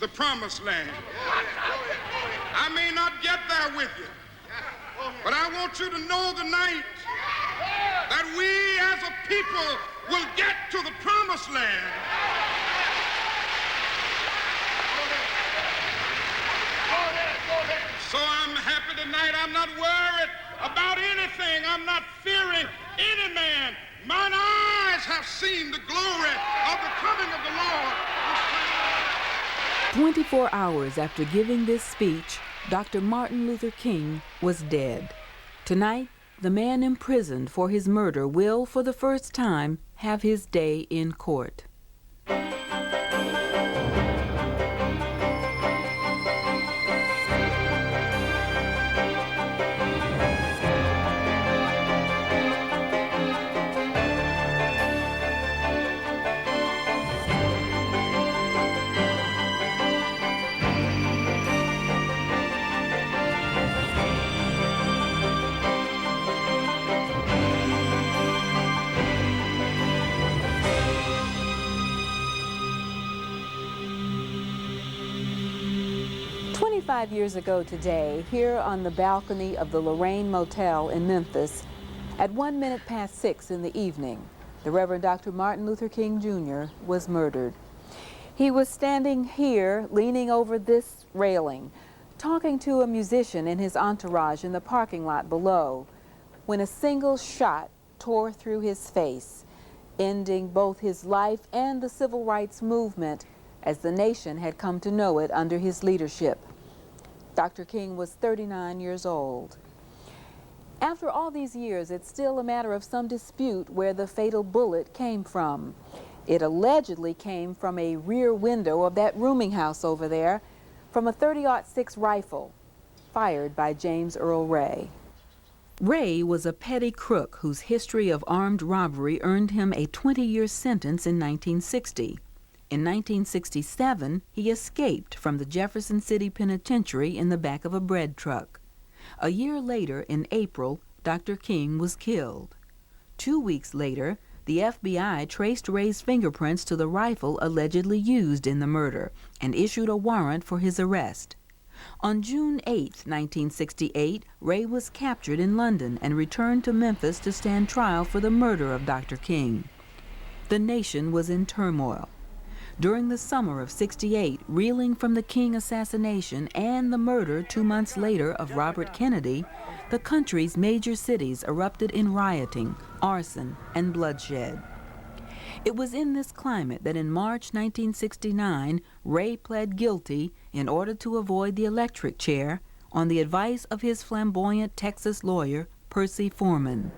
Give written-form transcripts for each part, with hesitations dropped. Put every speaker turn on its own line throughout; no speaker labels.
the promised land. I may not get there with you, but I want you to know tonight that we as a people will get to the promised land. So I'm happy tonight. I'm not worried about anything. I'm not fearing any man. Mine eyes have seen the glory of the coming of the Lord.
24 hours after giving this speech, Dr. Martin Luther King was dead. Tonight, the man imprisoned for his murder will, for the first time, have his day in court. 25 years ago today, here on the balcony of the Lorraine Motel in Memphis, at 6:01 in the evening, the Reverend Dr. Martin Luther King Jr. was murdered. He was standing here, leaning over this railing, talking to a musician in his entourage in the parking lot below, when a single shot tore through his face, ending both his life and the civil rights movement as the nation had come to know it under his leadership. Dr. King was 39 years old. After all these years, it's still a matter of some dispute where the fatal bullet came from. It allegedly came from a rear window of that rooming house over there, from a .30-06 rifle, fired by James Earl Ray. Ray was a petty crook whose history of armed robbery earned him a 20-year sentence in 1960. In 1967, he escaped from the Jefferson City Penitentiary in the back of a bread truck. A year later, in April, Dr. King was killed. 2 weeks later, the FBI traced Ray's fingerprints to the rifle allegedly used in the murder and issued a warrant for his arrest. On June 8, 1968, Ray was captured in London and returned to Memphis to stand trial for the murder of Dr. King. The nation was in turmoil. During the summer of '68, reeling from the King assassination and the murder 2 months later of Robert Kennedy, the country's major cities erupted in rioting, arson, and bloodshed. It was in this climate that in March 1969, Ray pled guilty in order to avoid the electric chair on the advice of his flamboyant Texas lawyer, Percy Foreman.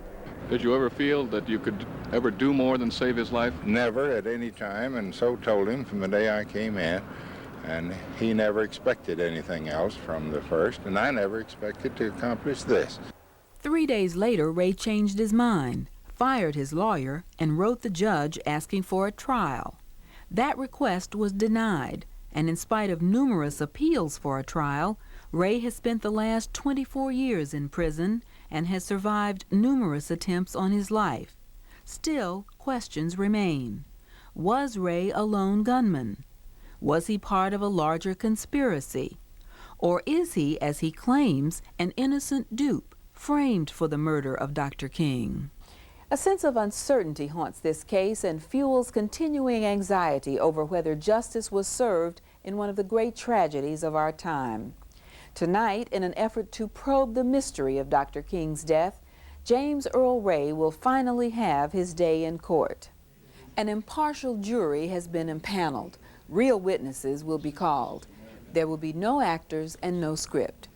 Did you ever feel that you could ever do more than save his life?
Never at any time, and so told him from the day I came in. And he never expected anything else from the first, and I never expected to accomplish this.
3 days later, Ray changed his mind, fired his lawyer, and wrote the judge asking for a trial. That request was denied, and in spite of numerous appeals for a trial, Ray has spent the last 24 years in prison and has survived numerous attempts on his life. Still, questions remain. Was Ray a lone gunman? Was he part of a larger conspiracy? Or is he, as he claims, an innocent dupe framed for the murder of Dr. King? A sense of uncertainty haunts this case and fuels continuing anxiety over whether justice was served in one of the great tragedies of our time. Tonight, in an effort to probe the mystery of Dr. King's death, James Earl Ray will finally have his day in court. An impartial jury has been impaneled. Real witnesses will be called. There will be no actors and no script.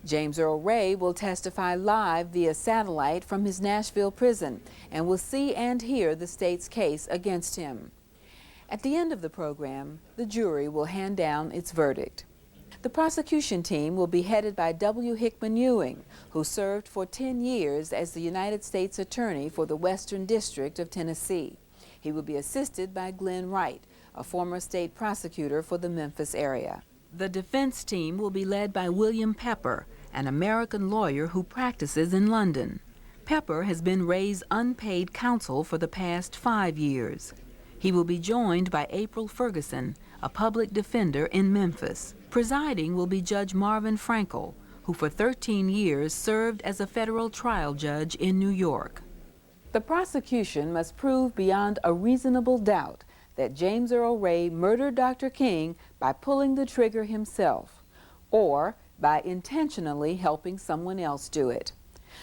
James Earl Ray will testify live via satellite from his Nashville prison and will see and hear the state's case against him. At the end of the program, the jury will hand down its verdict. The prosecution team will be headed by W. Hickman Ewing, who served for 10 years as the United States Attorney for the Western District of Tennessee. He will be assisted by Glenn Wright, a former state prosecutor for the Memphis area. The defense team will be led by William Pepper, an American lawyer who practices in London. Pepper has been Ray's unpaid counsel for the past 5 years. He will be joined by April Ferguson, a public defender in Memphis. Presiding will be Judge Marvin Frankel, who for 13 years served as a federal trial judge in New York. The prosecution must prove beyond a reasonable doubt that James Earl Ray murdered Dr. King by pulling the trigger himself, or by intentionally helping someone else do it.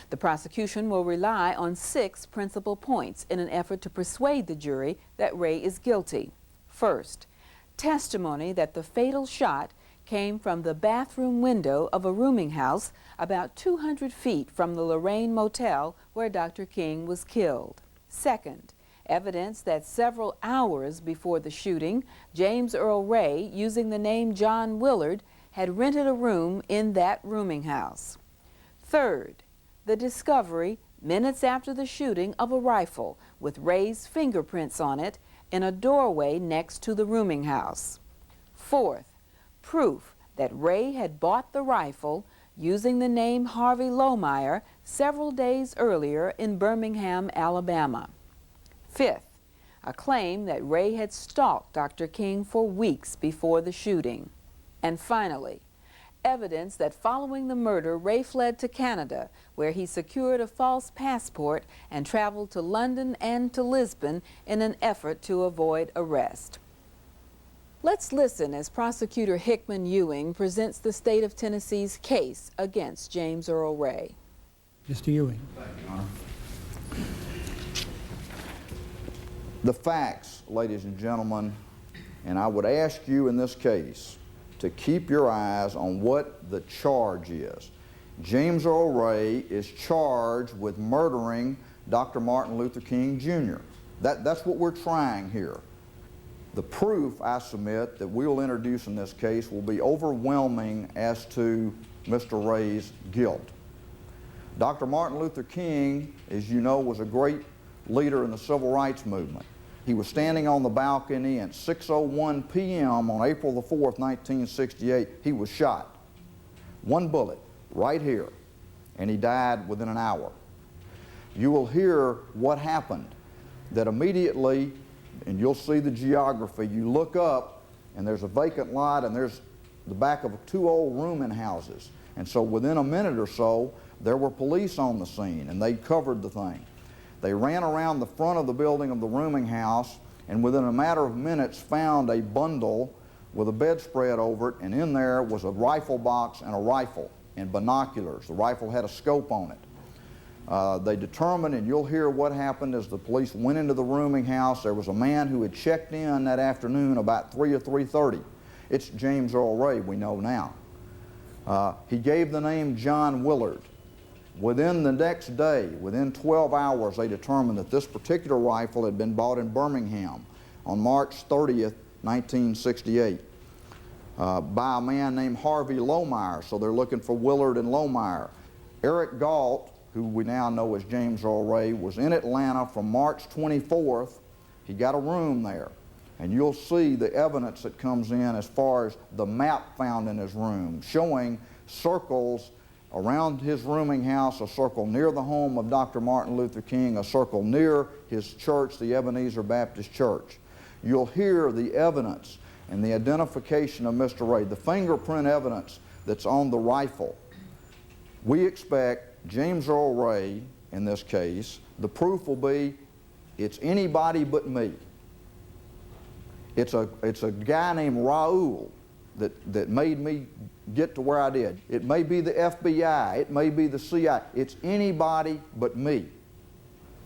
The prosecution will rely on 6 principal points in an effort to persuade the jury that Ray is guilty. First, testimony that the fatal shot came from the bathroom window of a rooming house about 200 feet from the Lorraine Motel where Dr. King was killed. Second, evidence that several hours before the shooting, James Earl Ray, using the name John Willard, had rented a room in that rooming house. Third, the discovery, minutes after the shooting, of a rifle with Ray's fingerprints on it in a doorway next to the rooming house. Fourth, proof that Ray had bought the rifle using the name Harvey Lohmeyer several days earlier in Birmingham, Alabama. Fifth, a claim that Ray had stalked Dr. King for weeks before the shooting. And finally, evidence that following the murder, Ray fled to Canada, where he secured a false passport and traveled to London and to Lisbon in an effort to avoid arrest. Let's listen as Prosecutor Hickman Ewing presents the state of Tennessee's case against James Earl Ray.
Mr. Ewing.
Thank you, Your Honor. The facts, ladies and gentlemen, and I would ask you in this case to keep your eyes on what the charge is. James Earl Ray is charged with murdering Dr. Martin Luther King Jr. That's what we're trying here. The proof, I submit, that we'll introduce in this case will be overwhelming as to Mr. Ray's guilt. Dr. Martin Luther King, as you know, was a great leader in the civil rights movement. He was standing on the balcony at 6:01 p.m. on April the 4th, 1968. He was shot. One bullet right here, and he died within an hour. You will hear what happened, that immediately, and you'll see the geography, you look up and there's a vacant lot and there's the back of 2 old rooming houses. And so within a minute or so, there were police on the scene and they covered the thing. They ran around the front of the building of the rooming house and within a matter of minutes found a bundle with a bedspread over it, and in there was a rifle box and a rifle and binoculars. The rifle had a scope on it. They determined, and you'll hear what happened as the police went into the rooming house. There was a man who had checked in that afternoon about 3 or 3:30. It's James Earl Ray, we know now. He gave the name John Willard. Within the next day, within 12 hours, they determined that this particular rifle had been bought in Birmingham on March 30th, 1968 by a man named Harvey Lohmeyer. So they're looking for Willard and Lohmeyer. Eric Galt, who we now know as James Earl Ray, was in Atlanta from March 24th. He got a room there. And you'll see the evidence that comes in as far as the map found in his room, showing circles around his rooming house, a circle near the home of Dr. Martin Luther King, a circle near his church, the Ebenezer Baptist Church. You'll hear the evidence and the identification of Mr. Ray, the fingerprint evidence that's on the rifle. We expect James Earl Ray, in this case, the proof will be it's anybody but me. It's a guy named Raul that made me get to where I did. It may be the FBI, it may be the CIA, it's anybody but me.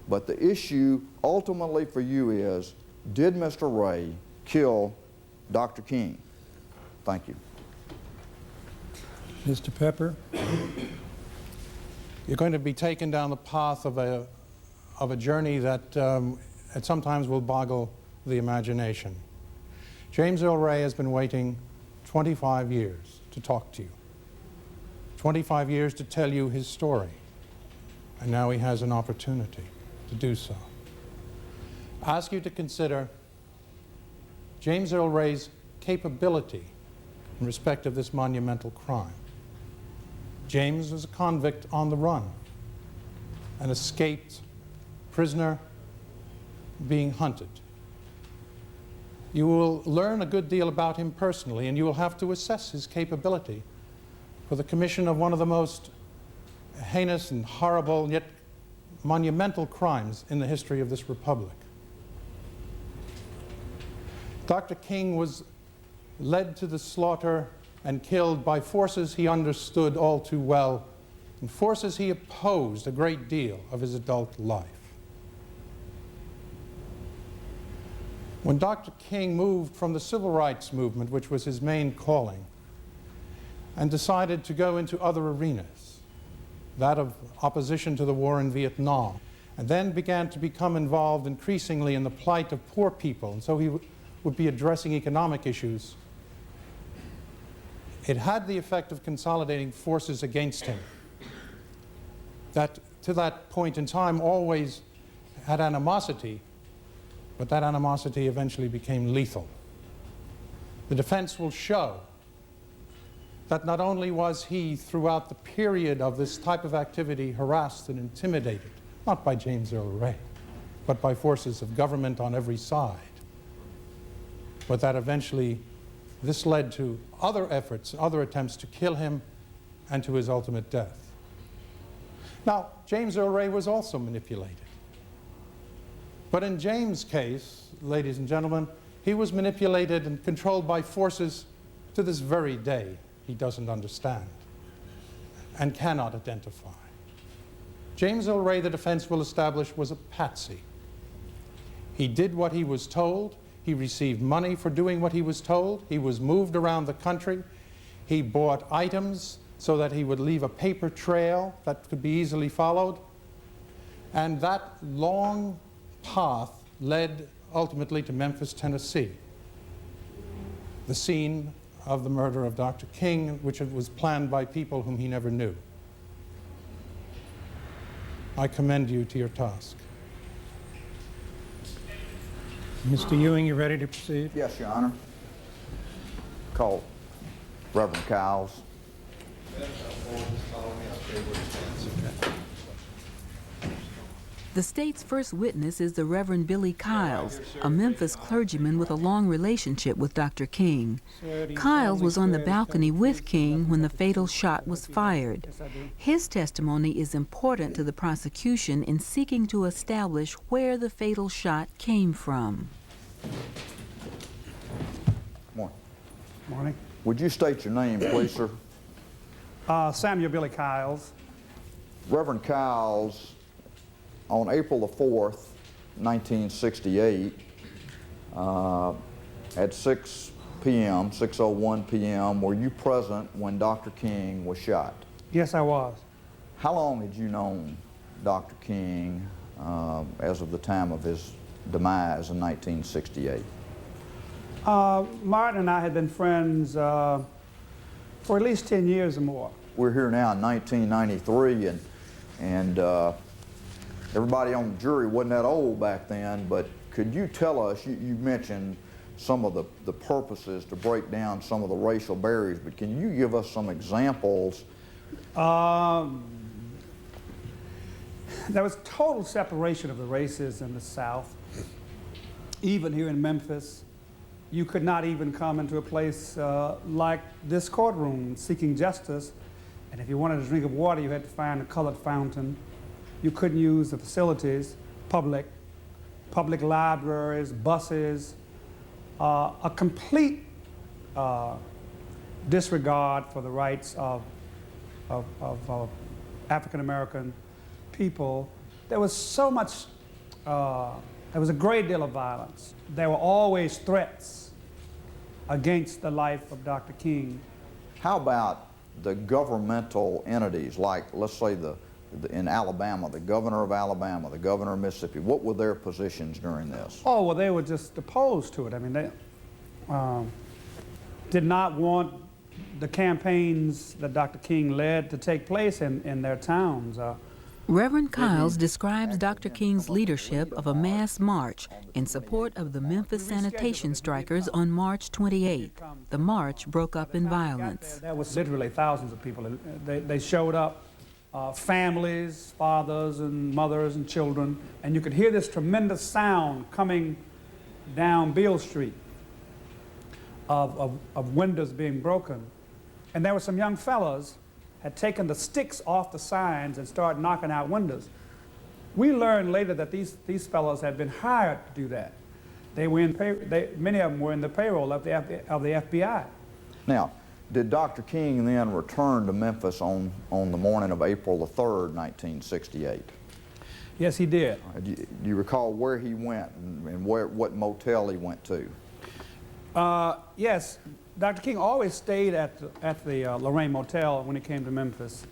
But the issue ultimately for you is, did Mr. Ray kill Dr. King? Thank you.
Mr. Pepper.
You're going to be taken down the path of a journey that sometimes will boggle the imagination. James Earl Ray has been waiting 25 years to talk to you, 25 years to tell you his story, and now he has an opportunity to do so. I ask you to consider James Earl Ray's capability in respect of this monumental crime. James was a convict on the run, an escaped prisoner being hunted. You will learn a good deal about him personally, and you will have to assess his capability for the commission of one of the most heinous and horrible yet monumental crimes in the history of this republic. Dr. King was led to the slaughter and killed by forces he understood all too well, and forces he opposed a great deal of his adult life. When Dr. King moved from the civil rights movement, which was his main calling, and decided to go into other arenas, that of opposition to the war in Vietnam, and then began to become involved increasingly in the plight of poor people, and so he would be addressing economic issues, it had the effect of consolidating forces against him that, to that point in time, always had animosity, but that animosity eventually became lethal. The defense will show that not only was he, throughout the period of this type of activity, harassed and intimidated, not by James Earl Ray, but by forces of government on every side, but that eventually this led to other efforts, other attempts to kill him and to his ultimate death. Now, James Earl Ray was also manipulated. But in James' case, ladies and gentlemen, he was manipulated and controlled by forces to this very day he doesn't understand and cannot identify. James Earl Ray, the defense will establish, was a patsy. He did what he was told. He received money for doing what he was told. He was moved around the country. He bought items so that he would leave a paper trail that could be easily followed. And that long path led ultimately to Memphis, Tennessee, the scene of the murder of Dr. King, which was planned by people whom he never knew. I commend you to your task.
Mr. Ewing, you ready to proceed?
Yes, Your Honor. Call Reverend Cowles.
The state's first witness is the Reverend Billy Kyles, a Memphis clergyman with a long relationship with Dr. King. Kyles was on the balcony with King when the fatal shot was fired. His testimony is important to the prosecution in seeking to establish where the fatal shot came from.
Morning.
Morning.
Would you state your name, please, sir?
Samuel Billy Kyles.
Reverend Cowles, on April the 4th, 1968, at 6 p.m., 6:01 p.m., were you present when Dr. King was shot?
Yes, I was.
How long had you known Dr. King as of the time of his demise in 1968?
Martin and I had been friends for at least 10 years or more.
We're here now in 1993, and everybody on the jury wasn't that old back then, but could you tell us, you mentioned some of the purposes to break down some of the racial barriers, but can you give us some examples?
There was total separation of the races in the South. Even here in Memphis, you could not even come into a place like this courtroom seeking justice, and if you wanted a drink of water, you had to find a colored fountain. You couldn't use the facilities, public libraries, buses, a complete disregard for the rights of African American people. There was so much, there was a great deal of violence. There were always threats against the life of Dr. King.
How about the governmental entities, like, let's say, in Alabama, the governor of Alabama, the governor of Mississippi? What were their positions during this?
Oh, well, they were just opposed to it. I mean, they did not want the campaigns that Dr. King led to take place in their towns.
Reverend Kyles describes Dr. King's leadership of a mass march in support of the Memphis sanitation strikers on March 28th. The march broke up in violence.
There was literally thousands of people. They showed up, families, fathers and mothers and children, and you could hear this tremendous sound coming down Beale Street. of windows being broken. And there were some young fellows had taken the sticks off the signs and started knocking out windows. We learned later that these fellows had been hired to do that. They were many of them were in the payroll of the FBI.
Now, did Dr. King then return to Memphis on the morning of April the 3rd, 1968?
Yes, he did.
Do you recall where he went and what motel he went to?
Yes, Dr. King always stayed at the Lorraine Motel when he came to Memphis.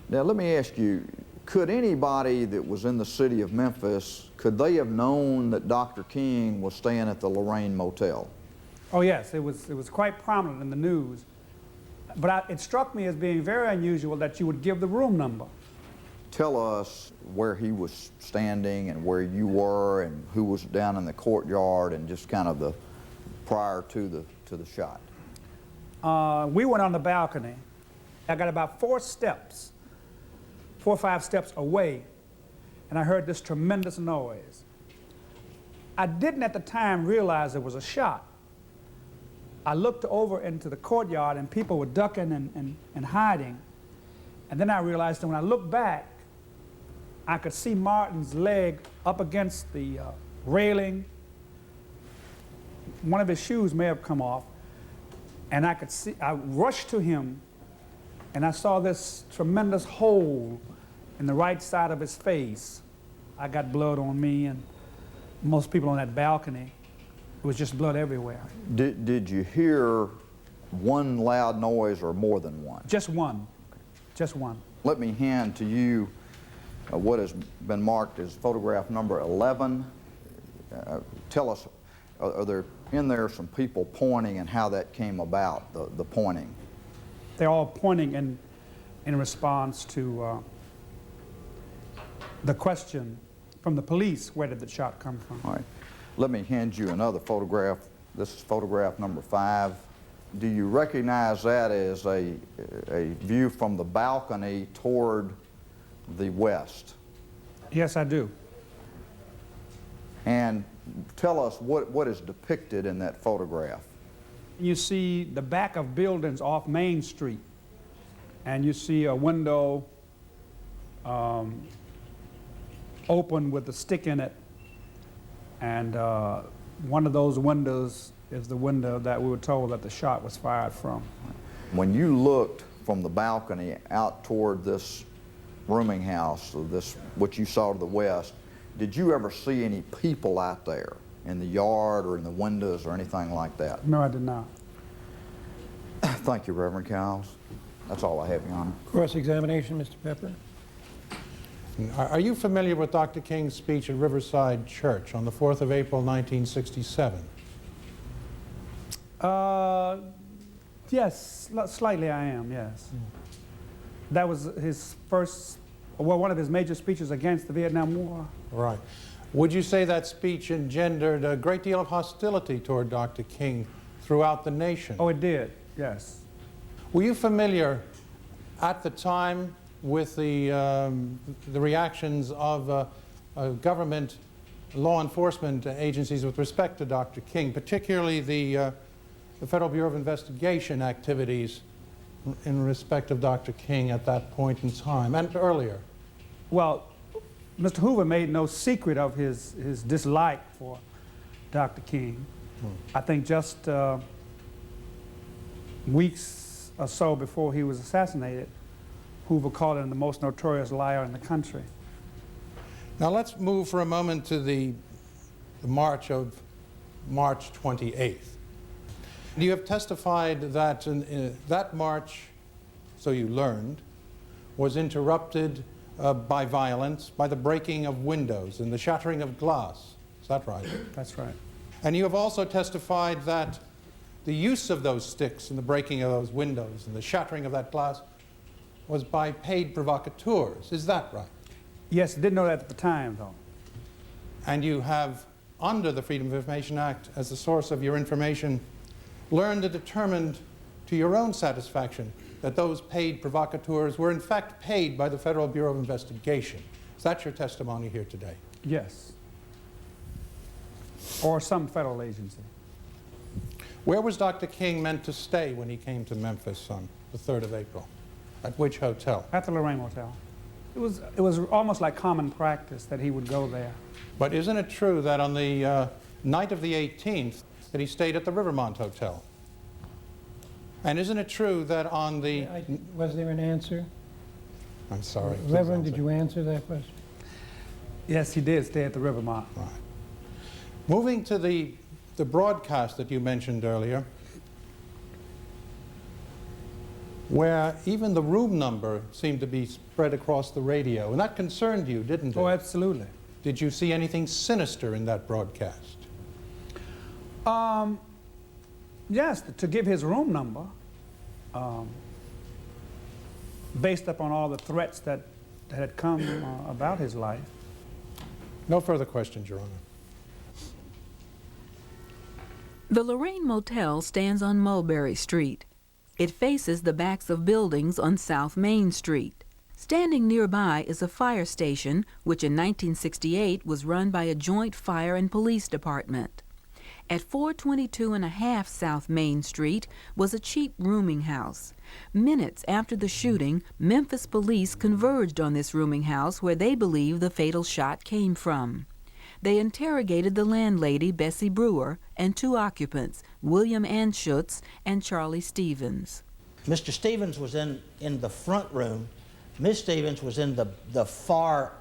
Now, let me ask you, could anybody that was in the city of Memphis, could they have known that Dr. King was staying at the Lorraine Motel?
Oh, yes, it was quite prominent in the news. But it struck me as being very unusual that you would give the room number.
Tell us where he was standing and where you were and who was down in the courtyard and just kind of the prior to the shot.
We went on the balcony. I got about 4 or 5 steps away, and I heard this tremendous noise. I didn't at the time realize it was a shot. I looked over into the courtyard and people were ducking and hiding. And then I realized that when I looked back, I could see Martin's leg up against the railing. One of his shoes may have come off. And I rushed to him and I saw this tremendous hole in the right side of his face. I got blood on me and most people on that balcony. It was just blood everywhere.
Did you hear one loud noise or more than one?
Just one. Just one.
Let me hand to you what has been marked as photograph number 11. Tell us, are there in there some people pointing and how that came about, the pointing?
They're all pointing in response to the question from the police, where did the shot come from?
All right. Let me hand you another photograph. This is photograph number 5. Do you recognize that as a view from the balcony toward the west?
Yes, I do.
And tell us what is depicted in that photograph.
You see the back of buildings off Main Street, and you see a window open with a stick in it, and one of those windows is the window that we were told that the shot was fired from.
When you looked from the balcony out toward this rooming house, or this what you saw to the west, did you ever see any people out there in the yard or in the windows or anything like that?
No, I did not.
Thank you, Reverend Cowles. That's all I have, Your Honor.
Cross-examination, Mr. Pepper.
Are you familiar with Dr. King's speech at Riverside Church on the 4th of April, 1967?
Yes, slightly I am, yes. That was his first, well, one of his major speeches against the Vietnam War.
Right. Would you say that speech engendered a great deal of hostility toward Dr. King throughout the nation?
Oh, it did, yes.
Were you familiar at the time with the reactions of government law enforcement agencies with respect to Dr. King, particularly the Federal Bureau of Investigation activities in respect of Dr. King at that point in time and earlier?
Well, Mr. Hoover made no secret of his dislike for Dr. King. I think just weeks or so before he was assassinated, Hoover called him the most notorious liar in the country.
Now let's move for a moment to the march of March 28th. You have testified that that march, so you learned, was interrupted by violence, by the breaking of windows and the shattering of glass. Is that right?
That's right.
And you have also testified that the use of those sticks and the breaking of those windows and the shattering of that glass was by paid provocateurs. Is that right?
Yes, didn't know that at the time, though.
And you have, under the Freedom of Information Act, as the source of your information, learned and determined to your own satisfaction that those paid provocateurs were in fact paid by the Federal Bureau of Investigation. Is that your testimony here today?
Yes. Or some federal agency.
Where was Dr. King meant to stay when he came to Memphis on the 3rd of April? At which hotel?
At the Lorraine Motel. It was almost like common practice that he would go there.
But isn't it true that on the night of the 18th that he stayed at the Rivermont Hotel? And isn't it true that on the...
Was there an answer?
I'm sorry.
Reverend, did you answer that question?
Yes, he did stay at the Rivermont.
Right. Moving to the broadcast that you mentioned earlier, where even the room number seemed to be spread across the radio, and that concerned you, didn't it?
Oh, absolutely.
Did you see anything sinister in that broadcast?
Yes, to give his room number, based upon all the threats that had come about his life.
No further questions, Your Honor.
The Lorraine Motel stands on Mulberry Street. It faces the backs of buildings on South Main Street. Standing nearby is a fire station, which in 1968 was run by a joint fire and police department. At 422.5 South Main Street was a cheap rooming house. Minutes after the shooting, Memphis police converged on this rooming house where they believe the fatal shot came from. They interrogated the landlady, Bessie Brewer, and 2 occupants, William Anschutz and Charlie Stevens.
Mr. Stevens was in the front room. Miss Stevens was in the far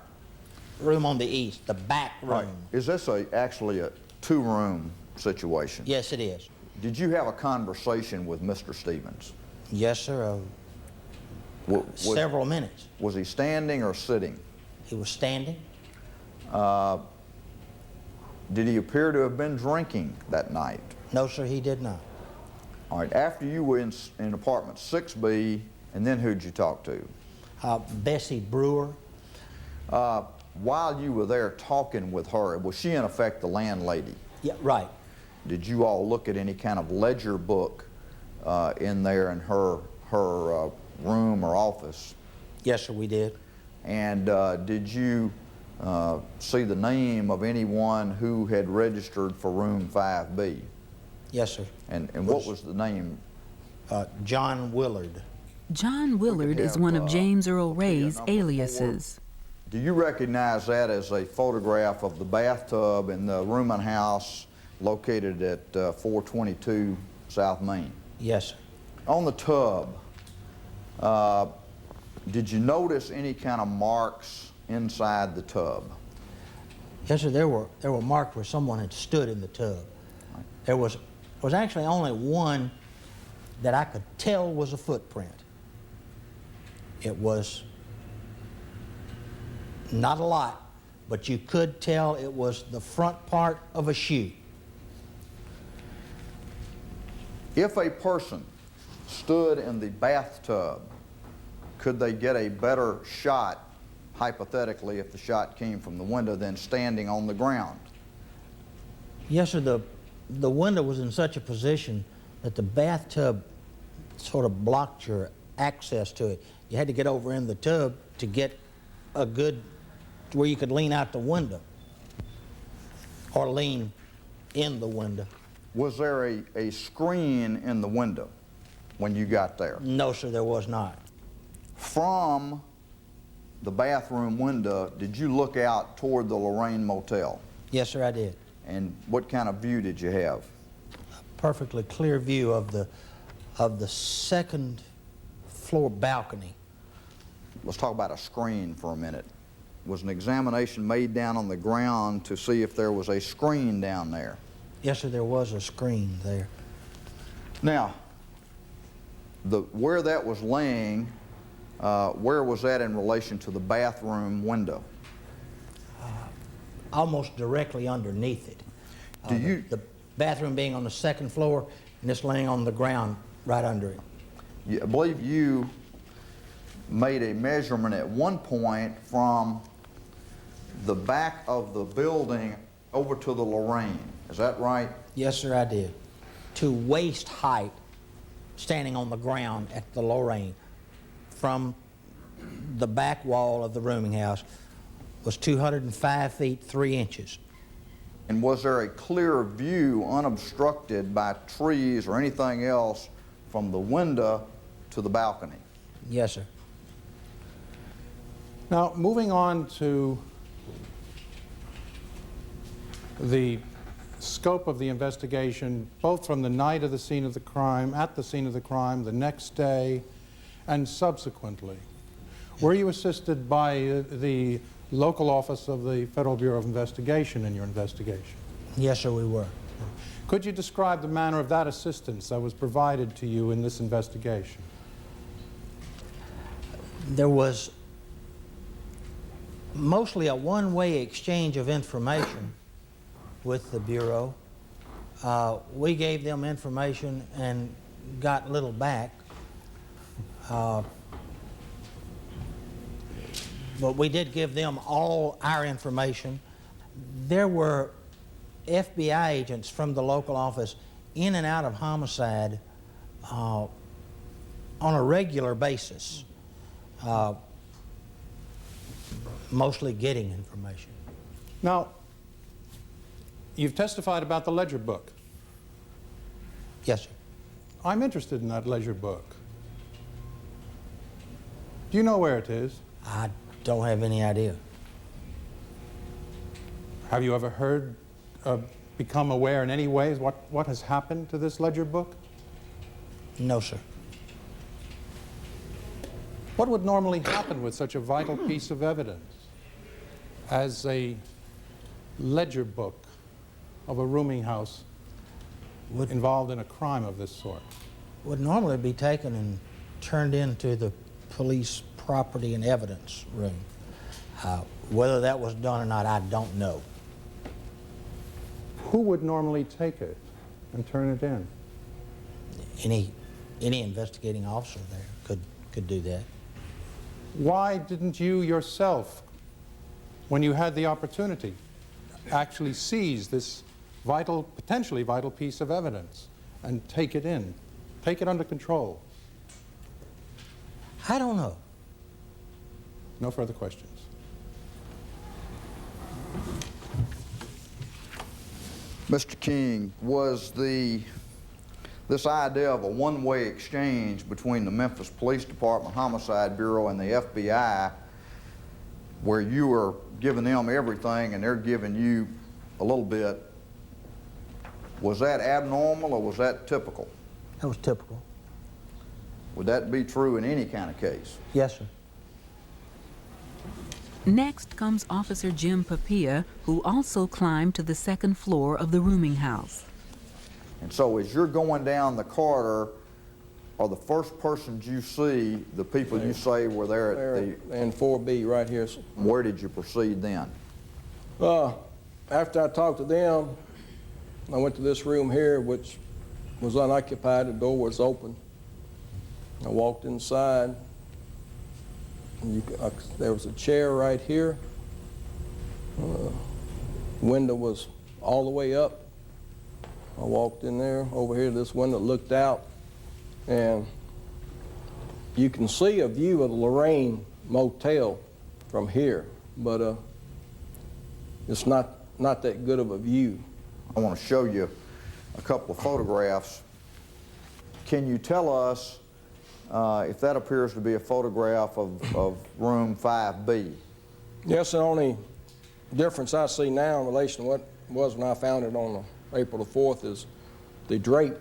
room on the east, the back room.
Right. Is this actually a 2-room situation?
Yes, it is.
Did you have a conversation with Mr. Stevens?
Yes, sir. Several minutes.
Was he standing or sitting?
He was standing.
Did he appear to have been drinking that night?
No, sir, he did not.
All right, after you were in apartment 6B, and then who'd you talk to?
Bessie Brewer.
While you were there talking with her, was she in effect the landlady?
Yeah, right.
Did you all look at any kind of ledger book in there in her room or office?
Yes, sir, we did.
And did you see the name of anyone who had registered for room 5B?
Yes, sir.
And what was the name?
John Willard.
John Willard is one of James Earl Ray's aliases.
Do you recognize that as a photograph of the bathtub in the rooming house located at 422 South Main?
Yes, sir.
On the tub, did you notice any kind of marks inside the tub?
Yes, sir, there were marks where someone had stood in the tub.
Right.
There was actually only one that I could tell was a footprint. It was not a lot, but you could tell it was the front part of a shoe.
If a person stood in the bathtub, could they get a better shot, hypothetically, if the shot came from the window than standing on the ground?
Yes, sir, the window was in such a position that the bathtub sort of blocked your access to it. You had to get over in the tub to get a good, where you could lean out the window or lean in the window.
Was there a screen in the window when you got there?
No, sir, there was not.
From the bathroom window, did you look out toward the Lorraine Motel?
Yes, sir, I did.
And what kind of view did you have?
A perfectly clear view of the second floor balcony.
Let's talk about a screen for a minute. Was an examination made down on the ground to see if there was a screen down there?
Yes, sir, there was a screen there.
Now, where that was laying, where was that in relation to the bathroom window?
Almost directly underneath it. The bathroom being on the second floor and it's laying on the ground right under it.
I believe you made a measurement at one point from the back of the building over to the Lorraine. Is that right?
Yes, sir, I did. To waist height, standing on the ground at the Lorraine, from the back wall of the rooming house, was 205 feet 3 inches.
And was there a clear view, unobstructed by trees or anything else, from the window to the balcony?
Yes, sir.
Now, moving on to the scope of the investigation, both from the night of the scene of the crime, at the scene of the crime, the next day, and subsequently. Were you assisted by the local office of the Federal Bureau of Investigation in your investigation?
Yes, sir, we were.
Could you describe the manner of that assistance that was provided to you in this investigation?
There was mostly a one-way exchange of information with the Bureau. We gave them information and got little back. But we did give them all our information. There were FBI agents from the local office in and out of homicide on a regular basis, mostly getting information.
Now, you've testified about the ledger book.
Yes, sir.
I'm interested in that ledger book. Do you know where it is?
I don't have any idea.
Have you ever heard, become aware in any ways what has happened to this ledger book?
No, sir.
What would normally happen with such a vital piece of evidence as a ledger book of a rooming house involved in a crime of this sort?
Would normally be taken and turned into the police property and evidence room. Whether that was done or not, I don't know.
Who would normally take it and turn it in?
Any investigating officer there could do that.
Why didn't you yourself, when you had the opportunity, actually seize this vital, potentially vital piece of evidence and take it in, take it under control?
I don't know.
No further questions.
Mr. King, was this idea of a one-way exchange between the Memphis Police Department Homicide Bureau and the FBI, where you were giving them everything and they're giving you a little bit, was that abnormal or was that typical?
That was typical.
Would that be true in any kind of case?
Yes, sir.
Next comes Officer Jim Papia, who also climbed to the second floor of the rooming house.
And so as you're going down the corridor, are the first persons you see the people you say were there at the...
And 4B right here.
Where did you proceed then?
After I talked to them, I went to this room here, which was unoccupied. The door was open. I walked inside. And there was a chair right here. Window was all the way up. I walked in there. Over here, this window looked out, and you can see a view of the Lorraine Motel from here, but it's not that good of a view.
I want to show you a couple of photographs. Can you tell us if that appears to be a photograph of room 5B?
Yes, the only difference I see now in relation to what was when I found it on April the 4th is the drape,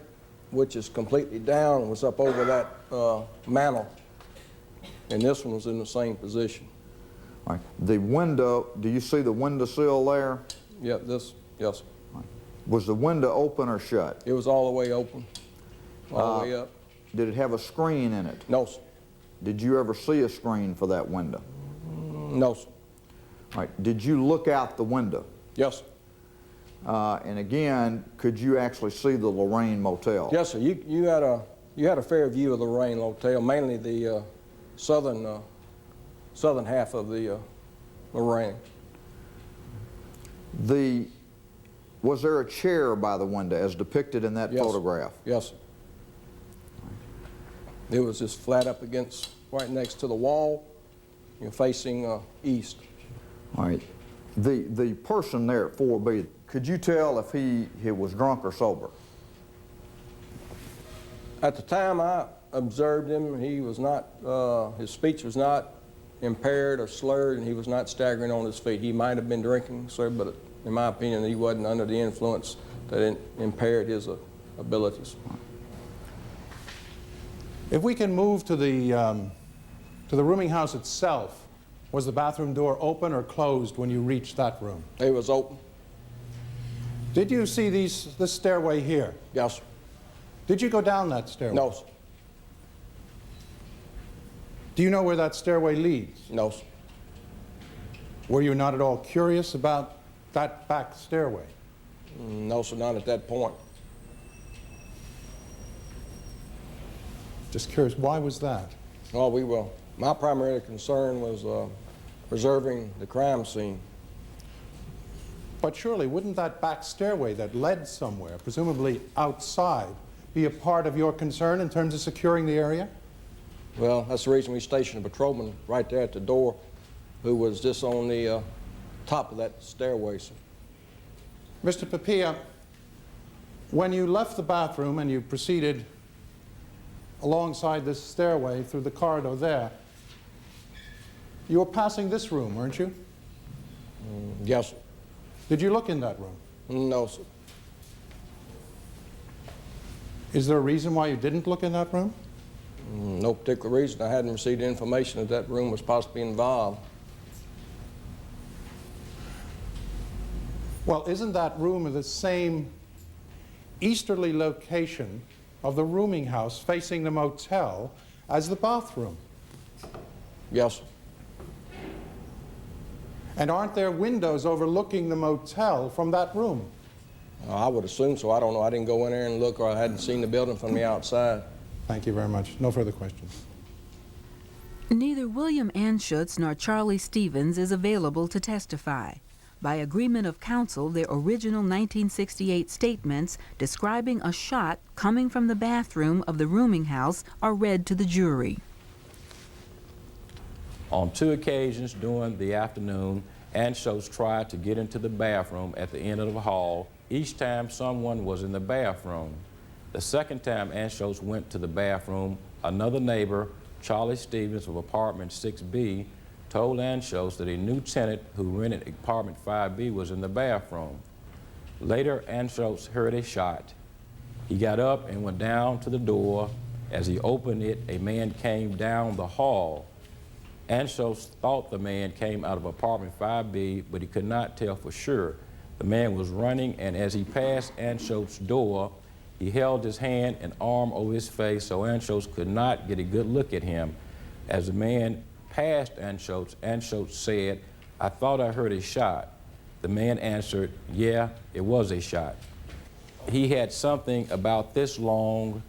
which is completely down, was up over that mantel, and this one was in the same position.
All right. The window, do you see the windowsill there?
Yeah, yes.
Right. Was the window open or shut?
It was all the way open, all the way up.
Did it have a screen in it?
No, sir.
Did you ever see a screen for that window?
No, sir.
All right. Did you look out the window?
Yes, sir.
And again, could you actually see the Lorraine Motel?
Yes, sir. You had a fair view of the Lorraine Motel, mainly the southern half of the Lorraine.
Was there a chair by the window as depicted in that photograph?
Yes, sir. It was just flat up against, right next to the wall, facing east.
All right. The person there at 4B, could you tell if he was drunk or sober?
At the time I observed him, he was not, his speech was not impaired or slurred, and he was not staggering on his feet. He might have been drinking, sir, but in my opinion, he wasn't under the influence that impaired his abilities.
If we can move to the rooming house itself, was the bathroom door open or closed when you reached that room?
It was open.
Did you see this stairway here?
Yes, sir.
Did you go down that stairway?
No, sir.
Do you know where that stairway leads?
No, sir.
Were you not at all curious about that back stairway?
No, sir, not at that point.
Just curious, why was that?
Oh, my primary concern was preserving the crime scene.
But surely, wouldn't that back stairway that led somewhere, presumably outside, be a part of your concern in terms of securing the area?
Well, that's the reason we stationed a patrolman right there at the door who was just on the top of that stairway, sir.
Mr. Papilla, when you left the bathroom and you proceeded alongside this stairway through the corridor there, you were passing this room, weren't you?
Yes, sir.
Did you look in that room?
No, sir.
Is there a reason why you didn't look in that room?
No particular reason. I hadn't received information that that room was possibly involved.
Well, isn't that room in the same easterly location of the rooming house facing the motel as the bathroom?
Yes, sir.
And aren't there windows overlooking the motel from that room?
I would assume so. I don't know. I didn't go in there and look, or I hadn't seen the building from the outside.
Thank you very much. No further questions.
Neither William Anschutz nor Charlie Stevens is available to testify. By agreement of counsel, their original 1968 statements describing a shot coming from the bathroom of the rooming house are read to the jury.
On 2 occasions during the afternoon, Anschutz tried to get into the bathroom at the end of the hall. Each time someone was in the bathroom. The second time Anschutz went to the bathroom, another neighbor, Charlie Stevens of apartment 6B, told Anschutz that a new tenant who rented apartment 5B was in the bathroom. Later, Anschutz heard a shot. He got up and went down to the door. As he opened it, a man came down the hall. Anschutz thought the man came out of apartment 5B, but he could not tell for sure. The man was running, and as he passed Anschutz's door, he held his hand and arm over his face so Anschutz could not get a good look at him. As the man passed Anschutz, Anschutz said, "I thought I heard a shot." The man answered, "Yeah, it was a shot." He had something about this long,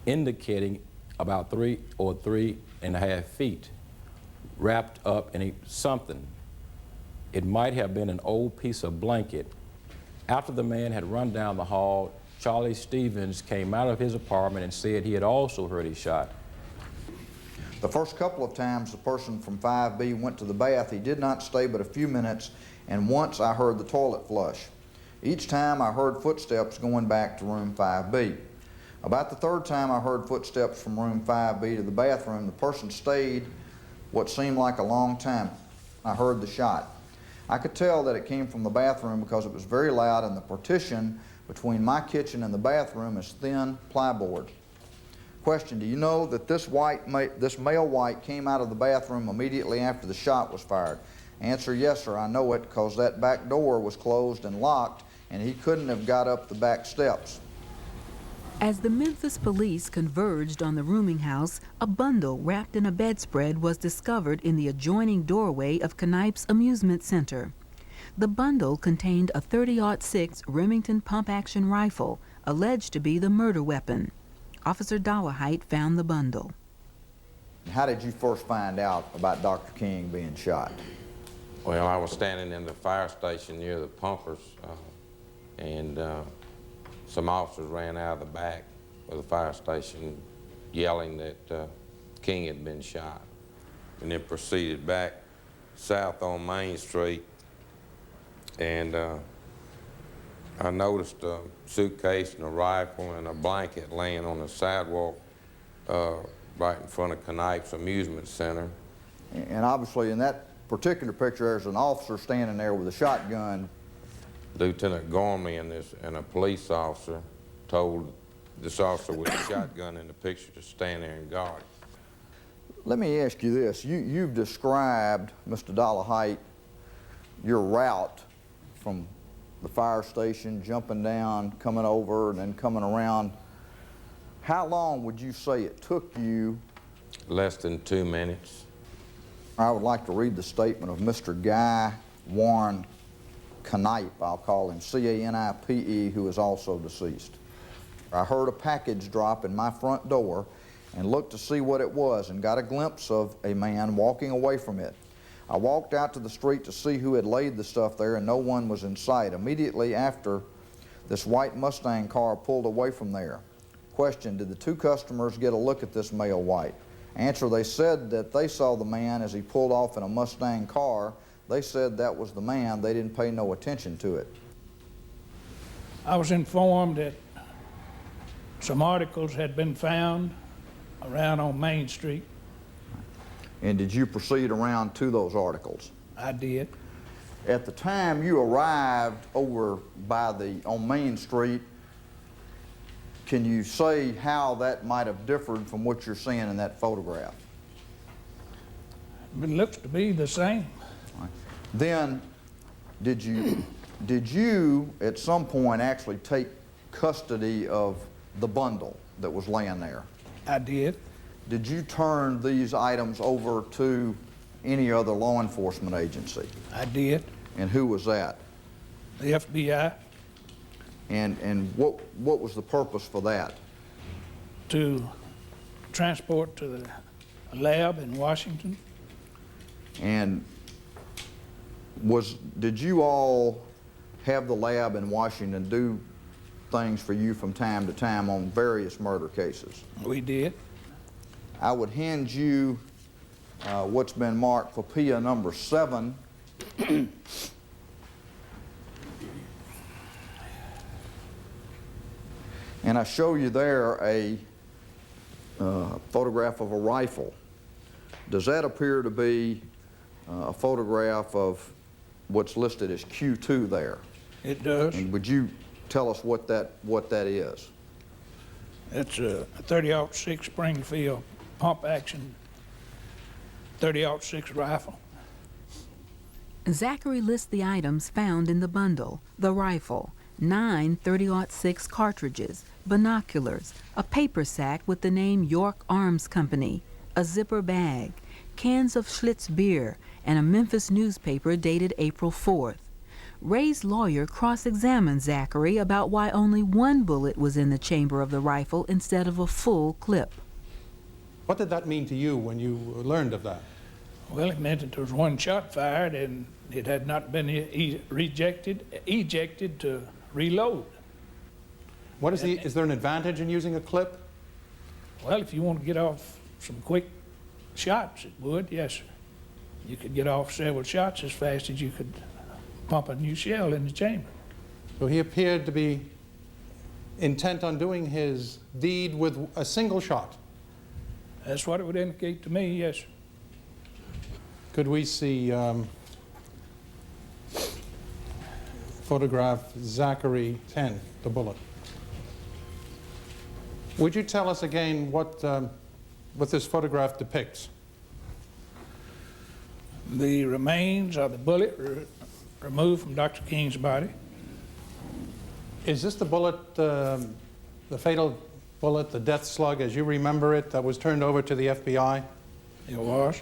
indicating about 3 or 3.5 feet, wrapped up in something. It might have been an old piece of blanket. After the man had run down the hall, Charlie Stevens came out of his apartment and said he had also heard a shot.
The first couple of times the person from 5B went to the bath, he did not stay but a few minutes, and once I heard the toilet flush. Each time I heard footsteps going back to room 5B. About the third time I heard footsteps from room 5B to the bathroom, the person stayed what seemed like a long time. I heard the shot. I could tell that it came from the bathroom because it was very loud, and the partition between my kitchen and the bathroom is thin plyboard. Question, do you know that this male white came out of the bathroom immediately after the shot was fired? Answer, yes, sir, I know it because that back door was closed and locked, and he couldn't have got up the back steps.
As the Memphis police converged on the rooming house, a bundle wrapped in a bedspread was discovered in the adjoining doorway of Kneipp's Amusement Center. The bundle contained a .30-06 Remington pump-action rifle, alleged to be the murder weapon. Officer Dawahite found the bundle.
How did you first find out about Dr. King being shot?
Well, I was standing in the fire station near the pumpers, and some officers ran out of the back of the fire station yelling that King had been shot, and then proceeded back south on Main Street and I noticed a suitcase and a rifle and a blanket laying on the sidewalk right in front of Knife's Amusement Center.
And obviously in that particular picture there's an officer standing there with a shotgun.
Lieutenant Gormley and a police officer told this officer with a shotgun in the picture to stand there and guard.
Let me ask you this. You've described, Mr. Dollahite, your route from the fire station, jumping down, coming over, and then coming around. How long would you say it took you?
Less than 2 minutes.
I would like to read the statement of Mr. Guy Warren Knipe, I'll call him, C-A-N-I-P-E, who is also deceased. I heard a package drop in my front door and looked to see what it was and got a glimpse of a man walking away from it. I walked out to the street to see who had laid the stuff there, and no one was in sight. Immediately after, this white Mustang car pulled away from there. Question, did the two customers get a look at this male white? Answer, they said that they saw the man as he pulled off in a Mustang car. They said that was the man. They didn't pay no attention to it.
I was informed that some articles had been found around on Main Street.
And did you proceed around to those articles?
I did.
At the time you arrived over on Main Street, can you say how that might have differed from what you're seeing in that photograph?
It looks to be the same.
Right. Then, did you at some point actually take custody of the bundle that was laying there?
I did.
Did you turn these items over to any other law enforcement agency?
I did.
And who was that?
The FBI.
And what was the purpose for that?
To transport to the lab in Washington.
And did you all have the lab in Washington do things for you from time to time on various murder cases?
We did.
I would hand you what's been marked for PIA number 7. And I show you there a photograph of a rifle. Does that appear to be a photograph of what's listed as Q2 there?
It does.
And would you tell us what that is?
It's a 30-06 Springfield pump action 30-06 rifle.
Zachary lists the items found in the bundle: the rifle, 9 30-06 cartridges, binoculars, a paper sack with the name York Arms Company, a zipper bag, cans of Schlitz beer, and a Memphis newspaper dated April 4th. Ray's lawyer cross-examined Zachary about why only one bullet was in the chamber of the rifle instead of a full clip.
What did that mean to you when you learned of that?
Well, it meant that there was one shot fired and it had not been ejected to reload.
Is there an advantage in using a clip?
Well, if you want to get off some quick shots, it would, yes, sir. You could get off several shots as fast as you could pump a new shell in the chamber.
So he appeared to be intent on doing his deed with a single shot.
That's what it would indicate to me, yes, sir.
Could we see photograph Zachary 10, the bullet? Would you tell us again what this photograph depicts?
The remains of the bullet removed from Dr. King's body.
Is this the bullet, the fatal bullet, the death slug as you remember it, that was turned over to the FBI?
It was.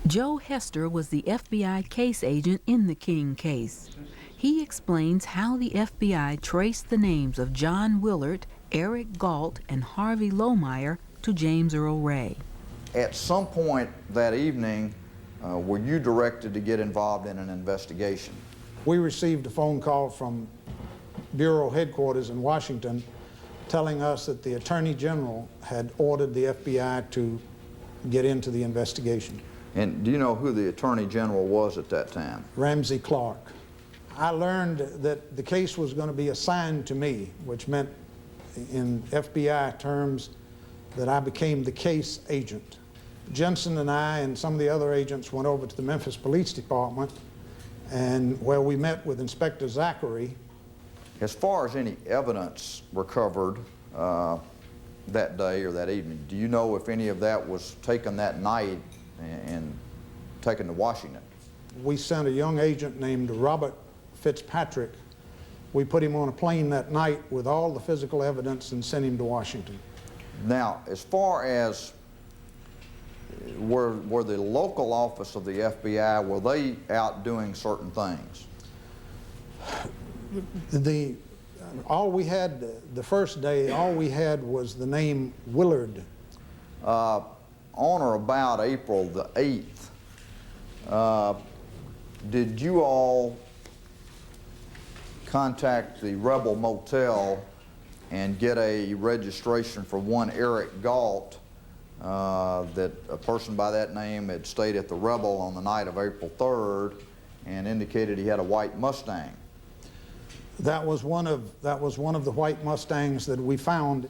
Joe Hester was the FBI case agent in the King case. He explains how the FBI traced the names of John Willard, Eric Galt, and Harvey Lohmeyer to James Earl Ray.
At some point that evening, were you directed to get involved in an investigation?
We received a phone call from Bureau headquarters in Washington telling us that the Attorney General had ordered the FBI to get into the investigation.
And do you know who the Attorney General was at that time?
Ramsey Clark. I learned that the case was going to be assigned to me, which meant in FBI terms that I became the case agent. Jensen and I and some of the other agents went over to the Memphis Police Department, and where we met with Inspector Zachary.
As far as any evidence recovered that day or that evening, do you know if any of that was taken that night and taken to Washington?
We sent a young agent named Robert Fitzpatrick. We put him on a plane that night with all the physical evidence and sent him to Washington.
Now, as far as were the local office of the FBI, were they out doing certain things?
All we had, the first day, all we had was the name Willard.
On or about April the 8th, did you all contact the Rebel Motel and get a registration for one Eric Galt, that a person by that name had stayed at the Rebel on the night of April 3rd and indicated he had a white Mustang?
That was one of the white Mustangs that we found.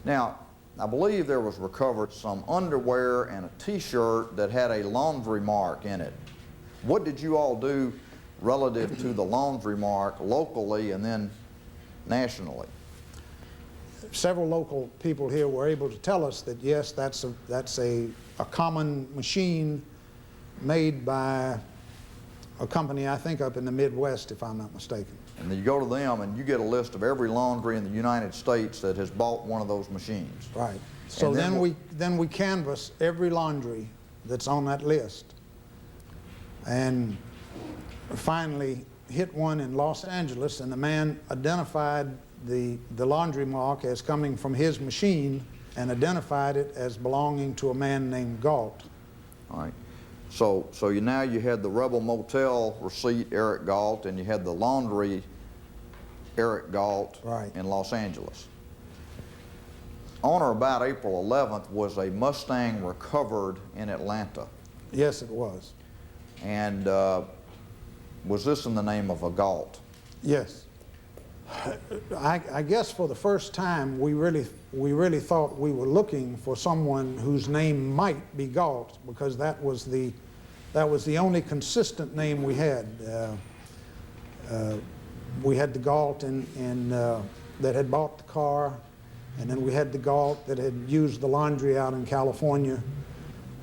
Now, I believe there was recovered some underwear and a T-shirt that had a laundry mark in it. What did you all do relative to the laundry mark locally and then nationally?
Several local people here were able to tell us that yes, that's a common machine made by a company, I think, up in the Midwest, if I'm not mistaken.
And then you go to them and you get a list of every laundry in the United States that has bought one of those machines.
Right. So then we canvass every laundry that's on that list, and finally hit one in Los Angeles, and the man identified the laundry mark as coming from his machine and identified it as belonging to a man named Galt.
All right. So now you had the Rebel Motel receipt, Eric Galt, and you had the laundry, Eric Galt,
right,
in Los Angeles. On or about April 11th, was a Mustang recovered in Atlanta?
Yes, it was.
And was this in the name of a Galt?
Yes. I guess for the first time, we really thought we were looking for someone whose name might be Galt, because that was the only consistent name we had. We had the Galt that had bought the car, and then we had the Galt that had used the laundry out in California.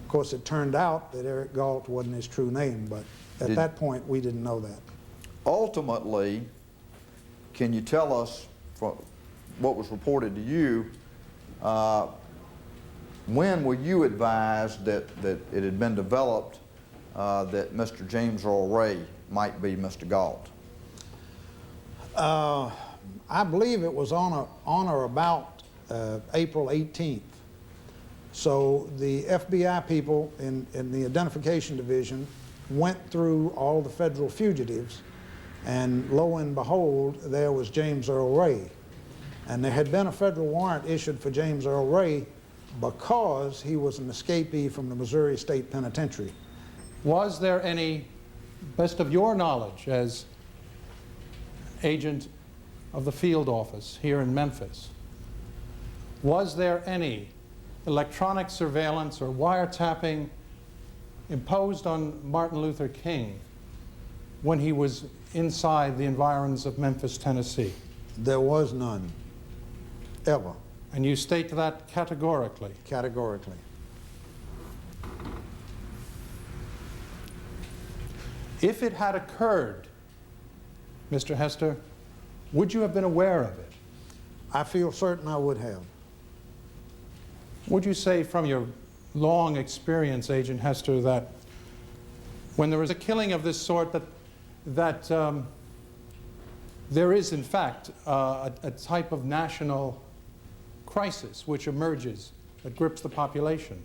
Of course, it turned out that Eric Galt wasn't his true name, but at that point, we didn't know that.
Ultimately, can you tell us, from what was reported to you, when were you advised that it had been developed that Mr. James Earl Ray might be Mr. Galt?
I believe it was on or about April 18th. So the FBI people in the identification division went through all the federal fugitives, and lo and behold, there was James Earl Ray. And there had been a federal warrant issued for James Earl Ray because he was an escapee from the Missouri State Penitentiary.
Was there any, best of your knowledge as agent of the field office here in Memphis, was there any electronic surveillance or wiretapping imposed on Martin Luther King when he was inside the environs of Memphis, Tennessee?
There was none, ever.
And you state that categorically?
Categorically.
If it had occurred, Mr. Hester, would you have been aware of it?
I feel certain I would have.
Would you say from your long experience, Agent Hester, that when there is a killing of this sort, that there is in fact a type of national crisis which emerges that grips the population?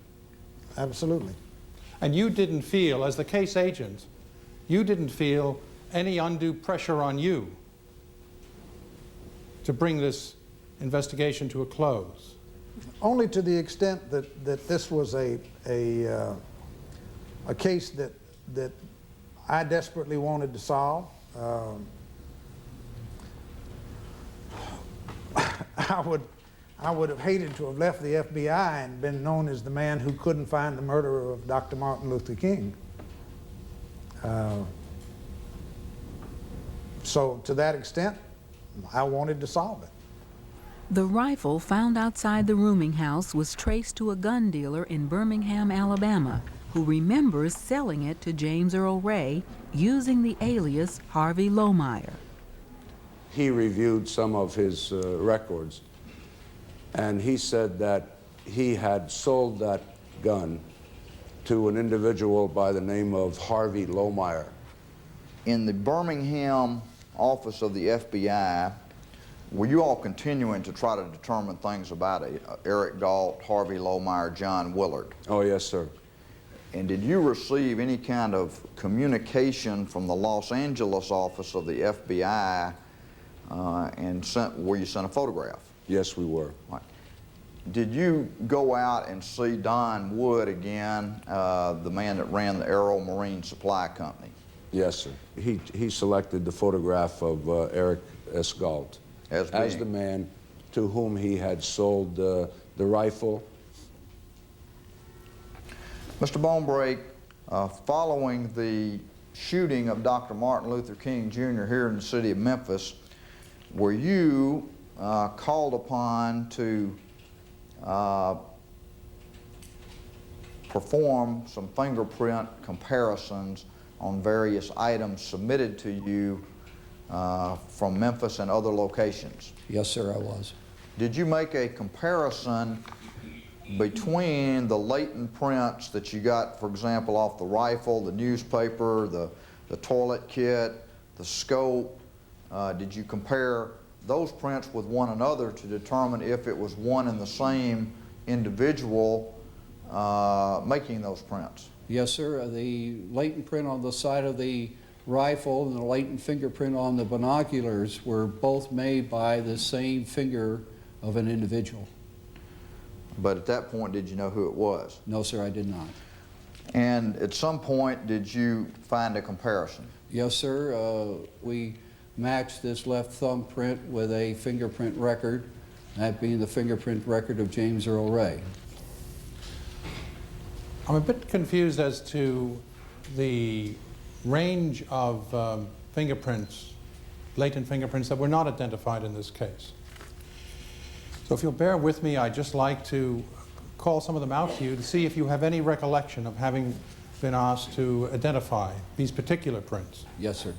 Absolutely.
And you didn't feel, as the case agent, you didn't feel any undue pressure on you to bring this investigation to a close?
Only to the extent that this was a case that I desperately wanted to solve. I would have hated to have left the FBI and been known as the man who couldn't find the murderer of Dr. Martin Luther King. So to that extent, I wanted to solve it.
The rifle found outside the rooming house was traced to a gun dealer in Birmingham, Alabama, who remembers selling it to James Earl Ray using the alias Harvey Lohmeyer.
He reviewed some of his records, and he said that he had sold that gun to an individual by the name of Harvey Lohmeyer.
In the Birmingham office of the FBI, were you all continuing to try to determine things about Eric Galt, Harvey Lohmeyer, John Willard?
Oh, yes, sir.
And did you receive any kind of communication from the Los Angeles office of the FBI where you sent a photograph?
Yes, we were.
Right. Did you go out and see Don Wood again, the man that ran the Earl Marine Supply Company?
Yes, sir. He selected the photograph of Eric S. Galt as the man to whom he had sold the rifle.
Mr. Bonebrake, following the shooting of Dr. Martin Luther King Jr. here in the city of Memphis, were you called upon to perform some fingerprint comparisons on various items submitted to you from Memphis and other locations?
Yes, sir, I was.
Did you make a comparison between the latent prints that you got, for example, off the rifle, the newspaper, the toilet kit, the scope? Did you compare those prints with one another to determine if it was one and the same individual making those prints?
Yes, sir. The latent print on the side of the rifle and the latent fingerprint on the binoculars were both made by the same finger of an individual.
But at that point, did you know who it was?
No, sir, I did not.
And at some point, did you find a comparison?
Yes, sir. We matched this left thumb print with a fingerprint record, that being the fingerprint record of James Earl Ray.
I'm a bit confused as to the range of fingerprints, latent fingerprints, that were not identified in this case. So if you'll bear with me, I'd just like to call some of them out to you to see if you have any recollection of having been asked to identify these particular prints.
Yes, sir.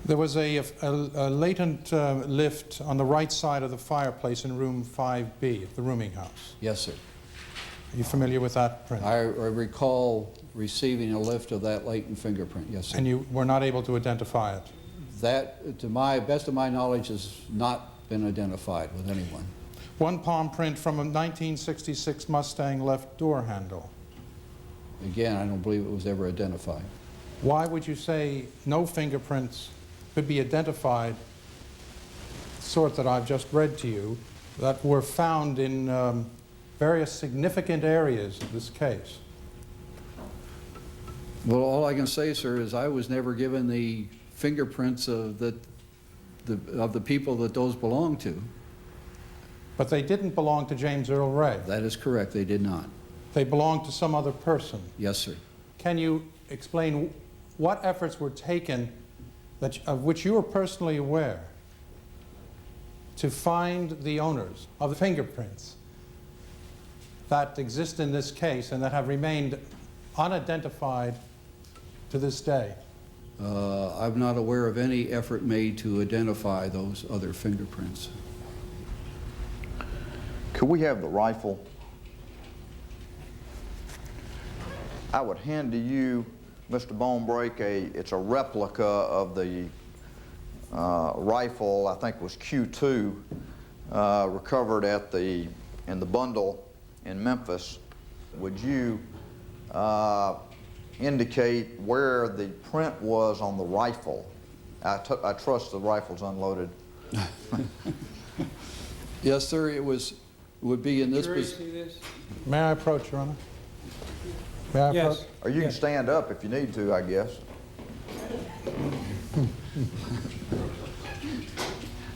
There was a latent lift on the right side of the fireplace in room 5B of the rooming house.
Yes, sir.
Are you familiar with that print?
I recall receiving a lift of that latent fingerprint, yes, sir.
And you were not able to identify it?
That, to my best of my knowledge, has not been identified with anyone.
One palm print from a 1966 Mustang left door handle.
Again, I don't believe it was ever identified.
Why would you say no fingerprints could be identified, the sort that I've just read to you, that were found in various significant areas of this case?
Well, all I can say, sir, is I was never given the fingerprints of the people that those belong to.
But they didn't belong to James Earl Ray?
That is correct, they did not.
They belonged to some other person?
Yes, sir.
Can you explain what efforts were taken of which you are personally aware to find the owners of the fingerprints that exist in this case and that have remained unidentified to this day?
I'm not aware of any effort made to identify those other fingerprints.
Could we have the rifle? I would hand to you, Mr. Bonebrake, it's a replica of the rifle, I think was Q2, recovered in the bundle in Memphis. Would you indicate where the print was on the rifle? I trust the rifle's unloaded.
Yes, sir, it would be in this position.
May I approach, Your Honor? May I
Yes.
approach?
Or you can stand up if you need to, I guess.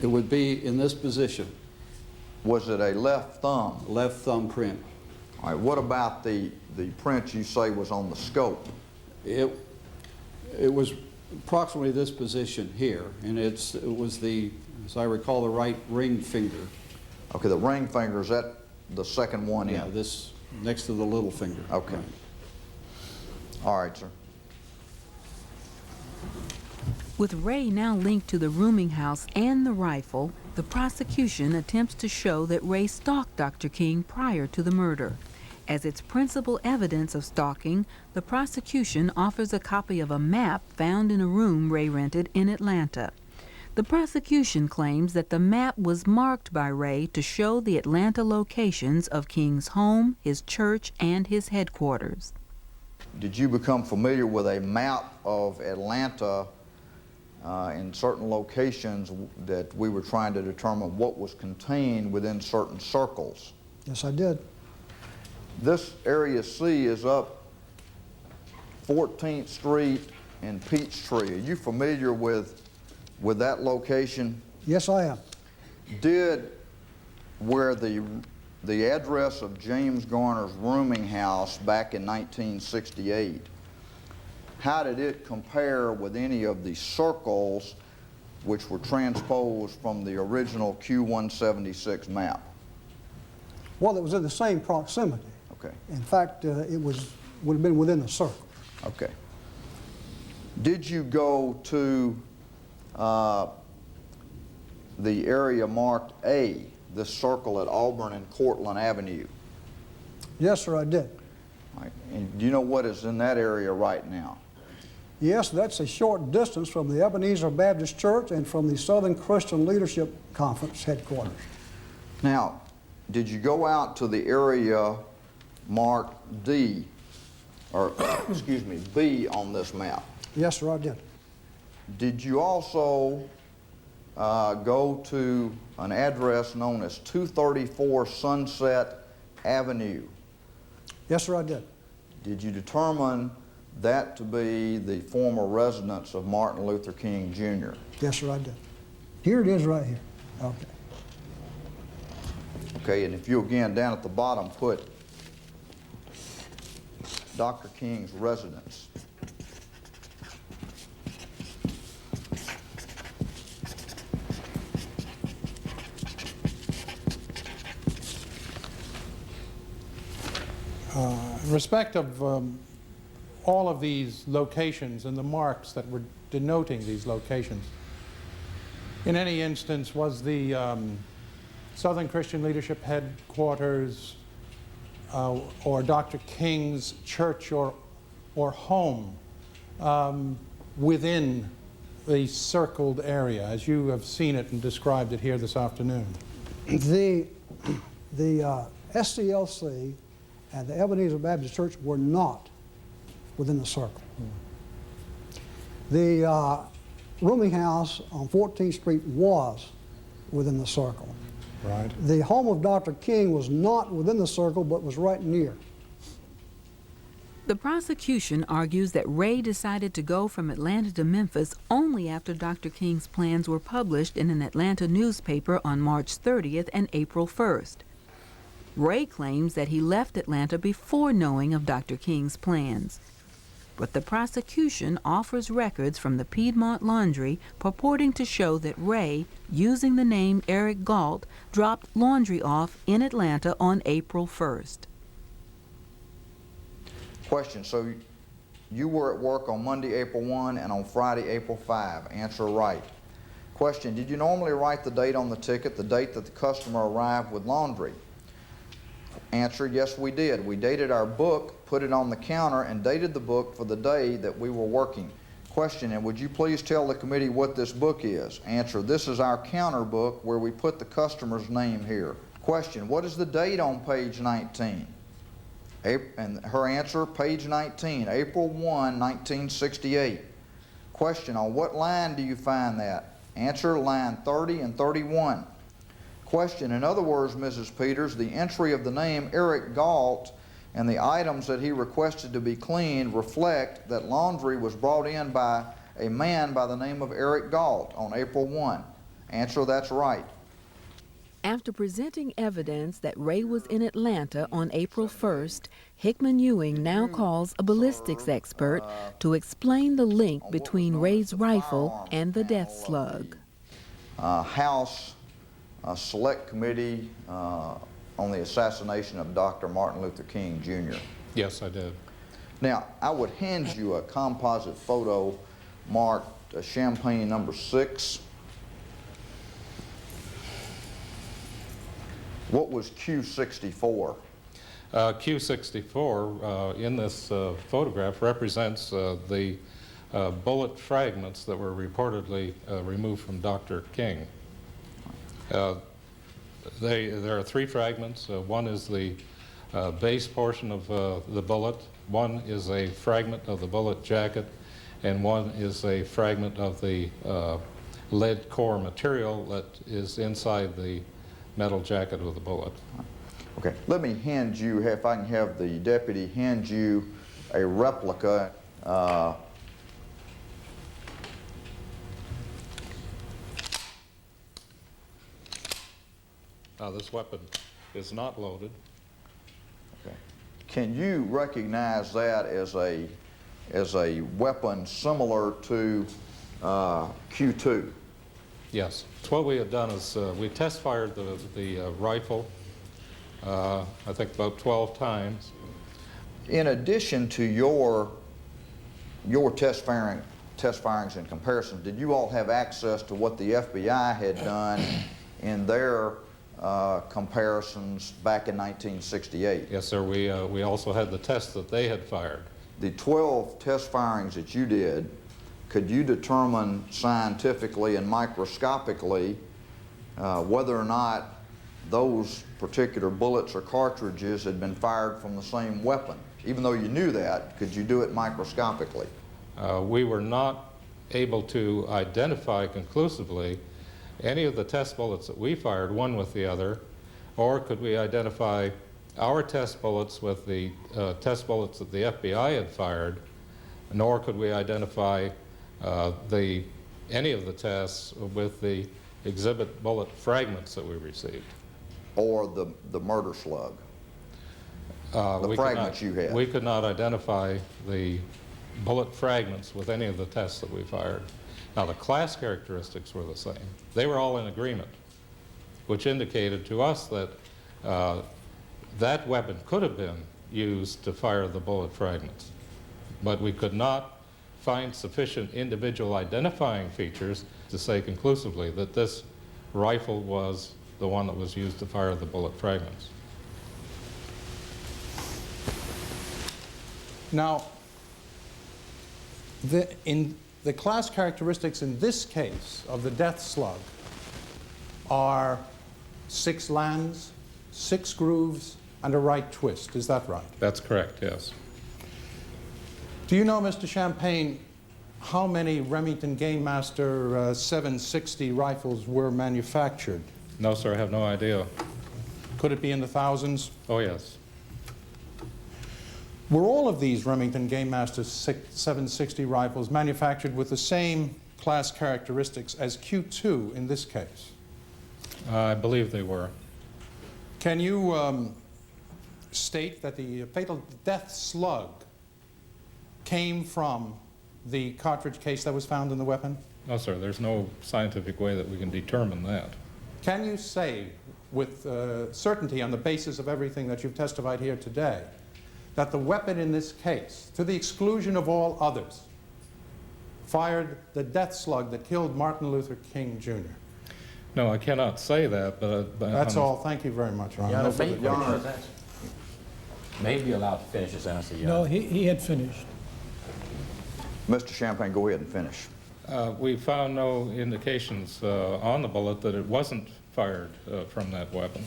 It would be in this position,
Was it a left thumb?
left thumb print.
All right, what about the print you say was on the scope?
It was approximately this position here, and it was the, as I recall, the right ring finger.
Okay, the ring finger, is that the second one in?
Yeah, this next to the little finger.
Okay. All right, sir.
With Ray now linked to the rooming house and the rifle, the prosecution attempts to show that Ray stalked Dr. King prior to the murder. As its principal evidence of stalking, the prosecution offers a copy of a map found in a room Ray rented in Atlanta. The prosecution claims that the map was marked by Ray to show the Atlanta locations of King's home, his church, and his headquarters.
Did you become familiar with a map of Atlanta in certain locations that we were trying to determine what was contained within certain circles?
Yes, I did.
This area C is up 14th Street and Peachtree. Are you familiar with that location?
Yes, I am.
Did where the address of James Garner's rooming house back in 1968, how did it compare with any of the circles which were transposed from the original Q176 map?
Well, it was in the same proximity.
Okay.
In fact, it would have been within the circle.
Okay. Did you go to the area marked A, this circle at Auburn and Cortland Avenue?
Yes, sir, I did.
All right. And do you know what is in that area right now?
Yes, that's a short distance from the Ebenezer Baptist Church and from the Southern Christian Leadership Conference headquarters.
Now, did you go out to the area marked D, or excuse me, B on this map?
Yes, sir, I did.
Did you also go to an address known as 234 Sunset Avenue?
Yes, sir, I did.
Did you determine that to be the former residence of Martin Luther King, Jr.?
Yes, sir, I did. Here it is right here. Okay.
Okay, and if you again down at the bottom put Dr. King's residence.
In respect of all of these locations and the marks that were denoting these locations, in any instance, was the Southern Christian Leadership headquarters or Dr. King's church or home within the circled area, as you have seen it and described it here this afternoon?
The SCLC and the Ebenezer Baptist Church were not within the circle. The rooming house on 14th Street was within the circle.
Right.
The home of Dr. King was not within the circle, but was right near.
The prosecution argues that Ray decided to go from Atlanta to Memphis only after Dr. King's plans were published in an Atlanta newspaper on March 30th and April 1st. Ray claims that he left Atlanta before knowing of Dr. King's plans. But the prosecution offers records from the Piedmont Laundry purporting to show that Ray, using the name Eric Galt, dropped laundry off in Atlanta on April 1st.
Question, so you were at work on Monday, April 1 and on Friday, April 5. Answer right. Question, did you normally write the date on the ticket, the date that the customer arrived with laundry? Answer, yes, we did. We dated our book, put it on the counter, and dated the book for the day that we were working. Question, and would you please tell the committee what this book is? Answer, this is our counter book where we put the customer's name here. Question, what is the date on page 19? And her answer, page 19, April 1, 1968. Question, on what line do you find that? Answer, line 30 and 31. Question, in other words, Mrs. Peters, the entry of the name Eric Galt and the items that he requested to be cleaned reflect that laundry was brought in by a man by the name of Eric Galt on April 1. Answer, that's right.
After presenting evidence that Ray was in Atlanta on April 1st, Hickman Ewing now calls a ballistics expert to explain the link between Ray's rifle and the death slug.
House Select Committee on the assassination of Dr. Martin Luther King, Jr.
Yes, I did.
Now, I would hand you a composite photo marked Champagne number 6. What was Q64?
Q64 in this photograph represents the bullet fragments that were reportedly removed from Dr. King. There are 3 fragments. One is the base portion of the bullet, one is a fragment of the bullet jacket, and one is a fragment of the lead core material that is inside the metal jacket of the bullet.
Okay, let me hand you, if I can have the deputy hand you a replica.
Now, this weapon is not loaded.
Okay. Can you recognize that as a weapon similar to Q2?
Yes. What we had done is we test fired the rifle, I think about 12 times.
In addition to your test firings and comparisons, did you all have access to what the FBI had done in their comparisons back in 1968?
Yes, sir. We also had the tests that they had fired.
The 12 test firings that you did, could you determine scientifically and microscopically whether or not those particular bullets or cartridges had been fired from the same weapon? Even though you knew that, could you do it microscopically?
We were not able to identify conclusively any of the test bullets that we fired, one with the other, or could we identify our test bullets with the test bullets that the FBI had fired, nor could we identify any of the tests with the exhibit bullet fragments that we received.
Or the murder slug? The fragments you had?
We could not identify the bullet fragments with any of the tests that we fired. Now, the class characteristics were the same. They were all in agreement, which indicated to us that that weapon could have been used to fire the bullet fragments. But we could not find sufficient individual identifying features to say conclusively that this rifle was the one that was used to fire the bullet fragments.
Now, the class characteristics in this case of the death slug are 6 lands, 6 grooves, and a right twist. Is that right?
That's correct, yes.
Do you know, Mr. Champagne, how many Remington Game Master 760 rifles were manufactured?
No, sir, I have no idea.
Could it be in the thousands?
Oh, yes.
Were all of these Remington Game Master 760 rifles manufactured with the same class characteristics as Q2 in this case?
I believe they were.
Can you state that the fatal death slug came from the cartridge case that was found in the weapon?
No, sir, there's no scientific way that we can determine that.
Can you say with certainty on the basis of everything that you've testified here today that the weapon in this case, to the exclusion of all others, fired the death slug that killed Martin Luther King, Jr.?
No, I cannot say that, but
that's all. Thank you very much, Your Honor.
May be allowed to finish his answer, Your
No,
Honor.
he had finished.
Mr. Champagne, go ahead and finish.
We found no indications on the bullet that it wasn't fired from that weapon.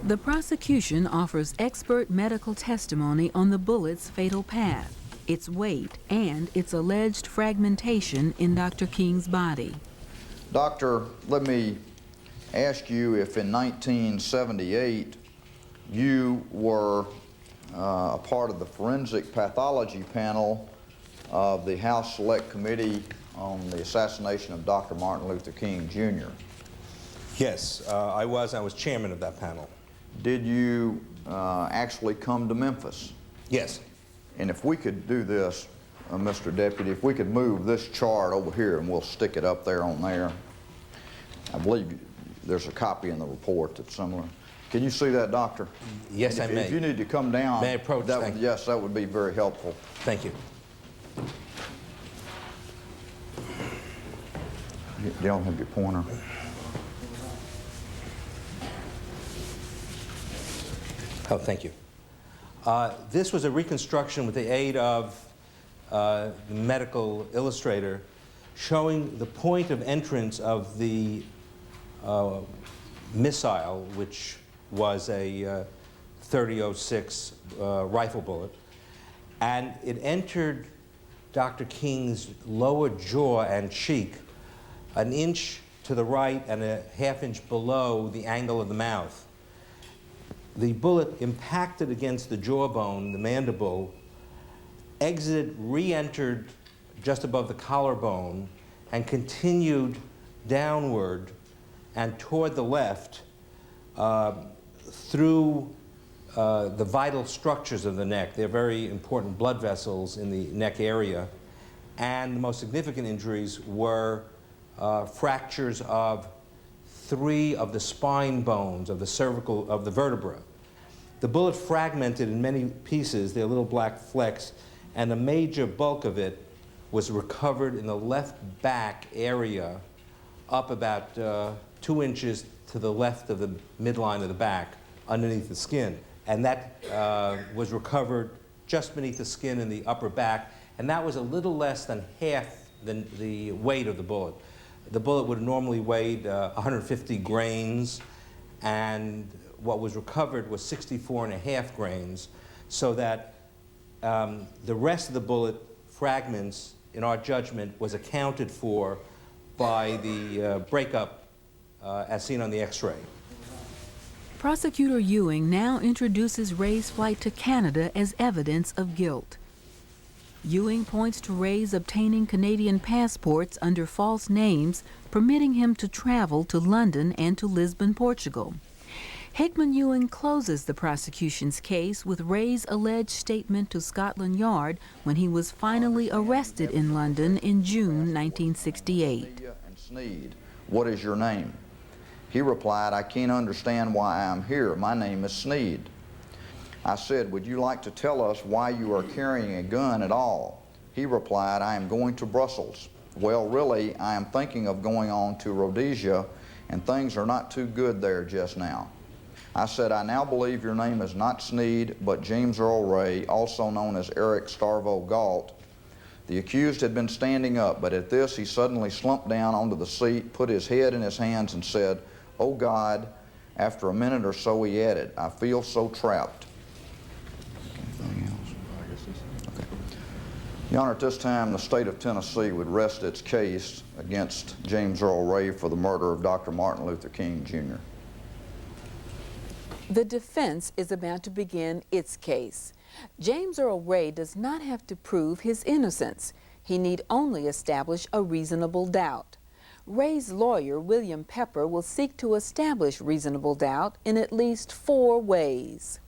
The prosecution offers expert medical testimony on the bullet's fatal path, its weight, and its alleged fragmentation in Dr. King's body.
Doctor, let me ask you if in 1978 you were a part of the forensic pathology panel of the House Select Committee on the assassination of Dr. Martin Luther King, Jr.
Yes, I was chairman of that panel.
Did you actually come to Memphis?
Yes.
And if we could do this, Mr. Deputy, if we could move this chart over here and we'll stick it up there on there. I believe there's a copy in the report that's similar. Can you see that, Doctor?
Yes, I may.
If you need to come down,
may I approach?
Yes, that would be very helpful.
Thank you.
You don't have your pointer.
Oh, thank you. This was a reconstruction with the aid of the medical illustrator showing the point of entrance of the missile, which was a .30-06 rifle bullet, and it entered Dr. King's lower jaw and cheek an inch to the right and a half inch below the angle of the mouth. The bullet impacted against the jawbone, the mandible, exited, re-entered just above the collarbone, and continued downward and toward the left through the vital structures of the neck. They're very important blood vessels in the neck area. And the most significant injuries were fractures of 3 of the spine bones of the cervical, of the vertebra. The bullet fragmented in many pieces, they're little black flecks, and a major bulk of it was recovered in the left back area up about 2 inches to the left of the midline of the back underneath the skin. And that was recovered just beneath the skin in the upper back, and that was a little less than half the weight of the bullet. The bullet would have normally weighed 150 grains, and what was recovered was 64.5 grains, so that the rest of the bullet fragments, in our judgment, was accounted for by the breakup as seen on the X-ray.
Prosecutor Ewing now introduces Ray's flight to Canada as evidence of guilt. Ewing points to Ray's obtaining Canadian passports under false names, permitting him to travel to London and to Lisbon, Portugal. Hickman Ewing closes the prosecution's case with Ray's alleged statement to Scotland Yard when he was finally arrested in London in June 1968.
Sneed, what is your name? He replied, I can't understand why I'm here. My name is Sneed. I said, would you like to tell us why you are carrying a gun at all? He replied, I am going to Brussels. Well, really, I am thinking of going on to Rhodesia, and things are not too good there just now. I said, I now believe your name is not Sneed, but James Earl Ray, also known as Eric Starvo Galt. The accused had been standing up, but at this he suddenly slumped down onto the seat, put his head in his hands, and said, oh God. After a minute or so he added, I feel so trapped. Your Honor, at this time, the state of Tennessee would rest its case against James Earl Ray for the murder of Dr. Martin Luther King, Jr.
The defense is about to begin its case. James Earl Ray does not have to prove his innocence. He need only establish a reasonable doubt. Ray's lawyer, William Pepper, will seek to establish reasonable doubt in at least 4 ways.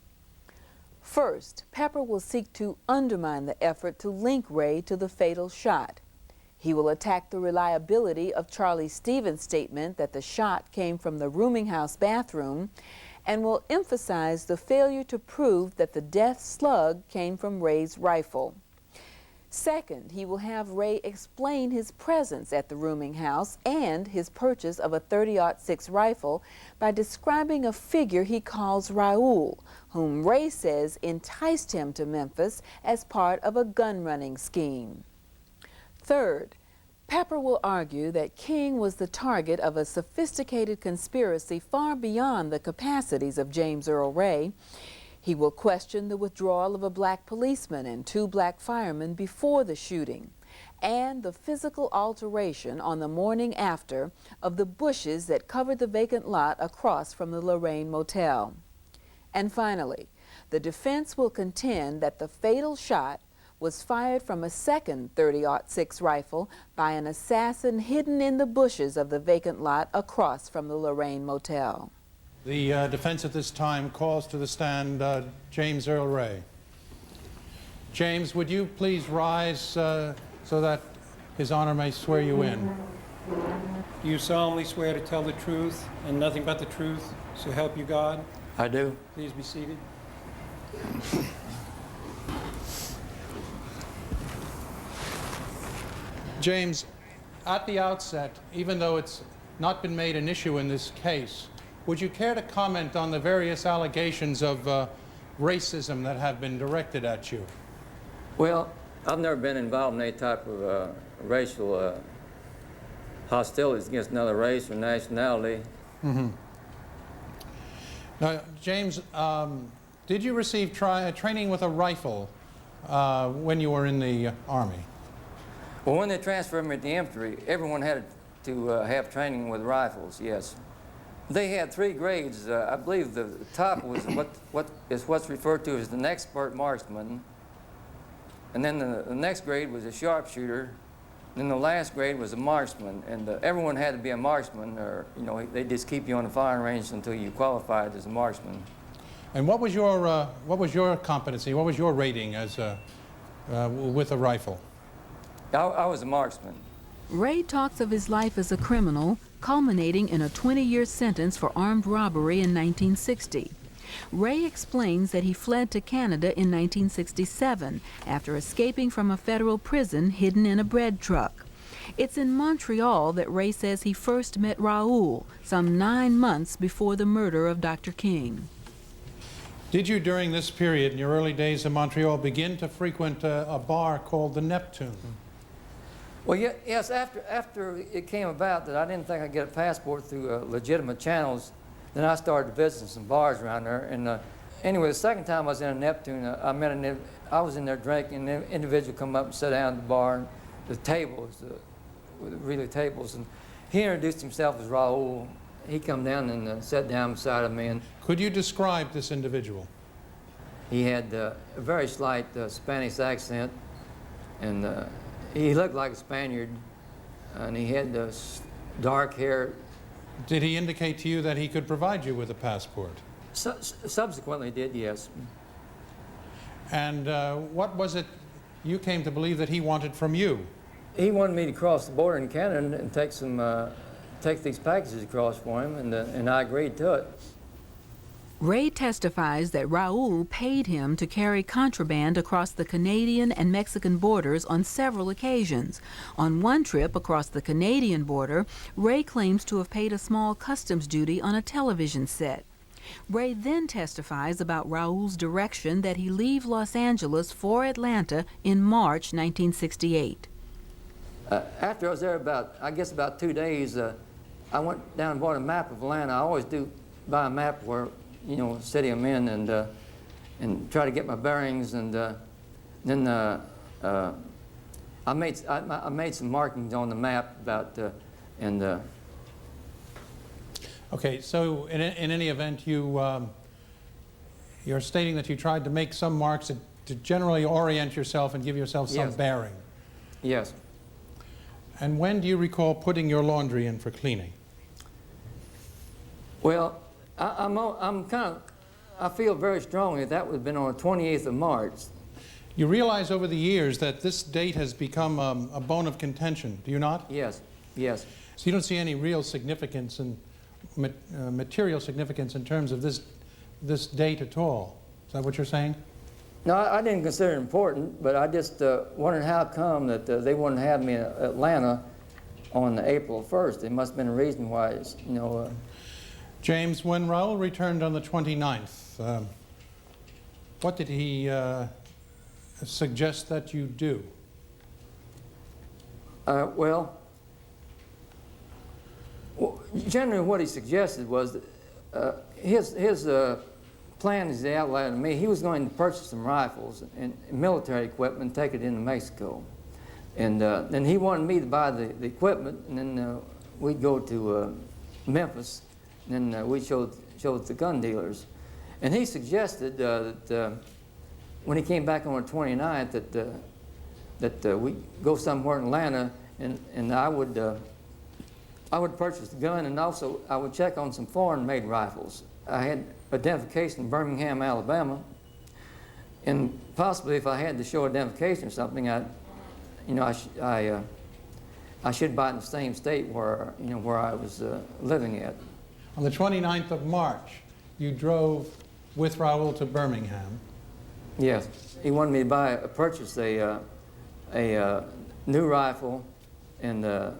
First, Pepper will seek to undermine the effort to link Ray to the fatal shot. He will attack the reliability of Charlie Stevens' statement that the shot came from the rooming house bathroom, and will emphasize the failure to prove that the death slug came from Ray's rifle. Second, he will have Ray explain his presence at the rooming house and his purchase of a .30-06 rifle by describing a figure he calls Raoul, whom Ray says enticed him to Memphis as part of a gun-running scheme. Third, Pepper will argue that King was the target of a sophisticated conspiracy far beyond the capacities of James Earl Ray. He will question the withdrawal of a black policeman and 2 black firemen before the shooting, and the physical alteration on the morning after of the bushes that covered the vacant lot across from the Lorraine Motel. And finally, the defense will contend that the fatal shot was fired from a second .30-06 rifle by an assassin hidden in the bushes of the vacant lot across from the Lorraine Motel.
The defense at this time calls to the stand James Earl Ray. James, would you please rise so that His Honor may swear you in?
Do you solemnly swear to tell the truth and nothing but the truth, so help you God?
I do.
Please be seated.
James, at the outset, even though it's not been made an issue in this case, would you care to comment on the various allegations of racism that have been directed at you?
Well, I've never been involved in any type of racial hostilities against another race or nationality.
Mm-hmm. Now, James, did you receive training with a rifle when you were in the Army?
Well, when they transferred me to the infantry, everyone had to have training with rifles, yes. They had 3 grades. I believe the top was what's referred to as an expert marksman. And then the next grade was a sharpshooter. Then the last grade was a marksman. And everyone had to be a marksman, or, you know, they just keep you on the firing range until you qualified as a marksman.
And what was your competency? What was your rating as with a rifle?
I was a marksman.
Ray talks of his life as a criminal, culminating in a 20-year sentence for armed robbery in 1960. Ray explains that he fled to Canada in 1967 after escaping from a federal prison hidden in a bread truck. It's in Montreal that Ray says he first met Raoul, some 9 months before the murder of Dr. King.
Did you, during this period, in your early days in Montreal, begin to frequent a bar called the Neptune?
Well, yes, after it came about that I didn't think I'd get a passport through legitimate channels, then I started visiting some bars around there. And anyway, the second time I was in a Neptune, I was in there drinking, and an individual come up and sat down at the bar, and the tables, really tables, and he introduced himself as Raoul. He come down and sat down beside of me. And
could you describe this individual?
He had a very slight Spanish accent, and he looked like a Spaniard, and he had dark hair.
Did he indicate to you that he could provide you with a passport?
Subsequently did, yes.
And what was it you came to believe that he wanted from you?
He wanted me to cross the border in Canada and take these packages across for him, and I agreed to it.
Ray testifies that Raoul paid him to carry contraband across the Canadian and Mexican borders on several occasions. On one trip across the Canadian border, Ray claims to have paid a small customs duty on a television set. Ray then testifies about Raoul's direction that he leave Los Angeles for Atlanta in March 1968.
After I was there about 2 days, I went down and bought a map of Atlanta. I always do buy a map where, you know, city I'm in, and try to get my bearings, and then I made some markings on the map about
Okay, so in any event, you're stating that you tried to make some marks to generally orient yourself and give yourself some bearing.
Yes.
And when do you recall putting your laundry in for cleaning?
Well, I feel very strongly that would have been on the 28th of March.
You realize over the years that this date has become a bone of contention, do you not?
Yes, yes.
So you don't see any real significance and material significance in terms of this date at all. Is that what you're saying?
No, I didn't consider it important, but I just wondered how come that they wouldn't have me in Atlanta on April 1st. There must have been a reason why, you know.
James, when Raoul returned on the 29th, what did he suggest that you do?
Well, generally what he suggested was that his plan as he outlined to me, he was going to purchase some rifles and military equipment and take it into Mexico. And then he wanted me to buy the equipment, and then we'd go to Memphis, and then we showed the gun dealers. And he suggested that when he came back on the 29th that we go somewhere in Atlanta, and I would purchase the gun, and also I would check on some foreign-made rifles. I had identification in Birmingham, Alabama, and possibly if I had to show identification or something, I should buy it in the same state where I was living at.
On the 29th of March, you drove with Raul to Birmingham.
Yes, he wanted me to purchase a new rifle and a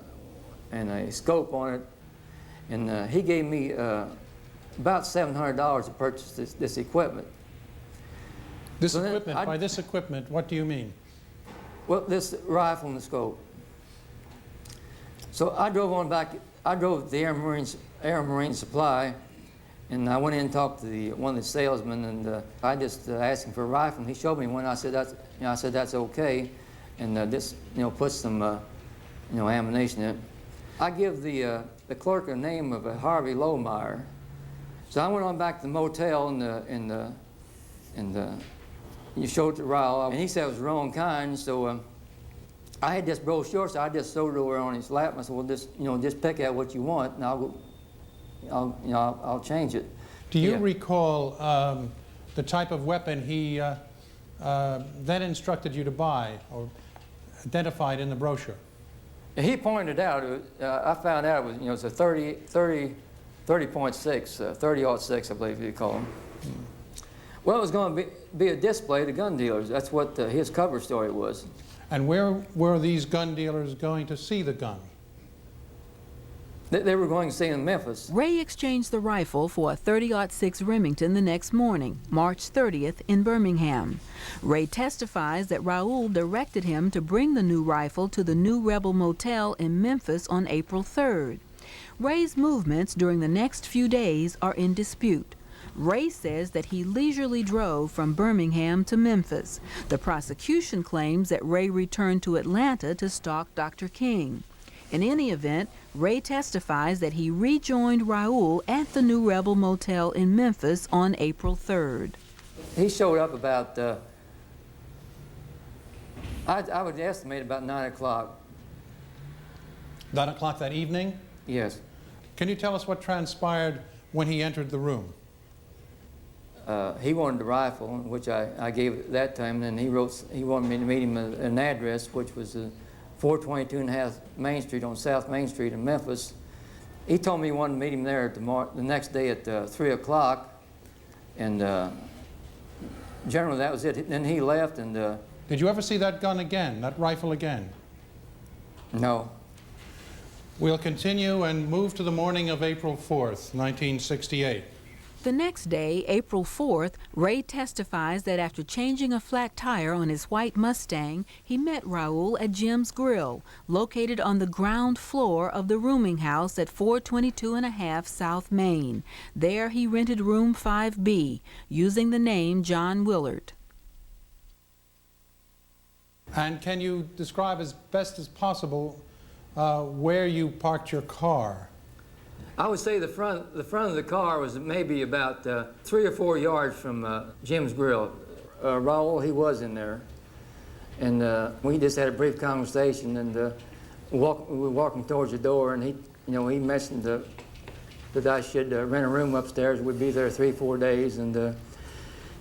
scope on it, and he gave me about $700 to purchase this equipment.
This equipment, by this equipment, what do you mean?
Well, this rifle and the scope. So I drove on back. I drove to the Air Marine Supply, and I went in and talked to one of the salesmen, and I just asked him for a rifle, and he showed me one. I said that's okay, and this put some ammunition in it. I give the clerk a name of Harvey Lohmeyer. So I went on back to the motel, and you showed it to Raul, and he said it was the wrong kind. So I had this brochure, so I just threw it over on his lap. And I said, well, just pick out what you want, and I'll change it.
Do you recall the type of weapon he then instructed you to buy or identified in the brochure?
He pointed out, I found out it was, it's a 30.6, 30-06, I believe you call them. Well, it was going to be a display to gun dealers. That's what his cover story was.
And where were these gun dealers going to see the gun?
They were going to see in Memphis.
Ray exchanged the rifle for a 30-06 Remington the next morning, March 30th, in Birmingham. Ray testifies that Raul directed him to bring the new rifle to the New Rebel Motel in Memphis on April 3rd. Ray's movements during the next few days are in dispute. Ray says that he leisurely drove from Birmingham to Memphis. The prosecution claims that Ray returned to Atlanta to stalk Dr. King. In any event, Ray testifies that he rejoined Raul at the New Rebel Motel in Memphis on April 3rd.
He showed up about, I would estimate about 9 o'clock.
9 o'clock that evening?
Yes.
Can you tell us what transpired when he entered the room?
He wanted the rifle, which I gave at that time, and he wanted me to meet him at an address, which was 422.5 Main Street on South Main Street in Memphis. He told me he wanted to meet him there the next day at 3 o'clock, and generally that was it. Then he left, and...
Did you ever see that gun again, that rifle again?
No.
We'll continue and move to the morning of April 4th, 1968.
The next day, April 4th, Ray testifies that after changing a flat tire on his white Mustang, he met Raul at Jim's Grill, located on the ground floor of the rooming house at 422.5 South Main. There he rented room 5B, using the name John Willard.
And can you describe as best as possible where you parked your car?
I would say the front of the car was maybe about 3 or 4 yards from Jim's Grill. Raul, he was in there, and we just had a brief conversation. And we were walking towards the door, and he mentioned that I should rent a room upstairs. We'd be there 3 or 4 days, and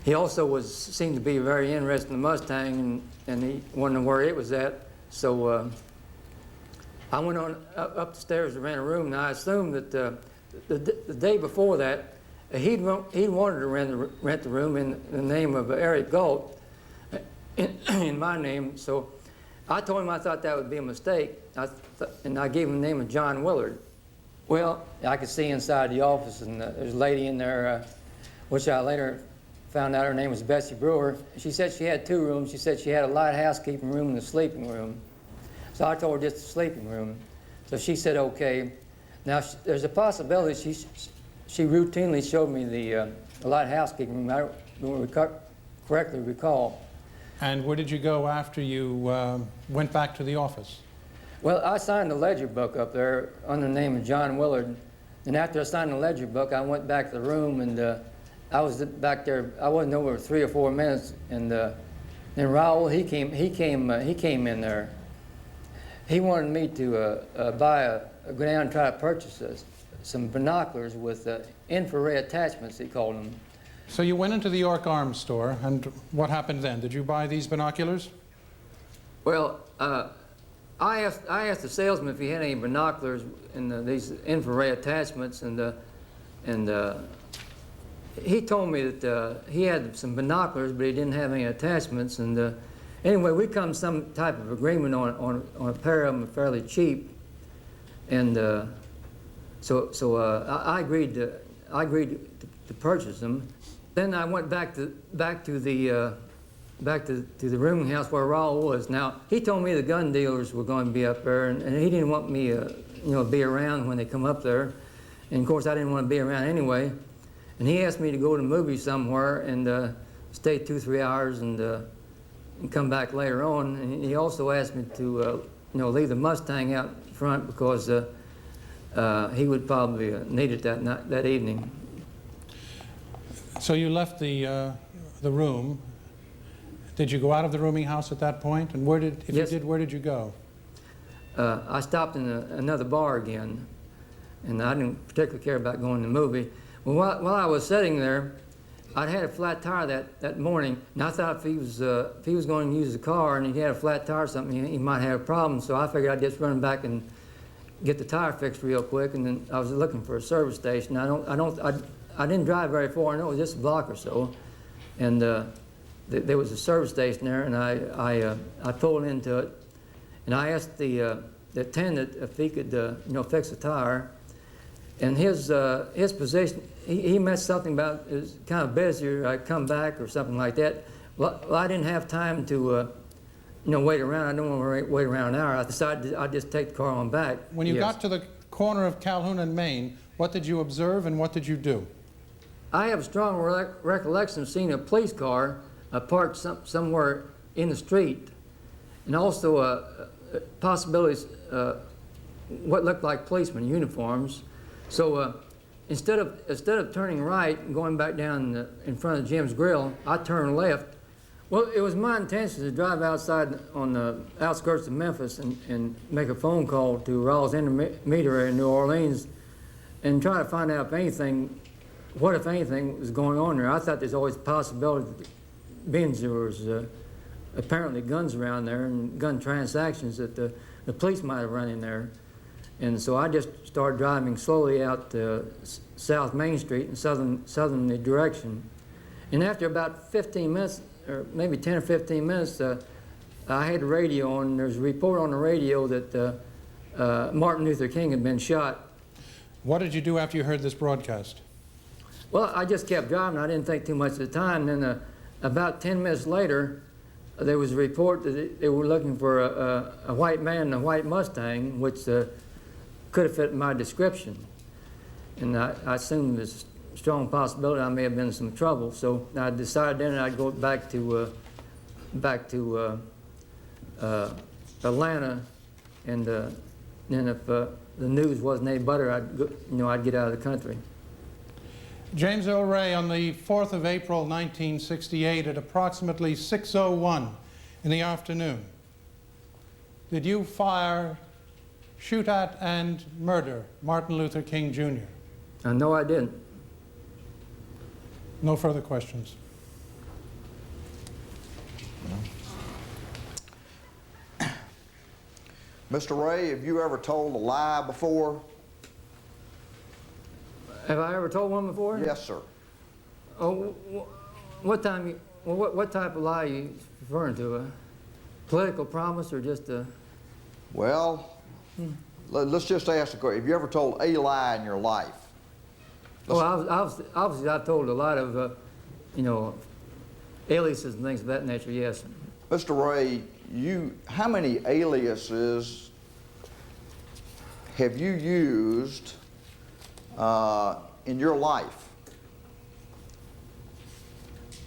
he also seemed to be very interested in the Mustang, and he wondered where it was at. So. I went on up the stairs to rent a room, and I assumed that the day before that, he'd wanted to rent the room in the name of Eric Galt, in my name. So I told him I thought that would be a mistake, and I gave him the name of John Willard. Well, I could see inside the office, and there's a lady in there, which I later found out her name was Bessie Brewer. She said she had 2 rooms. She said she had a light housekeeping room and a sleeping room. So I told her just a sleeping room. So she said, okay. Now, there's a possibility she routinely showed me the light housekeeping room. I don't correctly recall.
And where did you go after you went back to the office?
Well, I signed the ledger book up there under the name of John Willard. And after I signed the ledger book, I went back to the room, and I was back there. I wasn't over 3 or 4 minutes, and then Raul he came in there. He wanted me to go down and try to purchase some binoculars with infrared attachments, he called them.
So you went into the York Arms store, and what happened then? Did you buy these binoculars?
Well, I asked the salesman if he had any binoculars and these infrared attachments, and he told me that he had some binoculars, but he didn't have any attachments. And anyway, we come to some type of agreement on a pair of them fairly cheap, and so I agreed to purchase them. Then I went back to the rooming house where Raul was. Now, he told me the gun dealers were going to be up there, and he didn't want me, be around when they come up there. And of course, I didn't want to be around anyway. And he asked me to go to the movies somewhere and stay 2-3 hours and come back later on. And he also asked me to, leave the Mustang out front because he would probably need it that evening.
So you left the room. Did you go out of the rooming house at that point? And where did you go?
I stopped in another bar again, and I didn't particularly care about going to the movie. Well, while I was sitting there, I'd had a flat tire that morning, and I thought if he was going to use the car and he had a flat tire or something, he might have a problem. So I figured I'd just run back and get the tire fixed real quick. And then I was looking for a service station. I didn't drive very far. I know it was just a block or so, and there was a service station there, and I pulled into it, and I asked the attendant if he could fix the tire. And his position, he meant something about it was kind of busy, or I'd come back or something like that. Well, I didn't have time to wait around. I don't want to wait around an hour. I decided I'd just take the car on back.
When you got to the corner of Calhoun and Main, what did you observe and what did you do? I
have a strong recollection of seeing a police car parked somewhere in the street, and also possibilities what looked like policemen uniforms. So instead of turning right and going back down in front of Jim's Grill, I turned left. Well, it was my intention to drive outside on the outskirts of Memphis and make a phone call to Raul's intermediary in New Orleans and try to find out what if anything was going on there. I thought there's always a possibility that being there was apparently guns around there and gun transactions that the police might have run in there. And so I just started driving slowly out South Main Street in southerly direction. And after about 15 minutes, or maybe 10 or 15 minutes, I had the radio on, and there was a report on the radio that Martin Luther King had been shot.
What did you do after you heard this broadcast?
Well, I just kept driving. I didn't think too much of the time. And then about 10 minutes later, there was a report that they were looking for a white man in a white Mustang, which could have fit my description. And I assumed there's a strong possibility I may have been in some trouble. So I decided then I'd go back to Atlanta, and then if the news wasn't any better, I'd get out of the country.
James Earl Ray, on the 4th of April, 1968, at approximately 6:01 in the afternoon, did you shoot at and murder Martin Luther King Jr.?
No, I didn't.
No further questions.
Mr. Ray, have you ever told a lie before?
Have I ever told one before?
Yes, sir.
Oh, what type of lie are you referring to? A political promise or just a...
Well, let's just ask the question. Have you ever told a lie in your life?
Obviously I've told a lot of, aliases and things of that nature, yes.
Mr. Ray, how many aliases have you used in your life?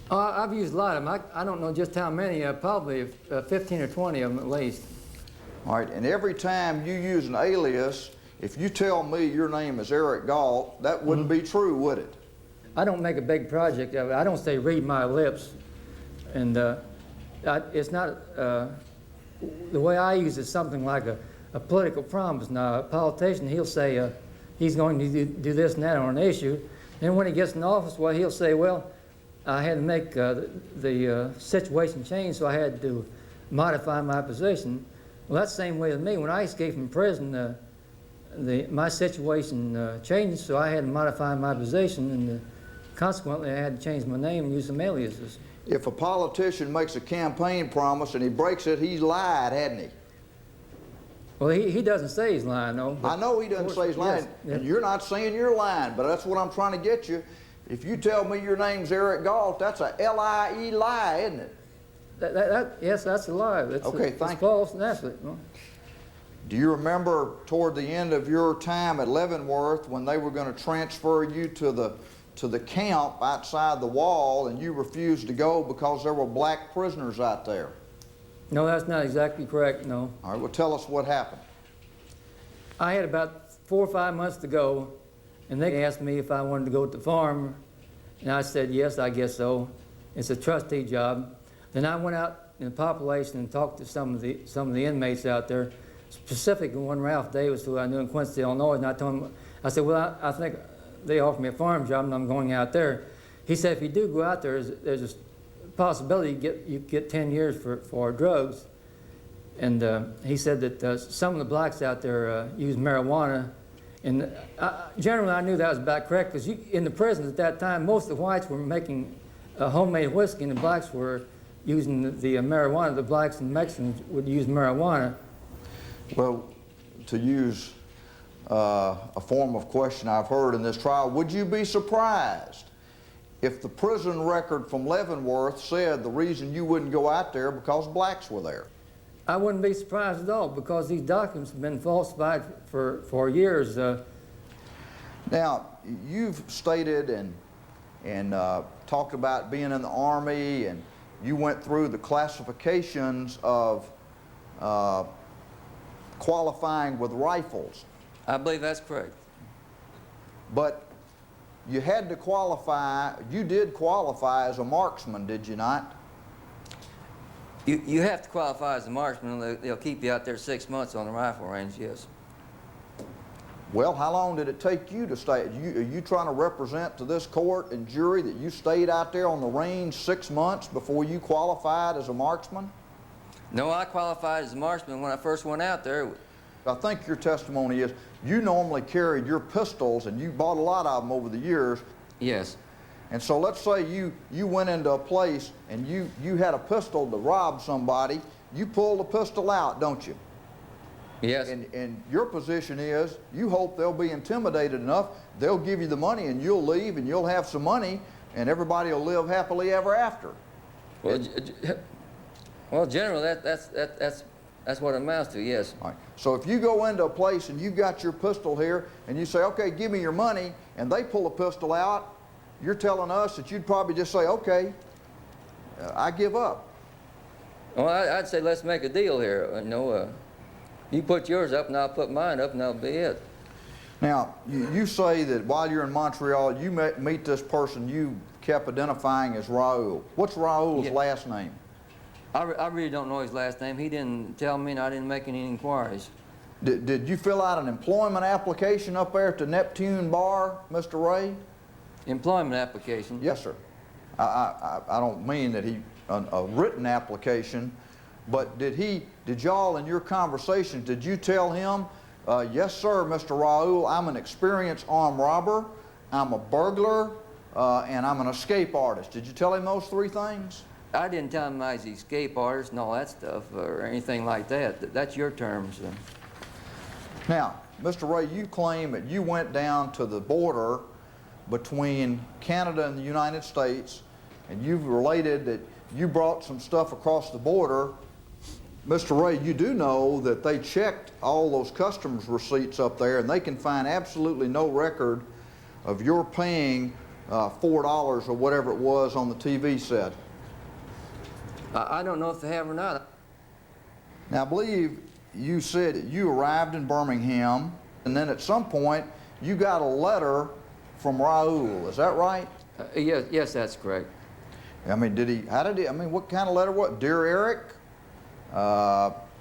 I've used a lot of them. I don't know just how many, probably 15 or 20 of them at least.
All right, and every time you use an alias, if you tell me your name is Eric Galt, that wouldn't be true, would it?
I don't make a big project of it. I don't say read my lips. And it's not, the way I use it is something like a political promise. Now, a politician, he'll say he's going to do this and that on an issue. Then when he gets in office, well, he'll say, well, I had to make the situation change, so I had to modify my position. Well, that's the same way with me. When I escaped from prison, my situation changed, so I had to modify my position, and consequently, I had to change my name and use some aliases.
If a politician makes a campaign promise and he breaks it, he's lied, hadn't he?
Well, he doesn't say he's lying, though.
I know he doesn't say he's lying,
yes.
and you're not saying you're lying, but that's what I'm trying to get you. If you tell me your name's Eric Galt, that's a L-I-E lie, isn't it?
Yes, that's a lie.
Okay, thank you.
It's false, and that's it.
Do you remember toward the end of your time at Leavenworth when they were going to transfer you to the camp outside the wall and you refused to go because there were black prisoners out there?
No, that's not exactly correct, no.
All right, well, tell us what happened.
I had about 4 or 5 months to go, and they asked me if I wanted to go to the farm, and I said, yes, I guess so. It's a trustee job. Then I went out in the population and talked to some of the inmates out there, specifically one Ralph Davis, who I knew in Quincy, Illinois, and I told him, I said, well, I think they offered me a farm job, and I'm going out there. He said, if you do go out there, there's a possibility you get 10 years for drugs. And he said that some of the blacks out there use marijuana. And generally, I knew that was about correct, because in the prisons at that time, most of the whites were making homemade whiskey, and the blacks were using the marijuana. The blacks and Mexicans would use marijuana.
Well, to use a form of question I've heard in this trial, would you be surprised if the prison record from Leavenworth said the reason you wouldn't go out there because blacks were there?
I wouldn't be surprised at all, because these documents have been falsified for years.
Now, you've stated and talked about being in the Army, and you went through the classifications of qualifying with rifles.
I believe that's correct.
But you had to qualify, you did qualify as a marksman, did you not?
You have to qualify as a marksman. They'll keep you out there 6 months on the rifle range, yes.
Well, how long did it take you to stay? Are you trying to represent to this court and jury that you stayed out there on the range 6 months before you qualified as a marksman?
No, I qualified as a marksman when I first went out there.
I think your testimony is you normally carried your pistols, and you bought a lot of them over the years.
Yes.
And so let's say you went into a place and you had a pistol to rob somebody. You pull the pistol out, don't you?
Yes.
And your position is you hope they'll be intimidated enough, they'll give you the money and you'll leave and you'll have some money and everybody will live happily ever after.
Well, generally that's what it amounts to, yes.
All right. So if you go into a place and you got your pistol here and you say, okay, give me your money, and they pull a pistol out, you're telling us that you'd probably just say, okay, I give up.
Well, I'd say let's make a deal here. You put yours up and I'll put mine up and that'll be it.
Now, you say that while you're in Montreal, you meet this person you kept identifying as Raul. What's Raul's last name?
I really don't know his last name. He didn't tell me, and I didn't make any inquiries.
Did you fill out an employment application up there at the Neptune Bar, Mr. Ray?
Employment application?
Yes, sir. I don't mean that a written application, but did y'all in your conversations, did you tell him, yes, sir, Mr. Raul, I'm an experienced armed robber, I'm a burglar, and I'm an escape artist? Did you tell him those three things?
I didn't tell him I was an escape artist and all that stuff or anything like that. That's your terms.
Now, Mr. Ray, you claim that you went down to the border between Canada and the United States, and you've related that you brought some stuff across the border. Mr. Ray, you do know that they checked all those customs receipts up there, and they can find absolutely no record of your paying $4 or whatever it was on the TV set.
I don't know if they have or not.
Now, I believe you said that you arrived in Birmingham, and then at some point you got a letter from Raoul, is that right?
Yes, that's correct.
I mean, what kind of letter was it? Dear Eric,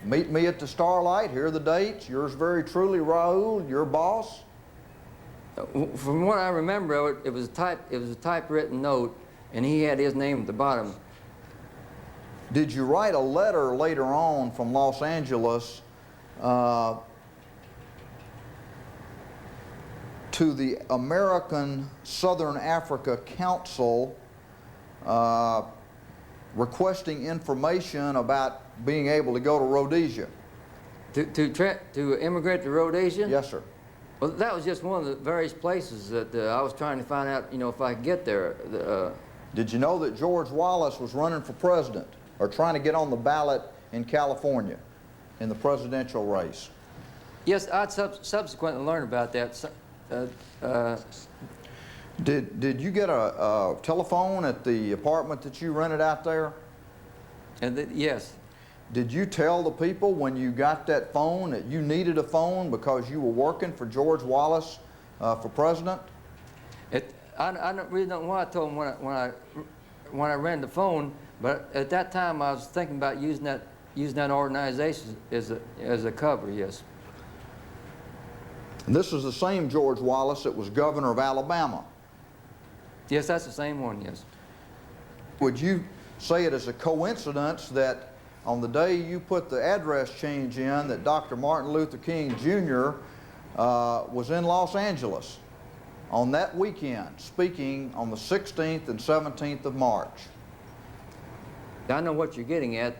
meet me at the Starlight, here are the dates, yours very truly, Raoul, your boss?
From what I remember, it was a typewritten note, and he had his name at the bottom.
Did you write a letter later on from Los Angeles to the American Southern Africa Council requesting information about being able to go to Rhodesia?
To immigrate to Rhodesia?
Yes, sir.
Well, that was just one of the various places that I was trying to find out, if I could get there.
Did you know that George Wallace was running for president, or trying to get on the ballot in California in the presidential race?
Yes, I'd subsequently learned about that.
Did you get a telephone at the apartment that you rented out there?
Yes.
Did you tell the people when you got that phone that you needed a phone because you were working for George Wallace for president?
I really don't know what I told them when I rented the phone, but at that time I was thinking about using that organization as a cover. Yes.
And this is the same George Wallace that was governor of Alabama.
Yes, that's the same one. Yes.
Would you say it as a coincidence that on the day you put the address change in that Dr. Martin Luther King Jr. Was in Los Angeles on that weekend, speaking on the 16th and 17th of March?
I know what you're getting at,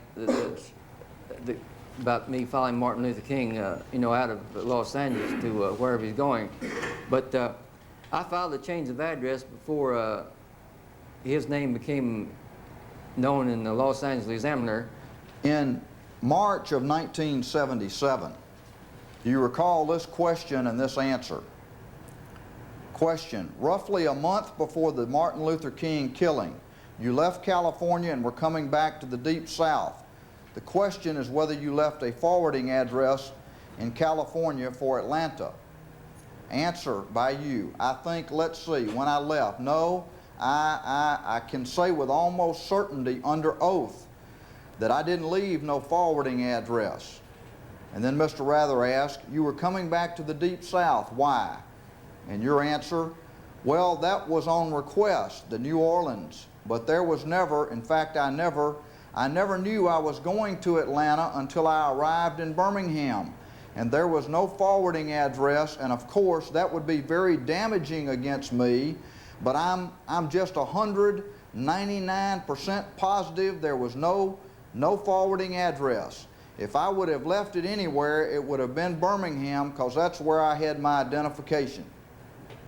about me following Martin Luther King, out of Los Angeles to wherever he's going. But I filed a change of address before his name became known in the Los Angeles Examiner.
In March of 1977, do you recall this question and this answer? Question: roughly a month before the Martin Luther King killing, you left California and were coming back to the Deep South. The question is whether you left a forwarding address in California for Atlanta. Answer by you: I think, let's see, when I left. No, I can say with almost certainty under oath that I didn't leave no forwarding address. And then Mr. Rather asked, you were coming back to the Deep South, why? And your answer: well, that was on request, the New Orleans, but there was never, in fact, I never knew I was going to Atlanta until I arrived in Birmingham. And there was no forwarding address, and of course that would be very damaging against me, but I'm just 199% positive there was no forwarding address. If I would have left it anywhere, it would have been Birmingham, because that's where I had my identification.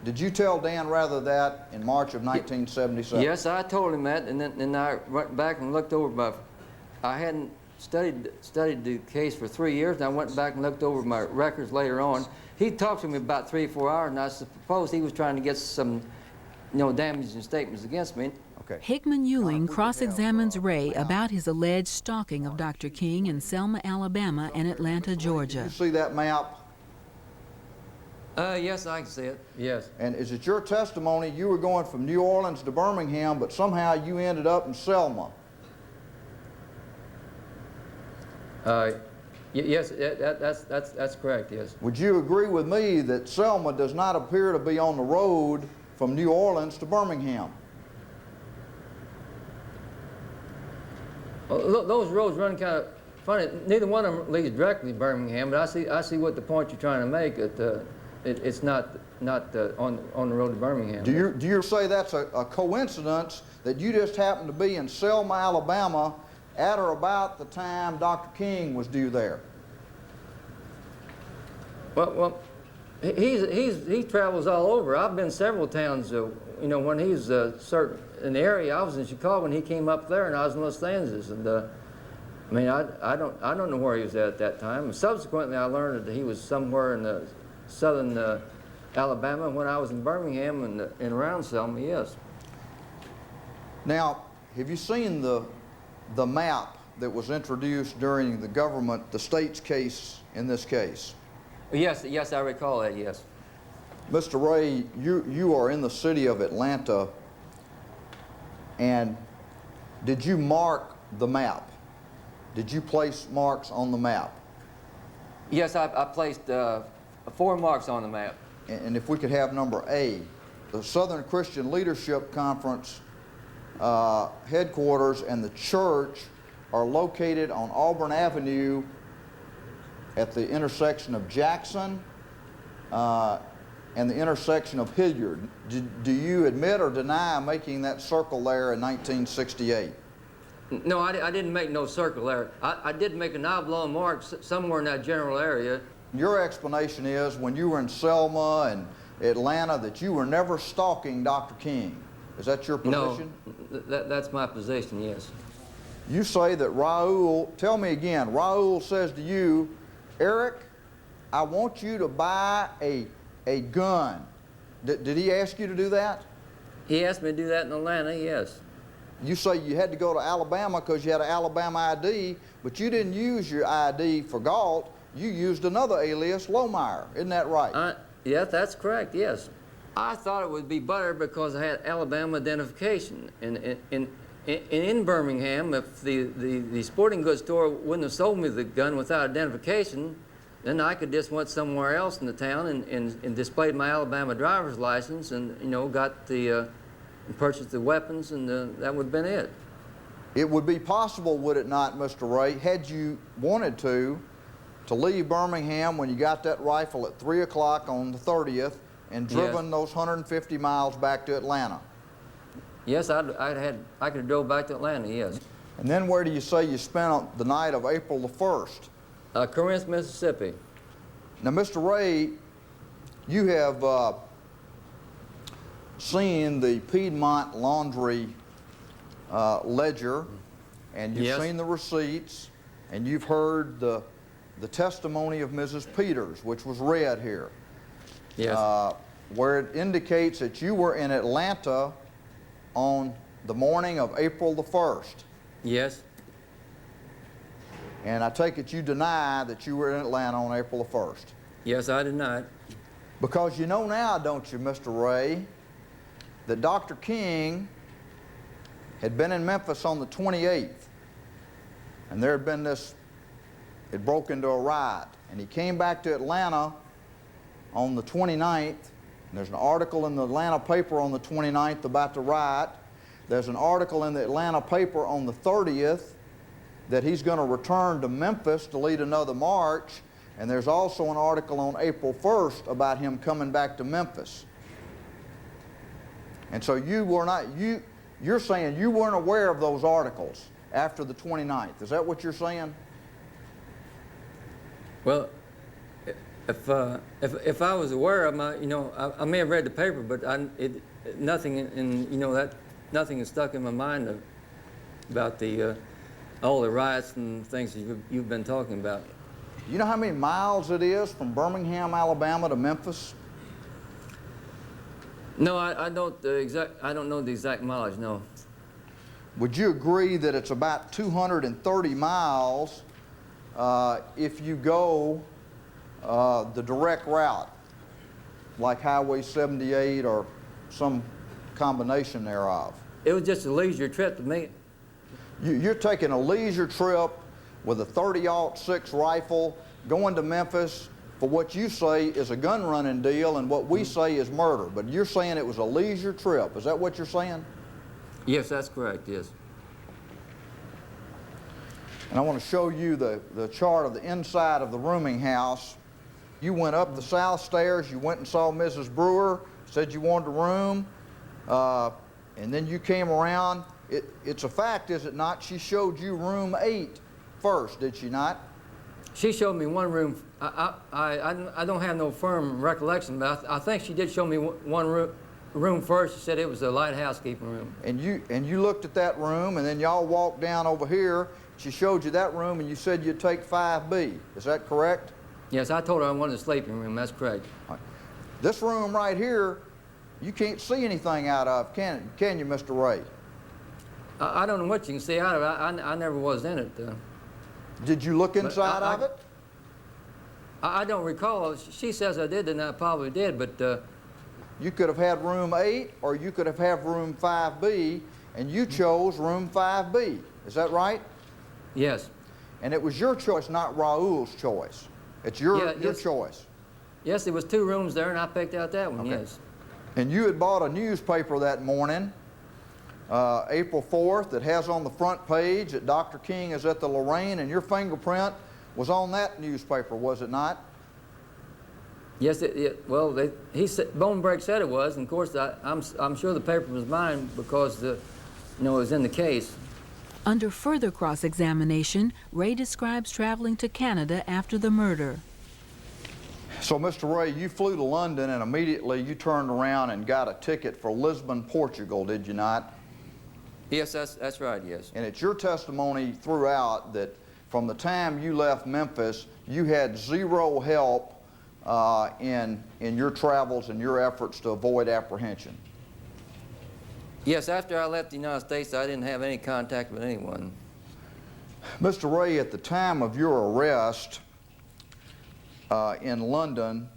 Did you tell Dan Rather that in March of 1977?
Yes, I told him that, and then I went back and looked over I hadn't studied the case for 3 years, and I went back and looked over my records later on. He talked to me about 3 or 4 hours, and I suppose he was trying to get some, damaging statements against me.
Okay.
Hickman Ewing cross-examines Ray about his alleged stalking of Dr. King in Selma, Alabama and Atlanta, Georgia.
You see that map?
Yes, I can see it, yes.
And is it your testimony you were going from New Orleans to Birmingham, but somehow you ended up in Selma?
Yes, that's correct, yes.
Would you agree with me that Selma does not appear to be on the road from New Orleans to Birmingham?
Well, those roads run kind of funny. Neither one of them leads directly to Birmingham, but I see what the point you're trying to make. It's not on the road to Birmingham.
Do you say that's a coincidence that you just happened to be in Selma, Alabama at or about the time Dr. King was due there?
Well, he travels all over. I've been several towns. When he's in the area, I was in Chicago when he came up there, and I was in Los Angeles. And I don't know where he was at that time. And subsequently, I learned that he was somewhere in the southern Alabama when I was in Birmingham and around Selma. Yes.
Now, have you seen the map that was introduced during the state's case in this case?
Yes, I recall that. Yes.
Mr. Ray, you are in the city of Atlanta, and did you mark the map? Did you place marks on the map?
Yes, I placed 4 marks on the map.
And if we could have number A, the Southern Christian Leadership Conference headquarters and the church are located on Auburn Avenue at the intersection of Jackson and the intersection of Hilliard. Do you admit or deny making that circle there in 1968?
No, I didn't make no circle there. I did make an oblong mark somewhere in that general area.
Your explanation is when you were in Selma and Atlanta that you were never stalking Dr. King. Is that your position?
No, that's my position, yes.
You say that Raul, tell me again, Raul says to you, Eric, I want you to buy a gun. Did he ask you to do that?
He asked me to do that in Atlanta, yes.
You say you had to go to Alabama because you had an Alabama ID, but you didn't use your ID for Galt. You used another alias, Lohmeyer. Isn't that right?
Yeah, that's correct, yes. I thought it would be better because I had Alabama identification. In Birmingham, if the sporting goods store wouldn't have sold me the gun without identification, then I could just went somewhere else in the town and displayed my Alabama driver's license and, you know, got the, purchased the weapons, and that would have been it.
It would be possible, would it not, Mr. Ray, had you wanted to leave Birmingham when you got that rifle at 3 o'clock on the 30th and driven those 150 miles back to Atlanta?
Yes, I could have drove back to Atlanta, yes.
And then where do you say you spent the night of April the 1st?
Corinth, Mississippi.
Now, Mr. Ray, you have seen the Piedmont Laundry ledger, and you've seen the receipts, and you've heard the testimony of Mrs. Peters, which was read here.
Yes.
Where it indicates that you were in Atlanta on the morning of April the 1st.
Yes.
And I take it you deny that you were in Atlanta on April the 1st.
Yes, I deny it.
Because you know now, don't you, Mr. Ray, that Dr. King had been in Memphis on the 28th, and there had been this, it broke into a riot, and he came back to Atlanta on the 29th, and there's an article in the Atlanta paper on the 29th about the riot. There's an article in the Atlanta paper on the 30th that he's going to return to Memphis to lead another march, and there's also an article on April 1st about him coming back to Memphis. And so you were not, you're saying you weren't aware of those articles after the 29th. Is that what you're saying?
Well, if I was aware of my, you know, I may have read the paper, but nothing in, you know, nothing is stuck in my mind about the all the riots and things that you've been talking about.
You know how many miles it is from Birmingham, Alabama to Memphis?
No, I don't know the exact mileage, no.
Would you agree that it's about 230 miles if you go the direct route, like Highway 78 or some combination thereof?
It was just a leisure trip to me.
You're taking a leisure trip with a 30-06 rifle going to Memphis for what you say is a gun running deal and what we say is murder. But you're saying it was a leisure trip. Is that what you're saying?
Yes, that's correct, yes.
And I want to show you the chart of the inside of the rooming house. You went up the south stairs, you went and saw Mrs. Brewer, said you wanted a room, and then you came around. It's a fact, is it not? She showed you room 8 first, did she not?
She showed me one room. I don't have no firm recollection, but I think she did show me one room first. She said it was a light housekeeping room.
And you looked at that room, and then y'all walked down over here. She showed you that room, and you said you'd take 5B. Is that correct?
Yes, I told her I wanted a sleeping room. That's correct.
Right. This room right here, you can't see anything out of, can you, Mr. Ray?
I don't know what you can see out of it. I never was in it.
Did you look inside of it?
I don't recall. She says I did, and I probably did, but
You could have had room 8 or you could have had room 5B, and you chose room 5B. Is that right?
Yes.
And it was your choice, not Raul's choice. It's your choice.
Yes, there was 2 rooms there, and I picked out that one,
Okay.
yes.
And you had bought a newspaper that morning, April 4th, that has on the front page that Dr. King is at the Lorraine, and your fingerprint was on that newspaper, was it not?
Yes, Bonebreak said it was, and of course I'm sure the paper was mine because it was in the case.
Under further cross-examination, Ray describes traveling to Canada after the murder.
So, Mr. Ray, you flew to London and immediately you turned around and got a ticket for Lisbon, Portugal, did you not?
Yes, that's right, yes.
And it's your testimony throughout that from the time you left Memphis, you had zero help in your travels and your efforts to avoid apprehension.
Yes, after I left the United States, I didn't have any contact with anyone.
Mr. Ray, at the time of your arrest in London,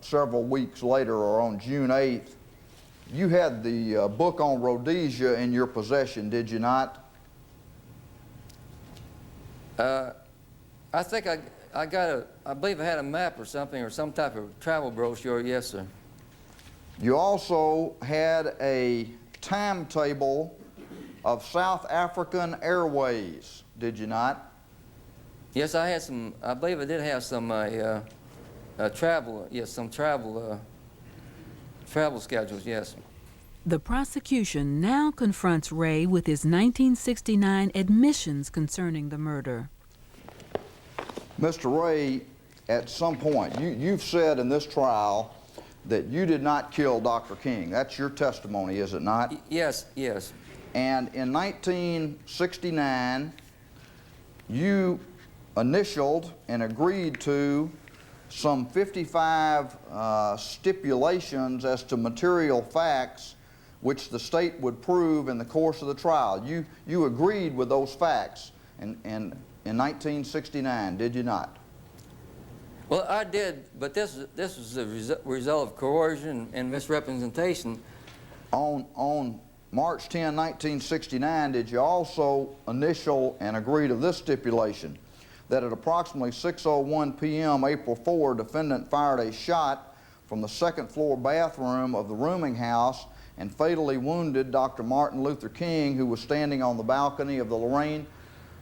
several weeks later, or on June 8th, you had the book on Rhodesia in your possession, did you not?
I think I believe I had a map or something, or some type of travel brochure, yes, sir.
You also had a timetable of South African Airways, did you not?
Yes, I had some, I believe I did have some travel, yes, some travel schedules, yes.
The prosecution now confronts Ray with his 1969 admissions concerning the murder.
Mr. Ray, at some point, you've said in this trial that you did not kill Dr. King. That's your testimony, is it not?
Yes, yes.
And in 1969, you initialed and agreed to some 55 stipulations as to material facts which the state would prove in the course of the trial. You agreed with those facts in 1969, did you not?
Well, I did, but this was a result of coercion and misrepresentation.
On March 10, 1969, did you also initial and agree to this stipulation, that at approximately 6:01 p.m. April 4, defendant fired a shot from the second floor bathroom of the rooming house and fatally wounded Dr. Martin Luther King, who was standing on the balcony of the Lorraine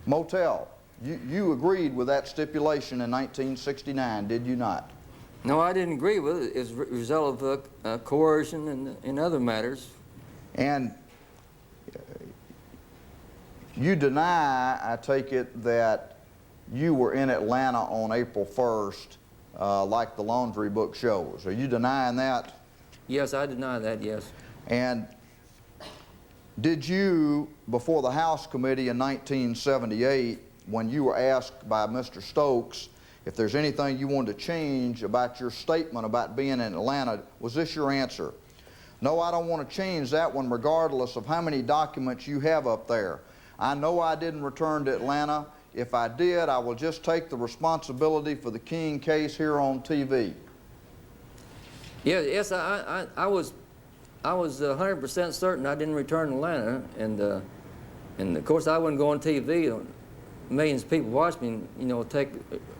Motel? You agreed with that stipulation in 1969, did you not?
No, I didn't agree with it. It's a result of coercion and in other matters.
And you deny, I take it, that you were in Atlanta on April 1st, like the laundry book shows. Are you denying that?
Yes, I deny that, yes.
And did you, before the House Committee in 1978, when you were asked by Mr. Stokes if there's anything you wanted to change about your statement about being in Atlanta, was this your answer? No, I don't want to change that one regardless of how many documents you have up there. I know I didn't return to Atlanta. If I did, I will just take the responsibility for the King case here on TV.
Yeah, yes, I was 100% certain I didn't return to Atlanta, and of course I wouldn't go on TV. Millions of people watch me, take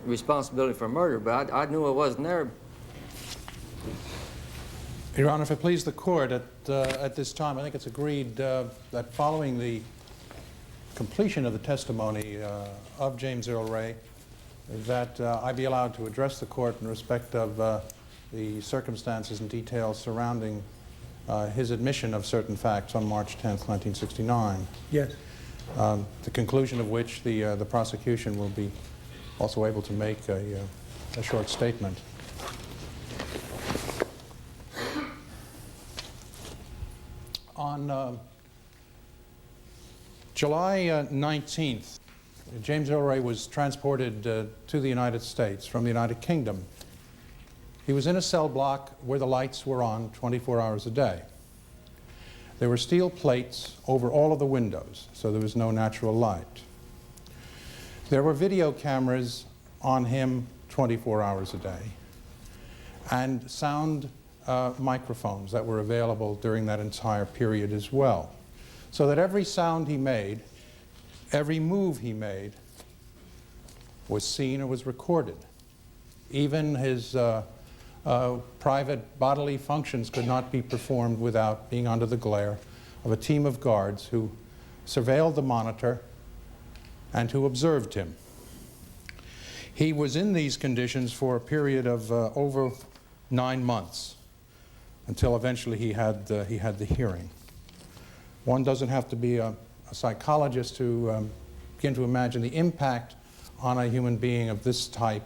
responsibility for murder, but I knew I wasn't there.
Your Honor, if it please the court, at this time, I think it's agreed that following the completion of the testimony of James Earl Ray, that I be allowed to address the court in respect of the circumstances and details surrounding his admission of certain facts on March 10th, 1969.
Yes.
The conclusion of which the prosecution will be also able to make a short statement. On July 19th, James Earl Ray was transported to the United States from the United Kingdom. He was in a cell block where the lights were on 24 hours a day. There were steel plates over all of the windows, so there was no natural light. There were video cameras on him 24 hours a day, and sound microphones that were available during that entire period as well. So that every sound he made, every move he made, was seen or was recorded. Even his private bodily functions could not be performed without being under the glare of a team of guards who surveilled the monitor and who observed him. He was in these conditions for a period of over 9 months, until eventually he had the hearing. One doesn't have to be a psychologist to begin to imagine the impact on a human being of this type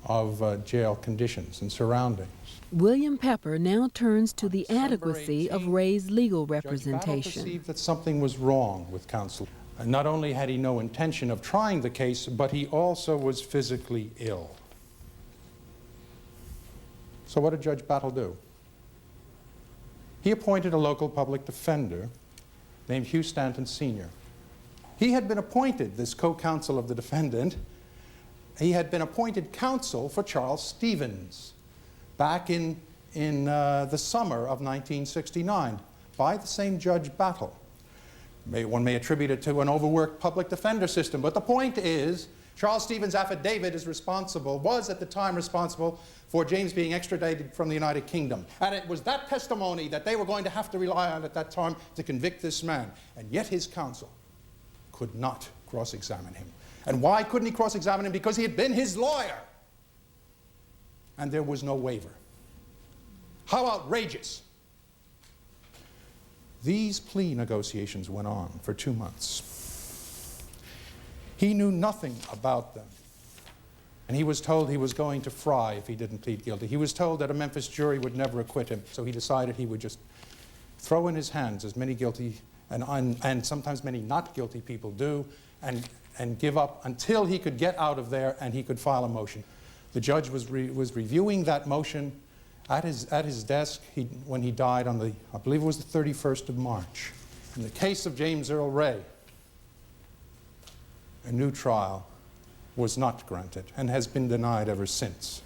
of jail conditions and surroundings.
William Pepper now turns to the adequacy of Ray's legal
Judge Battle
representation.
perceived that something was wrong with counsel. Not only had he no intention of trying the case, but he also was physically ill. So what did Judge Battle do? He appointed a local public defender named Hugh Stanton Sr. He had been appointed, this co-counsel of the defendant, he had been appointed counsel for Charles Stevens back in the summer of 1969 by the same Judge Battle. One may attribute it to an overworked public defender system, but the point is, Charles Stevens' affidavit was at the time responsible for James being extradited from the United Kingdom. And it was that testimony that they were going to have to rely on at that time to convict this man. And yet his counsel could not cross-examine him. And why couldn't he cross-examine him? Because he had been his lawyer. And there was no waiver. How outrageous! These plea negotiations went on for 2 months. He knew nothing about them. And he was told he was going to fry if he didn't plead guilty. He was told that a Memphis jury would never acquit him, so he decided he would just throw in his hands as many guilty and sometimes many not guilty people do, and give up until he could get out of there and he could file a motion. The judge was reviewing that motion at his desk when he died on the, I believe it was the 31st of March. In the case of James Earl Ray, a new trial was not granted and has been denied ever since.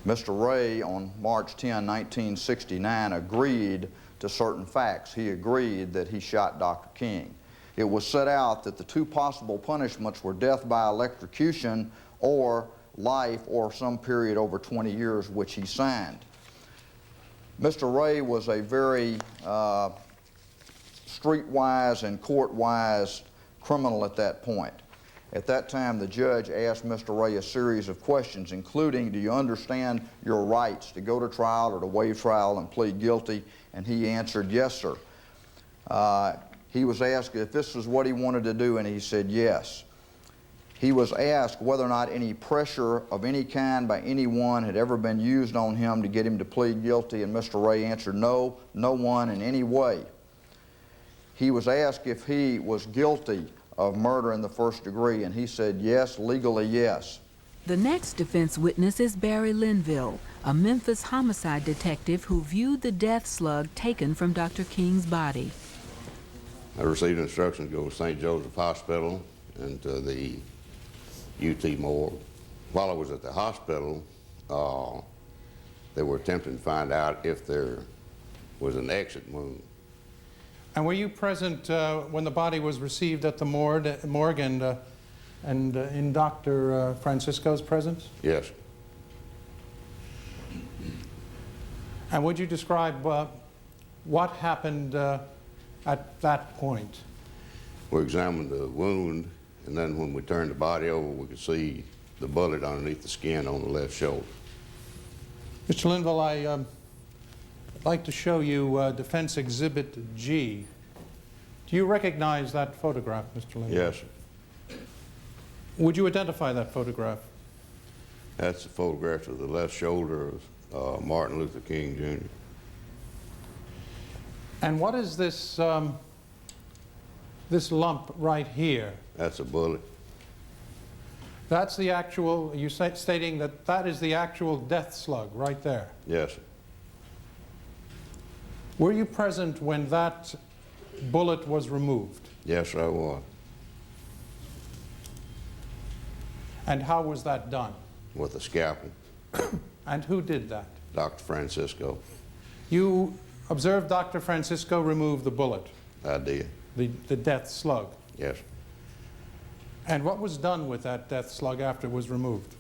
Mr. Ray, on March 10, 1969, agreed to certain facts. He agreed that he shot Dr. King. It was set out that the two possible punishments were death by electrocution or life or some period over 20 years, which he signed. Mr. Ray was a very streetwise and court-wise criminal at that point. At that time, the judge asked Mr. Ray a series of questions, including, do you understand your rights to go to trial or to waive trial and plead guilty? And he answered, yes, sir. He was asked if this was what he wanted to do, and he said yes. He was asked whether or not any pressure of any kind by anyone had ever been used on him to get him to plead guilty, and Mr. Ray answered no, no one in any way. He was asked if he was guilty of murder in the first degree, and he said yes, legally yes.
The next defense witness is Barry Linville, a Memphis homicide detective who viewed the death slug taken from Dr. King's body.
I received instructions to go to St. Joseph Hospital and to the UT morgue. While I was at the hospital, they were attempting to find out if there was an exit wound.
And were you present when the body was received at the morgue and in Dr. Francisco's presence?
Yes.
And would you describe what happened at that point?
We examined the wound, and then when we turned the body over, we could see the bullet underneath the skin on the left shoulder.
Mr. Linville, I'd like to show you Defense Exhibit G. Do you recognize that photograph, Mr. Linville?
Yes.
Would you identify that photograph?
That's a photograph of the left shoulder of Martin Luther King, Jr.
And what is this, this lump right here?
That's a bullet.
That's the actual, you're stating that that is the actual death slug right there?
Yes.
Were you present when that bullet was removed?
Yes, I was.
And how was that done?
With a scalpel.
And who did that?
Dr. Francisco.
You observed Dr. Francisco remove the bullet,
I did.
the death slug.
Yes.
And what was done with that death slug after it was removed?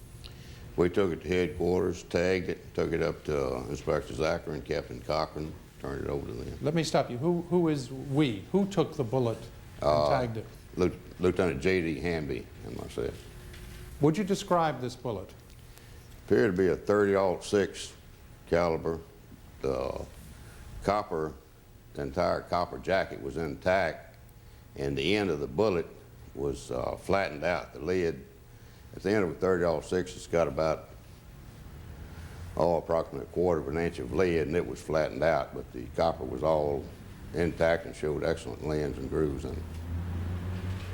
We took it to headquarters, tagged it, took it up to Inspector Zachary and Captain Cochran, turned it over to them.
Let me stop you. Who is we? Who took the bullet and tagged it?
Lieutenant J.D. Hamby and myself.
Would you describe this bullet?
Appeared to be a 30-06 caliber. The entire copper jacket was intact, and the end of the bullet was flattened out. The lid, at the end of a 30-06, it's got about, approximately a quarter of an inch of lead, and it was flattened out, but the copper was all intact and showed excellent lens and grooves in it.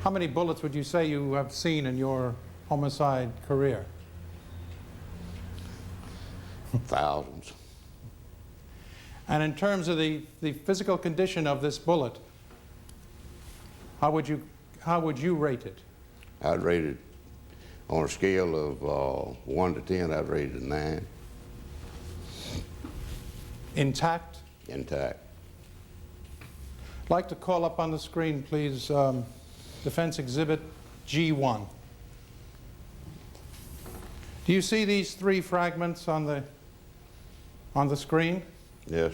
How many bullets would you say you have seen in your homicide career?
Thousands.
And in terms of the physical condition of this bullet, how would you rate it?
I'd rate it, on a scale of 1 to 10, I'd rate it a 9.
Intact?
Intact.
I'd like to call up on the screen, please, Defense Exhibit G1. Do you see these 3 fragments on the screen?
Yes.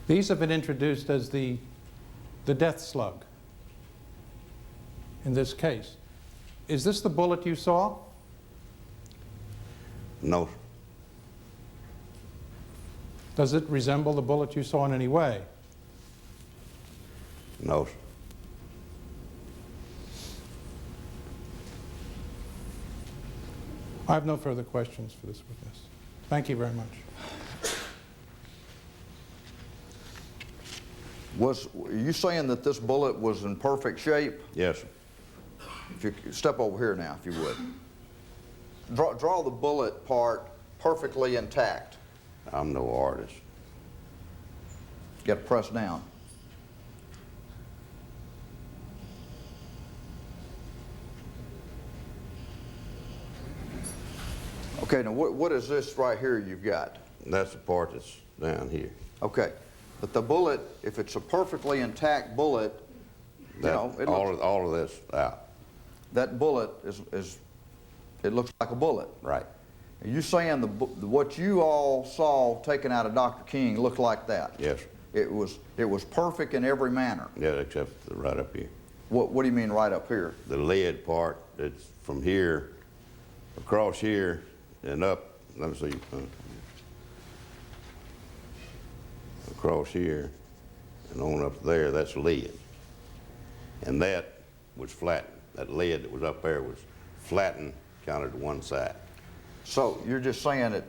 These have been introduced as the death slug in this case. Is this the bullet you saw?
No.
Does it resemble the bullet you saw in any way?
No.
I have no further questions for this witness. Thank you very much.
Are you saying that this bullet was in perfect shape?
Yes, sir.
If you could step over here now, if you would. Draw the bullet part perfectly intact.
I'm no artist.
You got to press down. Okay, now what is this right here you've got?
That's the part that's down here.
Okay, but the bullet, if it's a perfectly intact bullet,
all of this out.
That bullet it looks like a bullet.
Right.
Are you saying what you all saw taken out of Dr. King looked like that?
Yes.
It was perfect in every manner.
Yeah, except right up here.
What do you mean right up here?
The lead part, it's from here, across here, and up. Let me see. Across here, and on up there, that's lead. And that was flattened. That lead that was up there was flattened, counted to one side.
So you're just saying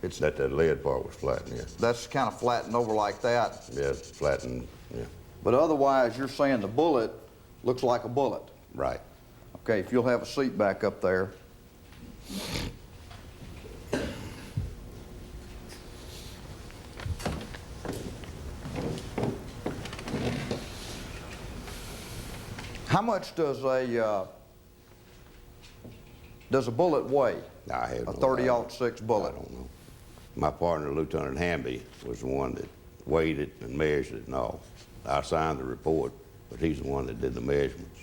it's
that lead part was flattened, yes.
That's kind of flattened over like that?
Yes, flattened, yeah.
But otherwise, you're saying the bullet looks like a bullet?
Right.
Okay, if you'll have a seat back up there. How much does a bullet weigh?
I have
a 30-06 bullet.
I don't know. My partner, Lieutenant Hamby, was the one that weighed it and measured it and all. I signed the report, but he's the one that did the measurements.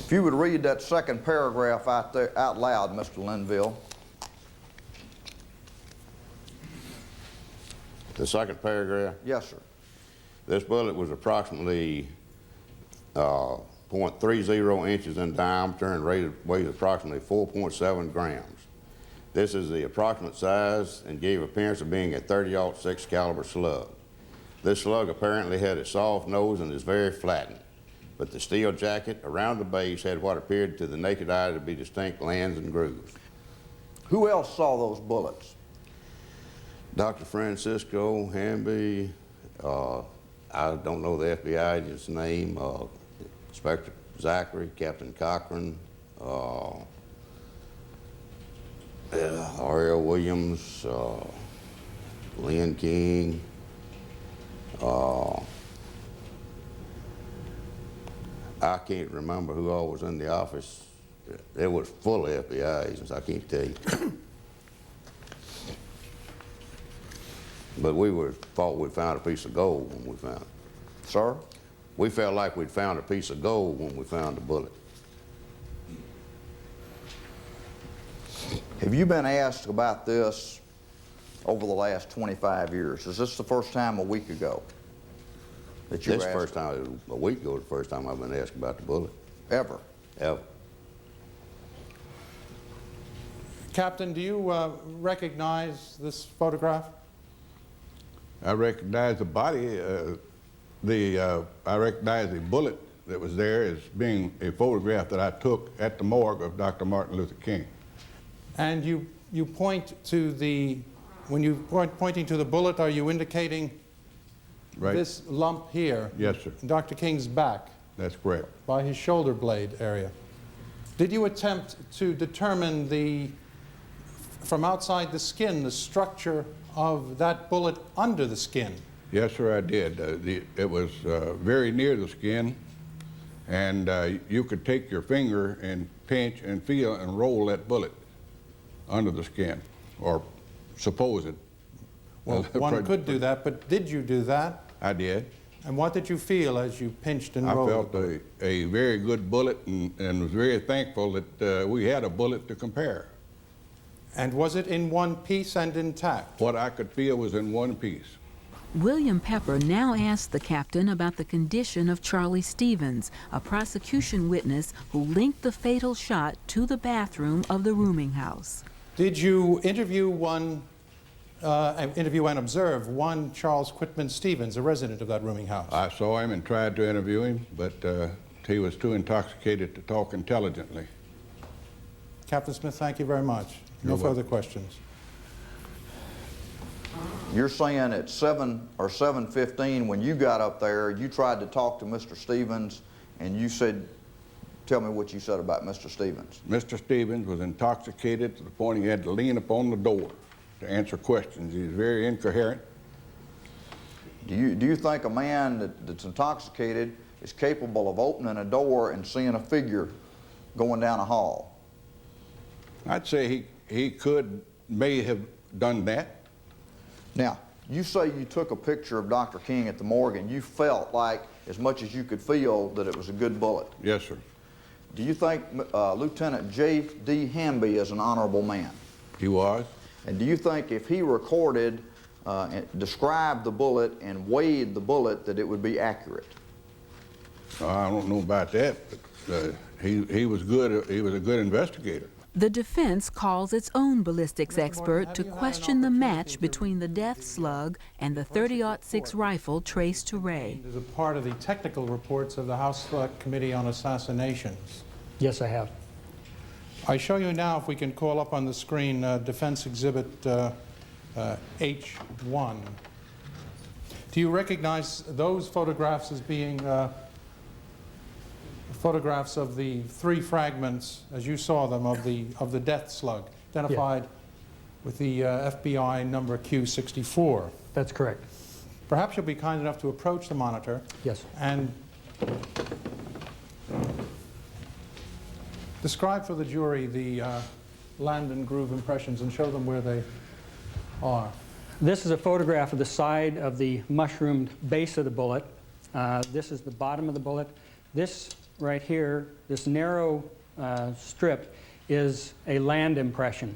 If you would read that second paragraph out loud, Mr. Linville.
The second paragraph?
Yes, sir.
This bullet was approximately 0.30 inches in diameter and weighs approximately 4.7 grams. This is the approximate size and gave appearance of being a 30-06 caliber slug. This slug apparently had a soft nose and is very flattened, but the steel jacket around the base had what appeared to the naked eye to be distinct lands and grooves.
Who else saw those bullets?
Dr. Francisco, Hamby, I don't know the FBI agent's name, Inspector Zachary, Captain Cochran, Earl Williams, Lynn King, I can't remember who all was in the office it was full of FBI agents, I can't tell you. But thought we'd found a piece of gold when we found it.
Sir?
We felt like we'd found a piece of gold when we found the bullet.
Have you been asked about this over the last 25 years? Is this the first time a week ago that you were asked?
This first time, a week ago, the first time I've been asked about the bullet.
Ever?
Ever.
Captain, do you recognize this photograph?
I recognize the body. I recognize the bullet that was there as being a photograph that I took at the morgue of Dr. Martin Luther King.
And you point to the, when you pointing to the bullet, are you indicating this lump here?
Yes, sir.
In Dr. King's back?
That's correct.
By his shoulder blade area. Did you attempt to determine from outside the skin, the structure of that bullet under the skin?
Yes, sir, I did. It was very near the skin, and you could take your finger and pinch and feel and roll that bullet under the skin, or suppose it.
Well, one could do that, but did you do that?
I did.
And what did you feel as you pinched and rolled?
I felt a very good bullet and was very thankful that we had a bullet to compare.
And was it in one piece and intact?
What I could feel was in one piece.
William Pepper now asked the captain about the condition of Charlie Stevens, a prosecution witness who linked the fatal shot to the bathroom of the rooming house.
Did you interview and observe one Charles Quitman Stevens, a resident of that rooming house?
I saw him and tried to interview him, but he was too intoxicated to talk intelligently.
Captain Smith, thank you very much. No further questions.
You're saying at 7 or 7:15 when you got up there, you tried to talk to Mr. Stevens, and you said, tell me what you said about Mr. Stevens.
Mr. Stevens was intoxicated to the point he had to lean upon the door to answer questions. He was very incoherent.
Do you think a man that's intoxicated is capable of opening a door and seeing a figure going down a hall?
I'd say he may have done that.
Now, you say you took a picture of Dr. King at the morgue and you felt like, as much as you could feel, that it was a good bullet.
Yes, sir.
Do you think Lieutenant J.D. Hamby is an honorable man?
He was.
And do you think if he recorded, described the bullet and weighed the bullet, that it would be accurate?
I don't know about that, but he was good. He was a good investigator.
The defense calls its own ballistics expert to question the match between the death slug and the .30-06 rifle traced to Ray.
As a part of the technical reports of the House Select Committee on Assassinations.
Yes, I have.
I show you now, if we can call up on the screen, Defense Exhibit H1. Do you recognize those photographs as being photographs of the 3 fragments, as you saw them, of the death slug, identified with the FBI number Q64?
That's correct.
Perhaps you'll be kind enough to approach the monitor.
Yes.
And describe for the jury the land and groove impressions and show them where they are.
This is a photograph of the side of the mushroomed base of the bullet. This is the bottom of the bullet. This right here, this narrow strip, is a land impression.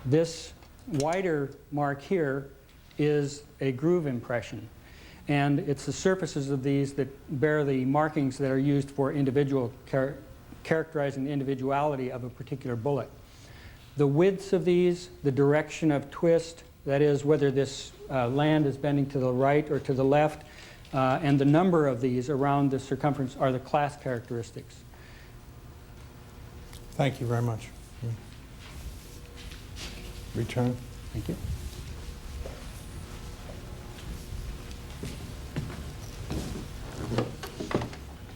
This wider mark here is a groove impression. And it's the surfaces of these that bear the markings that are used for characterizing the individuality of a particular bullet. The widths of these, the direction of twist, that is whether this land is bending to the right or to the left, and the number of these around the circumference are the class characteristics.
Thank you very much. Return.
Thank you.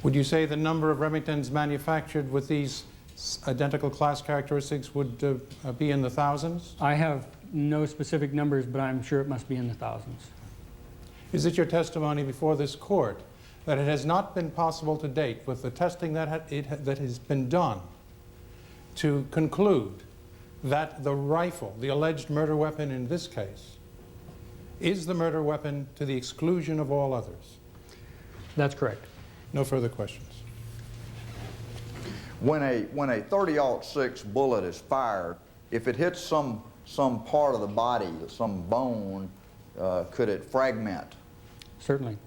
Would you say the number of Remingtons manufactured with these identical class characteristics would be in the thousands?
I have no specific numbers, but I'm sure it must be in the thousands.
Is it your testimony before this court that it has not been possible to date, with the testing that has been done, to conclude that the rifle, the alleged murder weapon in this case, is the murder weapon to the exclusion of all others?
That's correct.
No further questions.
When a .30-06 bullet is fired, if it hits some part of the body, some bone, could it fragment?
Certainly.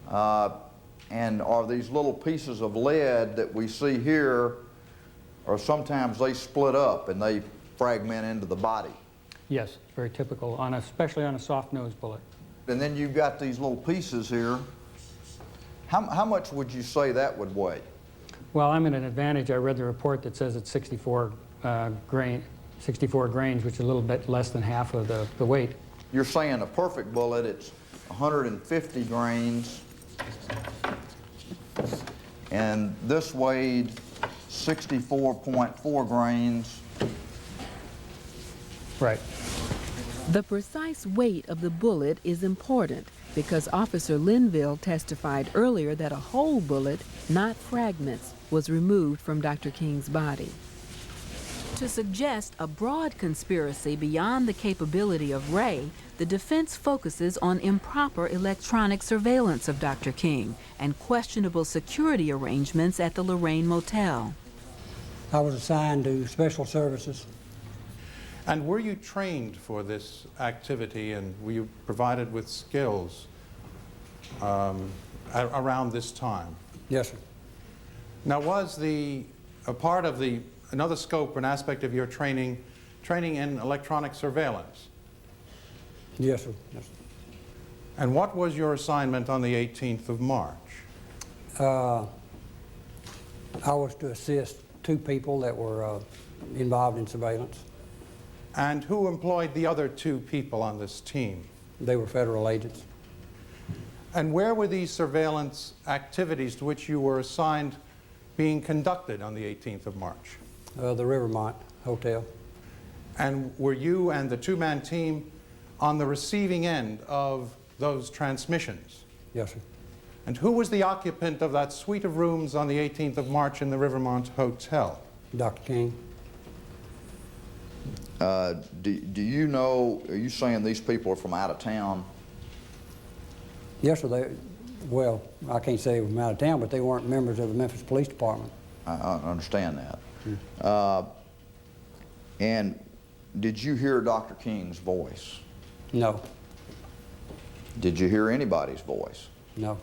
And are these little pieces of lead that we see here, or sometimes they split up and they fragment into the body?
Yes, very typical, especially on a soft-nosed bullet.
And then you've got these little pieces here. How much would you say that would weigh?
Well, I'm at an advantage. I read the report that says it's 64 grains, which is a little bit less than half of the weight.
You're saying a perfect bullet, it's 150 grains, and this weighed 64.4 grains.
Right.
The precise weight of the bullet is important because Officer Linville testified earlier that a whole bullet, not fragments, was removed from Dr. King's body. To suggest a broad conspiracy beyond the capability of Ray, the defense focuses on improper electronic surveillance of Dr. King and questionable security arrangements at the Lorraine Motel.
I was assigned to special services.
And were you trained for this activity, and were you provided with skills around this time?
Yes, sir.
Now, was a part of another scope, an aspect of your training in electronic surveillance?
Yes, sir. Yes, sir.
And what was your assignment on the 18th of March?
I was to assist two people that were involved in surveillance.
And who employed the other two people on this team?
They were federal agents.
And where were these surveillance activities to which you were assigned being conducted on the 18th of March?
The Rivermont Hotel.
And were you and the two-man team on the receiving end of those transmissions?
Yes, sir.
And who was the occupant of that suite of rooms on the 18th of March in the Rivermont Hotel?
Dr. King.
Do you know, are you saying these people are from out of town?
Yes, sir. Well, I can't say they were from out of town, but they weren't members of the Memphis Police Department.
I understand that. And did you hear Dr. King's voice?
No.
Did you hear anybody's voice?
No.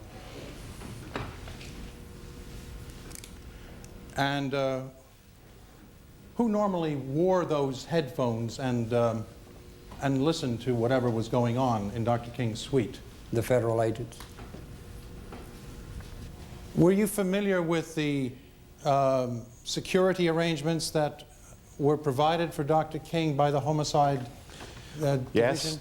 And who normally wore those headphones and listened to whatever was going on in Dr. King's suite?
The federal agents.
Were you familiar with the security arrangements that were provided for Dr. King by the homicide
Yes,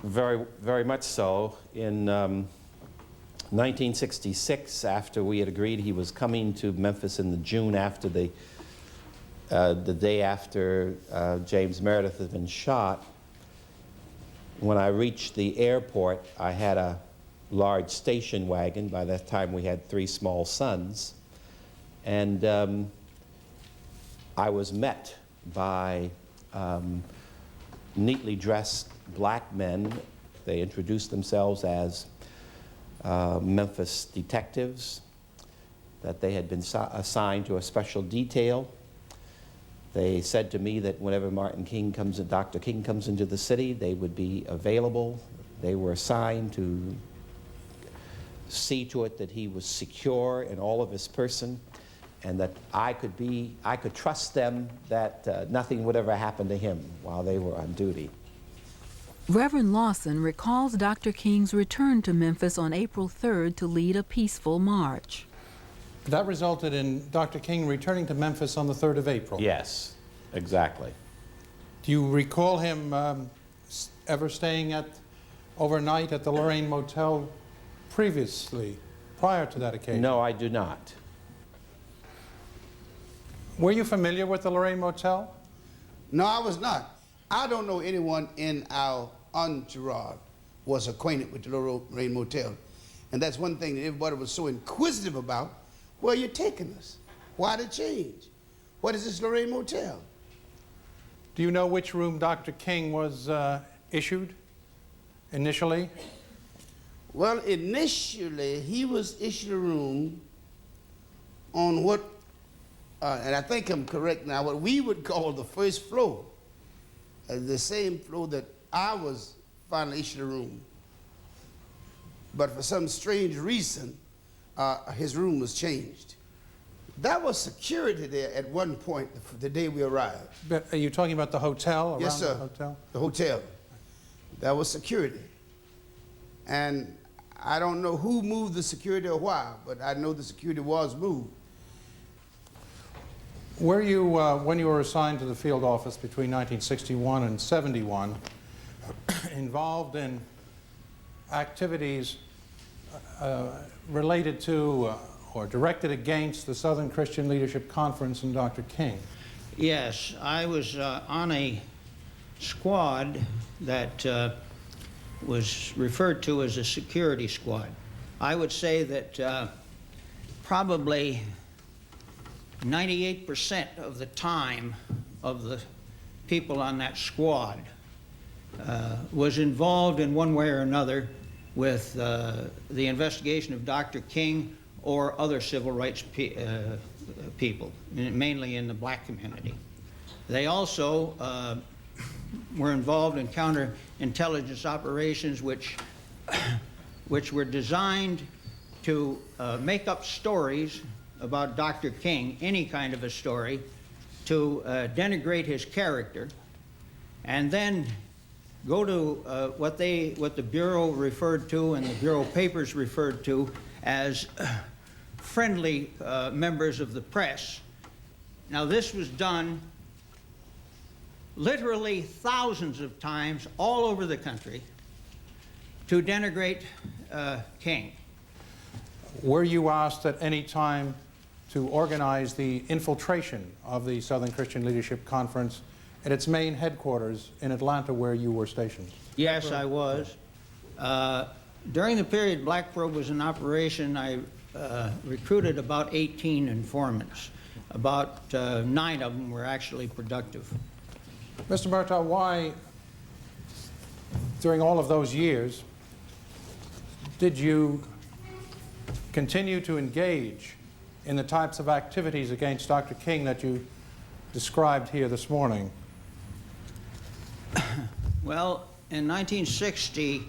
division?
very much so. In 1966, after we had agreed he was coming to Memphis in the June after the day after James Meredith had been shot, when I reached the airport, I had a large station wagon. By that time, we had 3 small sons. And I was met by neatly dressed black men. They introduced themselves as Memphis detectives, that they had been assigned to a special detail. They said to me that whenever Dr. King comes into the city, they would be available. They were assigned to see to it that he was secure in all of his person, and that I could trust them that nothing would ever happen to him while they were on duty.
Reverend Lawson recalls Dr. King's return to Memphis on April 3rd to lead a peaceful march.
That resulted in Dr. King returning to Memphis on the 3rd of April.
Yes, exactly.
Do you recall him ever staying overnight at the Lorraine Motel previously, prior to that occasion?
No, I do not.
Were you familiar with the Lorraine Motel?
No, I was not. I don't know anyone in our entourage was acquainted with the Lorraine Motel. And that's one thing that everybody was so inquisitive about. Where are you taking us? Why the change? what is this Lorraine Motel?
Do you know which room Dr. King was issued initially?
Well, initially, he was issued a room on what, and I think I'm correct now, what we would call the first floor, the same floor that I was finally issued a room. But for some strange reason, his room was changed. That was security there at one point, the day we arrived.
But are you talking about the hotel? Around
Yes, sir.
The hotel?
The hotel. That was security. And I don't know who moved the security or why, but I know the security was moved.
Were you, when you were assigned to the field office between 1961 and 71, involved in activities related to or directed against the Southern Christian Leadership Conference and Dr. King?
Yes, I was on a squad that was referred to as a security squad. I would say that probably 98% of the time of the people on that squad was involved in one way or another with the investigation of Dr. King or other civil rights people, mainly in the black community. They also were involved in counterintelligence operations which were designed to make up stories about Dr. King, any kind of a story, to denigrate his character, and then go to what the Bureau referred to and the Bureau papers referred to as friendly members of the press. Now, this was done literally thousands of times all over the country to denigrate King.
Were you asked at any time to organize the infiltration of the Southern Christian Leadership Conference at its main headquarters in Atlanta, where you were stationed?
Yes, I was. During the period Black Probe was in operation, I recruited about 18 informants. About 9 of them were actually productive.
Mr. Murtaugh, why, during all of those years, did you continue to engage in the types of activities against Dr. King that you described here this morning?
Well, in 1960,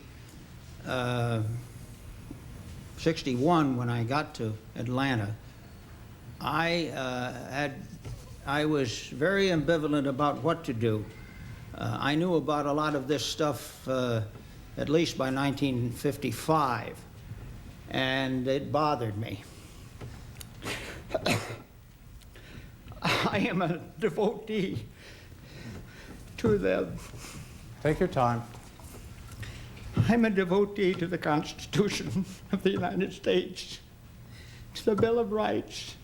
61, when I got to Atlanta, I was very ambivalent about what to do. I knew about a lot of this stuff at least by 1955, and it bothered me. I am a devotee to them.
Take your time.
I'm a devotee to the Constitution of the United States, to the Bill of Rights,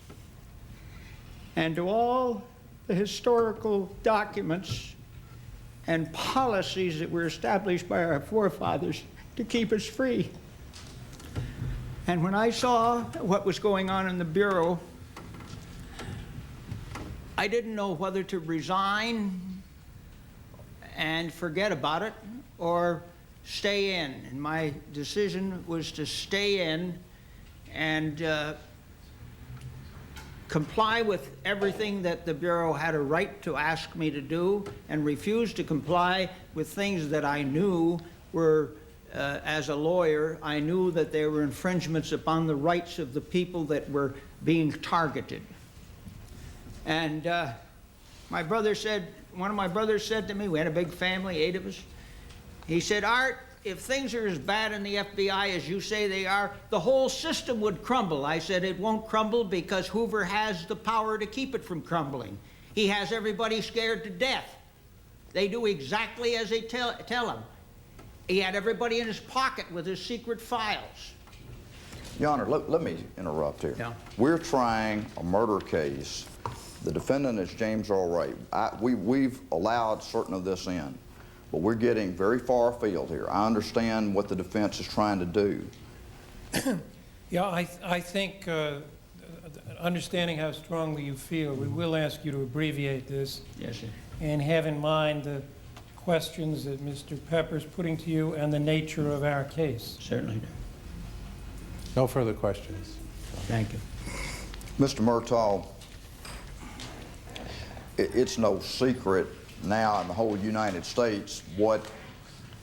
and to all the historical documents and policies that were established by our forefathers to keep us free. And when I saw what was going on in the Bureau, I didn't know whether to resign and forget about it or stay in. And my decision was to stay in and comply with everything that the Bureau had a right to ask me to do, and refuse to comply with things that I knew were, as a lawyer, I knew that there were infringements upon the rights of the people that were being targeted. And my brother said, one of my brothers said to me, we had a big family, 8 of us, he said, Art, if things are as bad in the FBI as you say they are, the whole system would crumble. I said, it won't crumble because Hoover has the power to keep it from crumbling. He has everybody scared to death. They do exactly as they tell him. He had everybody in his pocket with his secret files.
Your Honor, let me interrupt here.
Yeah.
We're trying a murder case. The defendant is James Earl Ray. We've allowed certain of this in, but we're getting very far afield here. I understand what the defense is trying to do.
Yeah, I think understanding how strongly you feel, we will ask you to abbreviate this.
Yes, sir.
And have in mind the questions that Mr. Pepper's putting to you and the nature of our case.
Certainly do.
No further questions.
Thank you.
Mr. Murtaugh, it's no secret now in the whole United States what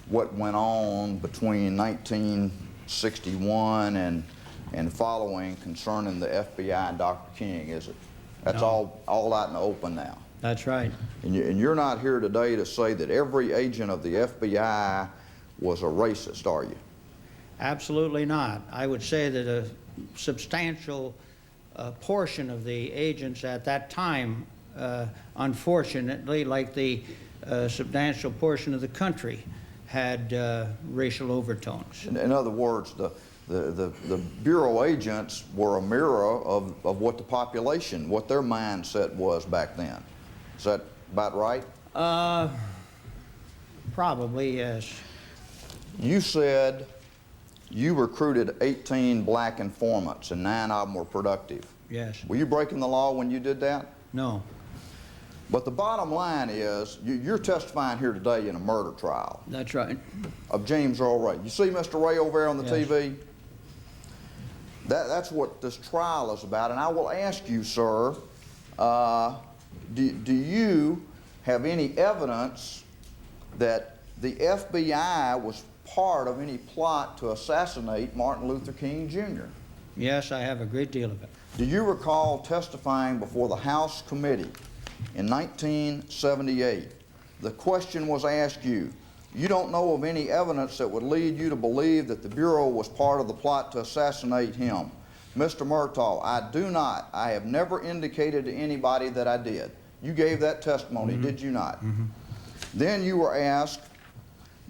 went on between 1961 and following concerning the FBI and Dr. King, is it? That's
No.
all out in the open now.
That's right.
And you're not here today to say that every agent of the FBI was a racist, are you?
Absolutely not. I would say that a substantial portion of the agents at that time, unfortunately, like the substantial portion of the country, had racial overtones.
In other words, the Bureau agents were a mirror of what the population, what their mindset was back then. Is that about right?
Probably, yes.
You said you recruited 18 black informants and 9 of them were productive.
Yes.
Were you breaking the law when you did that?
No.
But the bottom line is, you're testifying here today in a murder trial.
That's right.
Of James Earl Ray. You see Mr. Ray over there on the
Yes.
TV? That's what this trial is about. And I will ask you, sir, do you have any evidence that the FBI was part of any plot to assassinate Martin Luther King Jr.?
Yes, I have a great deal of it.
Do you recall testifying before the House Committee in 1978? The question was asked you. You don't know of any evidence that would lead you to believe that the Bureau was part of the plot to assassinate him. Mr. Murtaugh, I do not. I have never indicated to anybody that I did. You gave that testimony, did you not? Then you were asked,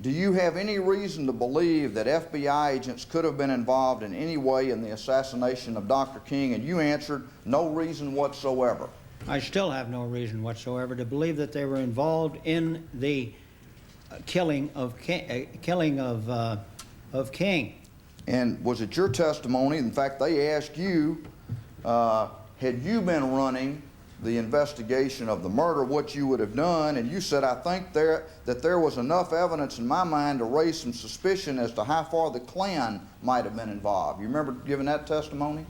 do you have any reason to believe that FBI agents could have been involved in any way in the assassination of Dr. King? And you answered, no reason whatsoever.
I still have no reason whatsoever to believe that they were involved in the killing of King.
And was it your testimony, in fact, they asked you, had you been running the investigation of the murder, what you would have done, and you said, I think that there was enough evidence in my mind to raise some suspicion as to how far the Klan might have been involved. You remember giving that testimony?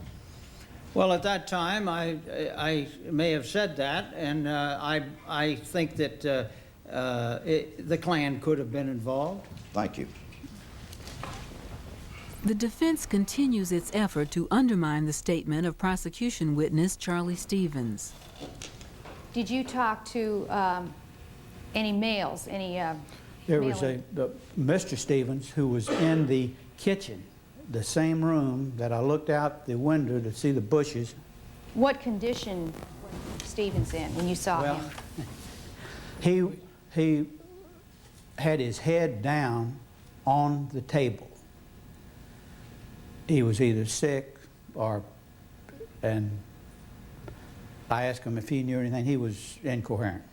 Well, at that time, I may have said that, and I think that the Klan could have been involved.
Thank you.
The defense continues its effort to undermine the statement of prosecution witness Charlie Stevens.
Did you talk to any males, any
There was
male-
Mr. Stevens who was in the kitchen, the same room that I looked out the window to see the bushes.
What condition was Stevens in when you saw
Well,
him?
He had his head down on the table. He was either sick and I asked him if he knew anything. He was incoherent.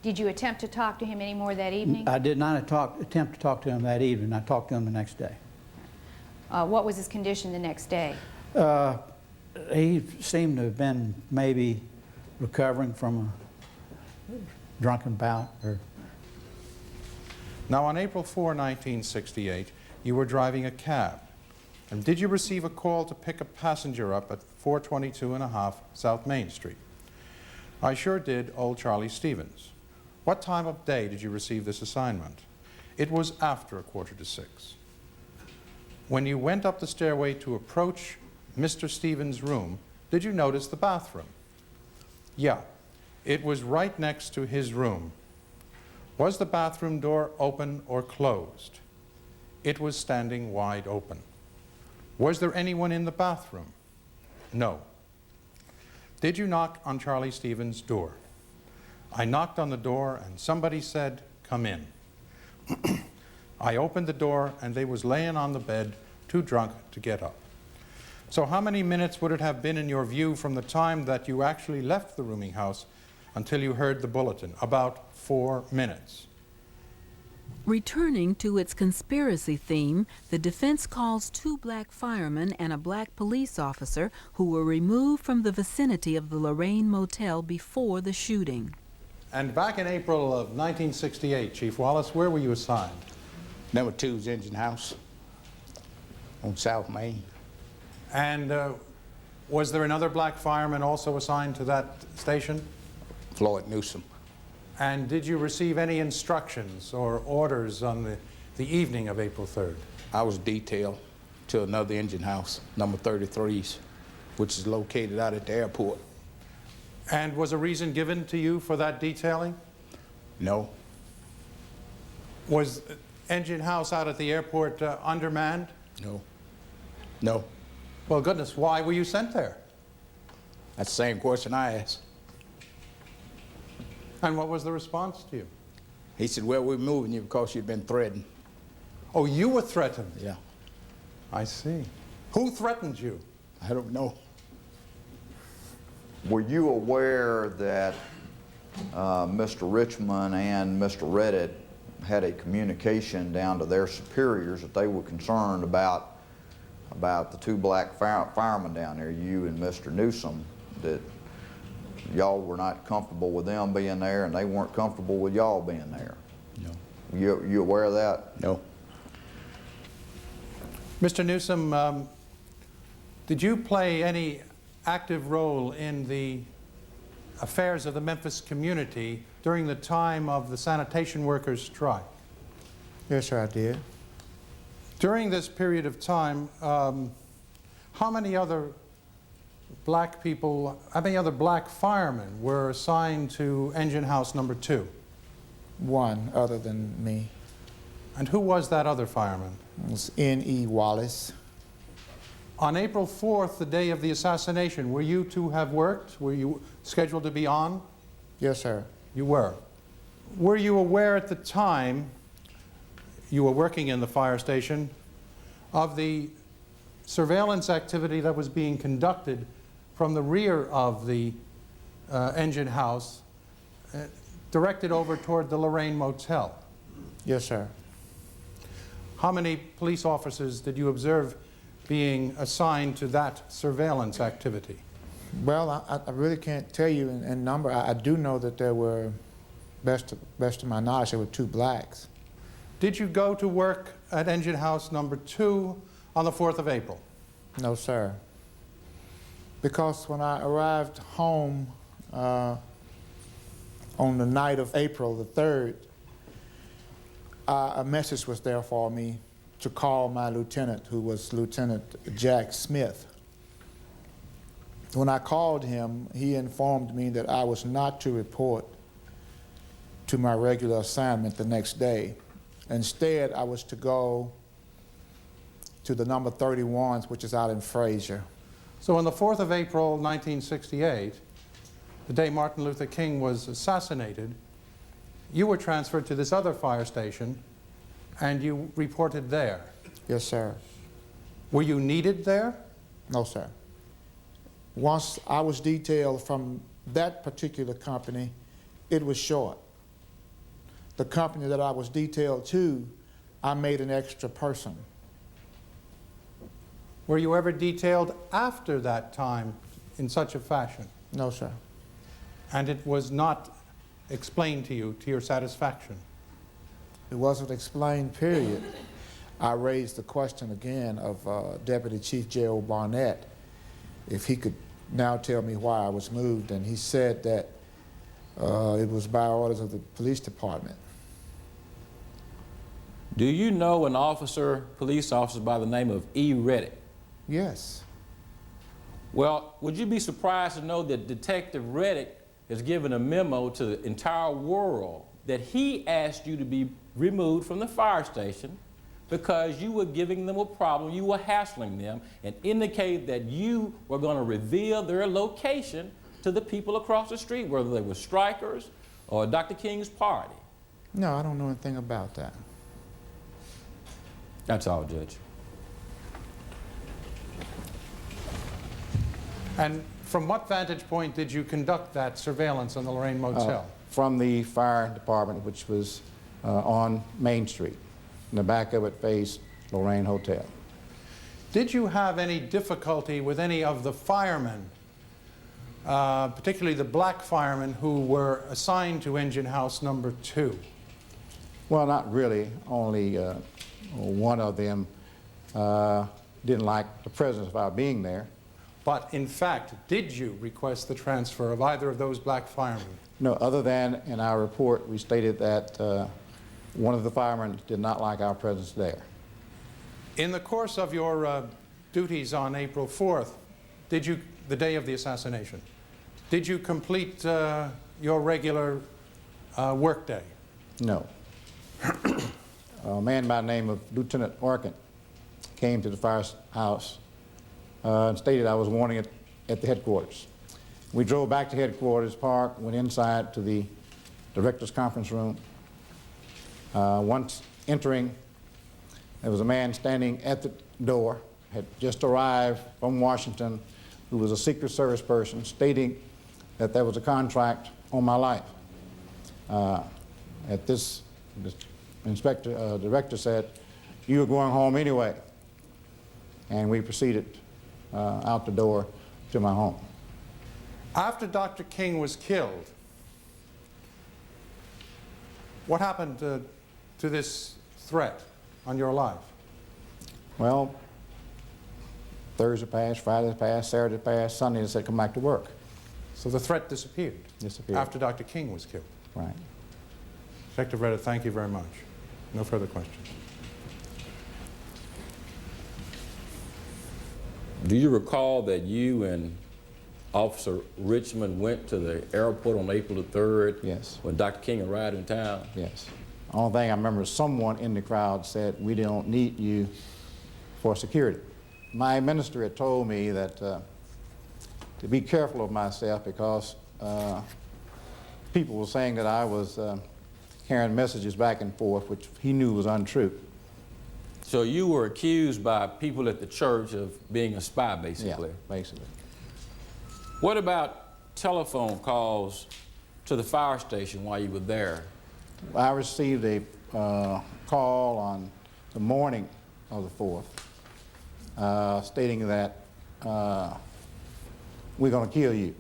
Did you attempt to talk to him any more that evening?
I did not attempt to talk to him that evening. I talked to him the next day.
What was his condition the next day?
He seemed to have been maybe recovering from a drunken bout.
Now, on April 4, 1968, you were driving a cab. And did you receive a call to pick a passenger up at 422.5 South Main Street? I sure did, old Charlie Stevens. What time of day did you receive this assignment? It was after 5:45. When you went up the stairway to approach Mr. Stevens' room, did you notice the bathroom? Yeah, it was right next to his room. Was the bathroom door open or closed? It was standing wide open. Was there anyone in the bathroom? No. Did you knock on Charlie Stevens' door? I knocked on the door and somebody said, "Come in." I opened the door and they was laying on the bed, too drunk to get up. So how many minutes would it have been in your view from the time that you actually left the rooming house until you heard the bulletin? About 4 minutes.
Returning to its conspiracy theme, the defense calls 2 black firemen and a black police officer who were removed from the vicinity of the Lorraine Motel before the shooting.
And back in April of 1968, Chief Wallace, where were you assigned?
Number 2's engine house on South Main.
And was there another black fireman also assigned to that station?
Floyd Newsom.
And did you receive any instructions or orders on the evening of April 3rd?
I was detailed to another engine house, number 33's, which is located out at the airport.
And was a reason given to you for that detailing?
No.
Was engine house out at the airport undermanned?
No. No.
Well, goodness, why were you sent there?
That's the same question I asked.
And what was the response to you?
He said, well, we're moving you because you'd been threatened.
Oh, you were threatened?
Yeah.
I see. Who threatened you?
I don't know.
Were you aware that Mr. Richmond and Mr. Reddit had a communication down to their superiors that they were concerned about the 2 black firemen down there, you and Mr. Newsom, that y'all were not comfortable with them being there and they weren't comfortable with y'all being there?
No.
You aware of that?
No.
Mr. Newsom, did you play any active role in the affairs of the Memphis community during the time of the sanitation workers' strike?
Yes, sir, I did.
During this period of time, how many other black people, how many other black firemen were assigned to engine house number 2?
1 other than me.
And who was that other fireman?
It was N.E. Wallace.
On April 4th, the day of the assassination, were you to have worked? Were you scheduled to be on?
Yes, sir.
You were. Were you aware at the time you were working in the fire station of the surveillance activity that was being conducted from the rear of the engine house directed over toward the Lorraine Motel?
Yes, sir.
How many police officers did you observe being assigned to that surveillance activity?
Well, I really can't tell you in number. I do know that there were, best of my knowledge, there were 2 blacks.
Did you go to work at engine house number 2 on the 4th of April?
No, sir. Because when I arrived home on the night of April the 3rd, a message was there for me to call my lieutenant, who was Lieutenant Jack Smith. When I called him, he informed me that I was not to report to my regular assignment the next day. Instead, I was to go to the number 31s, which is out in Fraser.
So on the 4th of April, 1968, the day Martin Luther King was assassinated, you were transferred to this other fire station and you reported there.
Yes, sir.
Were you needed there?
No, sir. Once I was detailed from that particular company, it was short. The company that I was detailed to, I made an extra person.
Were you ever detailed after that time in such a fashion?
No, sir.
And it was not explained to you to your satisfaction?
It wasn't explained, period. I raised the question again of Deputy Chief J.O. Barnett, if he could now tell me why I was moved, and he said that it was by orders of the police department.
Do you know an officer, police officer by the name of E. Reddick?
Yes.
Well, would you be surprised to know that Detective Reddick has given a memo to the entire world that he asked you to be removed from the fire station because you were giving them a problem, you were hassling them, and indicated that you were going to reveal their location to the people across the street, whether they were strikers or Dr. King's party?
No, I don't know anything about that.
That's all, Judge.
And from what vantage point did you conduct that surveillance on the Lorraine Motel?
From the fire department, which was
on Main Street. In the back of it faced Lorraine Hotel. Did you have any difficulty with any of the firemen, particularly the black firemen who were assigned to engine house number 2? Well, not really. Only one of them didn't like the presence of our being there. But in fact, did you request the transfer of either of those black firemen? No, other than in our report we stated that one of the firemen did not like our presence there. In the course of your duties on April 4th, did you, the day of the assassination, did you complete your regular work day? No. A man by the name of Lieutenant Orkin came to the firehouse and stated I was wanting it at the headquarters. We drove back to headquarters, parked, went inside to the director's conference room. Once entering, there was a man standing at the door, had just arrived from Washington, who was a Secret Service person, stating that there was a contract on my life. At this, the director said, "You were going home anyway." And we proceeded out the door to my home. After Dr. King was killed, what happened to this threat on your life? Well, Thursday passed, Friday passed, Saturday passed, Sunday they said come back to work. So the threat disappeared? Disappeared. After Dr. King was killed? Right. Detective Redder, thank you very much. No further questions.
Do you recall that you and Officer Richmond went to the airport on April the 3rd?
Yes.
When Dr. King arrived in town?
Yes. The only thing I remember is someone in the crowd said, "We don't need you for security." My minister had told me that to be careful of myself because people were saying that I was carrying messages back and forth, which he knew was untrue.
So you were accused by people at the church of being a spy, basically?
Yeah, basically.
What about telephone calls to the fire station while you were there?
I received a call on the morning of the 4th stating that we're going to kill you.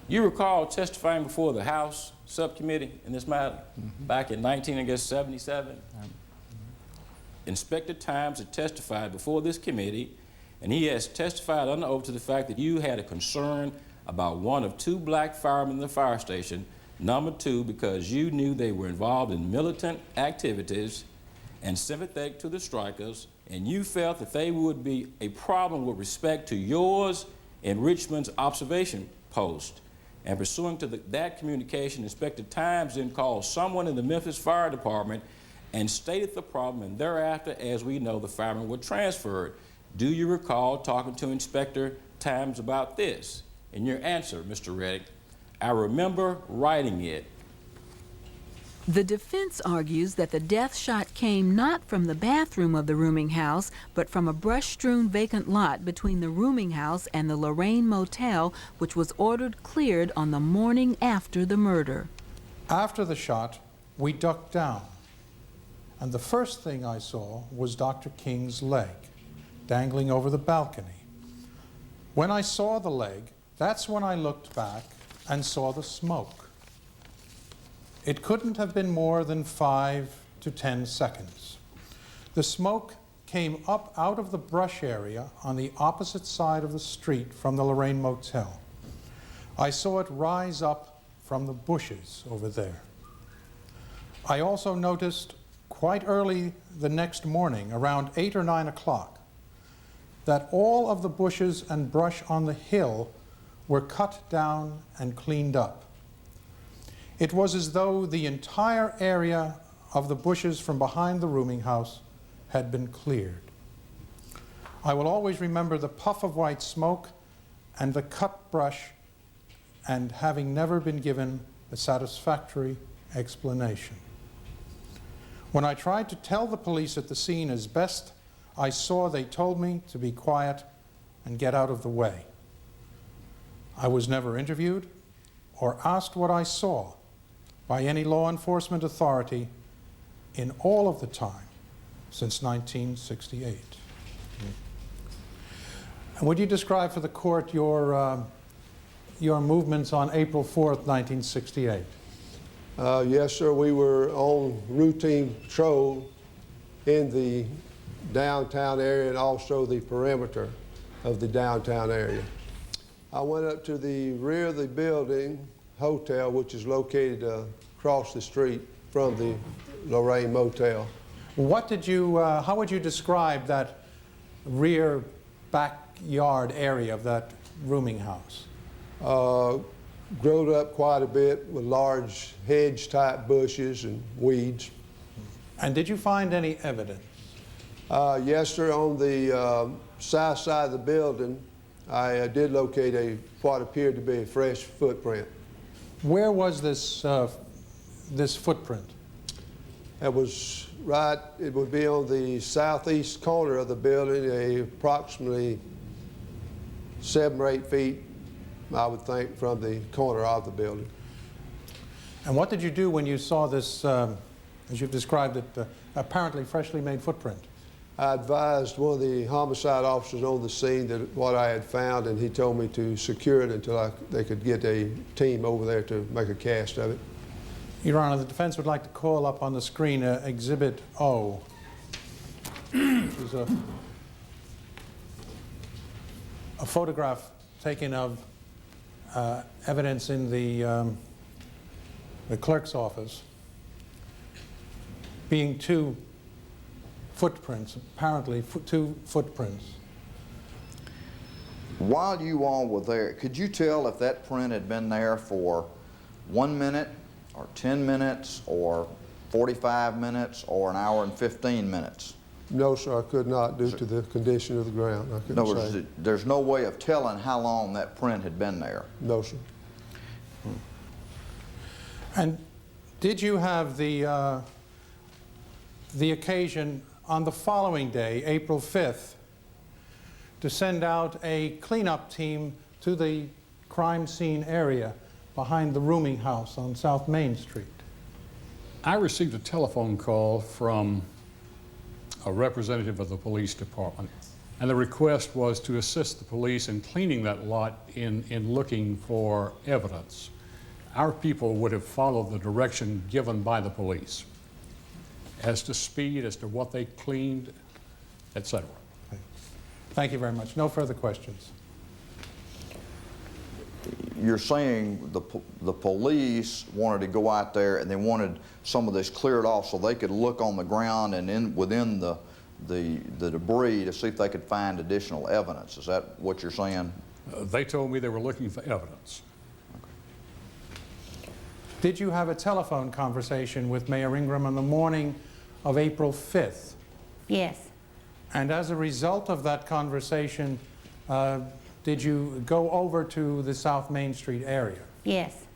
You recall testifying before the House subcommittee in this matter back in 1977? Inspector Times had testified before this committee, and he has testified under oath to the fact that you had a concern about one of 2 black firemen in the fire station, number 2, because you knew they were involved in militant activities and sympathetic to the strikers, and you felt that they would be a problem with respect to yours and Richmond's observation post. And pursuant to that communication, Inspector Times then called someone in the Memphis Fire Department and stated the problem, and thereafter, as we know, the firemen were transferred. Do you recall talking to Inspector Times about this? And your answer, Mr. Reddick, "I remember writing it."
The defense argues that the death shot came not from the bathroom of the rooming house, but from a brush-strewn vacant lot between the rooming house and the Lorraine Motel, which was ordered cleared on the morning after the murder.
After the shot, we ducked down, and the first thing I saw was Dr. King's leg dangling over the balcony. When I saw the leg, that's when I looked back and saw the smoke. It couldn't have been more than 5 to 10 seconds. The smoke came up out of the brush area on the opposite side of the street from the Lorraine Motel. I saw it rise up from the bushes over there. I also noticed quite early the next morning, around 8 or 9 o'clock, that all of the bushes and brush on the hill were cut down and cleaned up. It was as though the entire area of the bushes from behind the rooming house had been cleared. I will always remember the puff of white smoke and the cut brush, and having never been given a satisfactory explanation. When I tried to tell the police at the scene as best I saw, they told me to be quiet and get out of the way. I was never interviewed or asked what I saw, by any law enforcement authority in all of the time since 1968. And would you describe for the court your movements on April 4th, 1968?
Yes, sir. We were on routine patrol in the downtown area and also the perimeter of the downtown area. I went up to the rear of the building hotel, which is located across the street from the Lorraine Motel.
What did you, how would you describe that rear backyard area of that rooming house?
Growed up quite a bit with large hedge-type bushes and weeds.
And did you find any evidence?
Yes, sir. On the south side of the building, I did locate what appeared to be a fresh footprint.
Where was this, this footprint?
It was right, it would be on the southeast corner of the building, approximately 7 or 8 feet, I would think, from the corner of the building.
And what did you do when you saw this, as you've described it, apparently freshly made footprint?
I advised one of the homicide officers on the scene that what I had found, and he told me to secure it until they could get a team over there to make a cast of it.
Your Honor, the defense would like to call up on the screen Exhibit O. Which is a photograph taken of evidence in the clerk's office, being 2 footprints, apparently 2 footprints.
While you all were there, could you tell if that print had been there for 1 minute or 10 minutes or 45 minutes or an hour and 15 minutes?
No, sir, I could not due to the condition of the ground. I couldn't say.
There's no way of telling how long that print had been there?
No, sir.
And did you have the occasion on the following day, April 5th, to send out a cleanup team to the crime scene area behind the rooming house on South Main Street?
I received a telephone call from a representative of the police department, and the request was to assist the police in cleaning that lot in looking for evidence. Our people would have followed the direction given by the police as to speed, as to what they cleaned, etc.
Thank you very much. No further questions.
You're saying the police wanted to go out there and they wanted some of this cleared off so they could look on the ground and within the debris to see if they could find additional evidence. Is that what you're saying?
They told me they were looking for evidence.
Did you have a telephone conversation with Mayor Ingram on the morning of April 5th?
Yes.
And as a result of that conversation, did you go over to the South Main Street area?
Yes.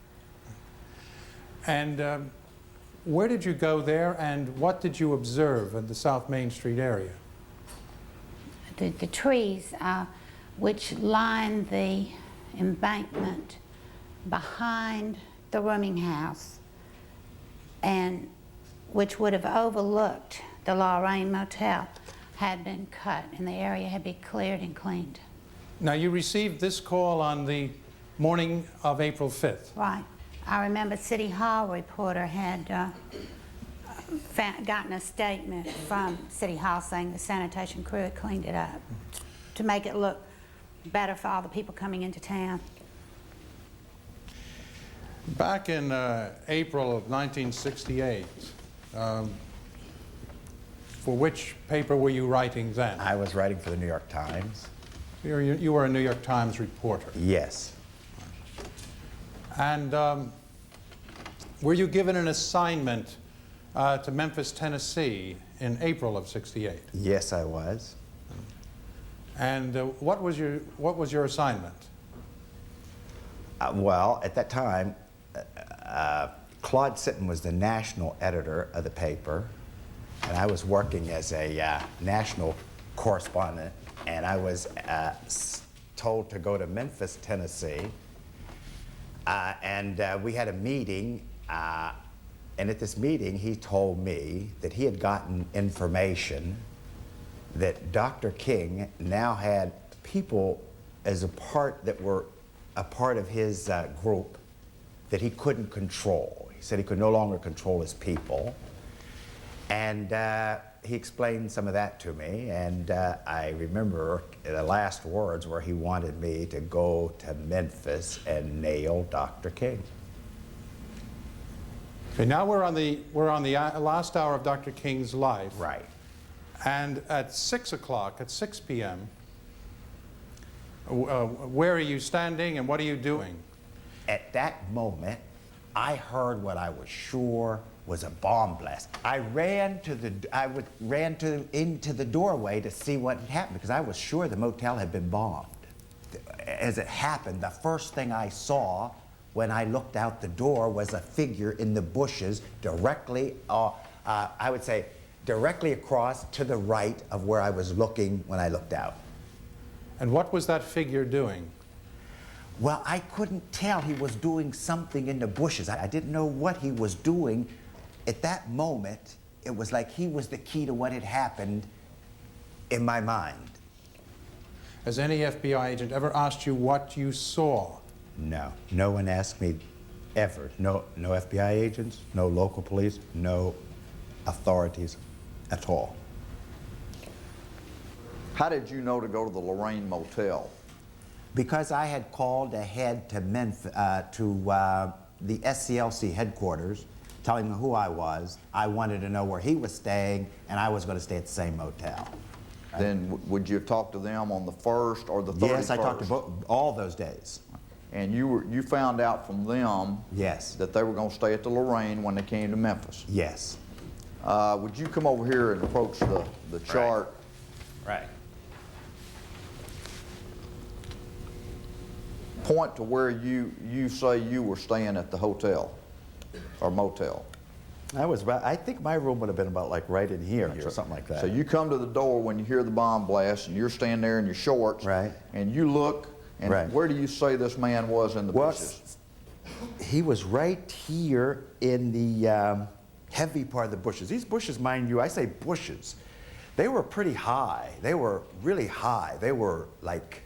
And where did you go there, and what did you observe in the South Main Street area?
The trees which line the embankment behind the rooming house and which would have overlooked the Lorraine Motel had been cut and the area had been cleared and cleaned.
Now, you received this call on the morning of April 5th.
Right. I remember City Hall reporter had gotten a statement from City Hall saying the sanitation crew had cleaned it up to make it look better for all the people coming into town.
Back in April of 1968, for which paper were you writing then?
I was writing for the New York Times.
You were a New York Times reporter.
Yes.
And were you given an assignment to Memphis, Tennessee in April of '68?
Yes, I was.
And what was your assignment?
Well, at that time, Claude Sitton was the national editor of the paper, and I was working as a national correspondent, and I was told to go to Memphis, Tennessee, and we had a meeting And at this meeting, he told me that he had gotten information that Dr. King now had people as a part that were a part of his group that he couldn't control. He said he could no longer control his people. And he explained some of that to me, and I remember the last words where he wanted me to go to Memphis and nail Dr. King.
Okay, now we're on the last hour of Dr. King's life.
Right.
And at 6 o'clock, at 6 p.m., where are you standing and what are you doing?
At that moment, I heard what I was sure was a bomb blast. I ran into the doorway to see what had happened because I was sure the motel had been bombed. As it happened, the first thing I saw when I looked out the door was a figure in the bushes directly, I would say, directly across to the right of where I was looking when I looked out.
And what was that figure doing?
Well, I couldn't tell. He was doing something in the bushes. I didn't know what he was doing. At that moment, it was like he was the key to what had happened in my mind.
Has any FBI agent ever asked you what you saw?
No. No one asked me ever. No FBI agents, no local police, no authorities at all.
How did you know to go to the Lorraine Motel?
Because I had called ahead to Memphis, to the SCLC headquarters, telling them who I was. I wanted to know where he was staying, and I was going to stay at the same motel.
Then would you have talked to them on the 1st or the 31st?
Yes, I talked to all those days.
And you found out from them
yes.
that they were going to stay at the Lorraine when they came to Memphis?
Yes.
Would you come over here and approach the chart?
Right.
Point to where you say you were staying at the hotel or motel.
I think my room would have been about like right in here or something like that.
So you come to the door when you hear the bomb blast and you're standing there in your shorts.
Right.
And you look and
right.
Where do you say this man was in the bushes?
He was right here in the heavy part of the bushes. These bushes, mind you, I say bushes. They were pretty high. They were really high. They were like,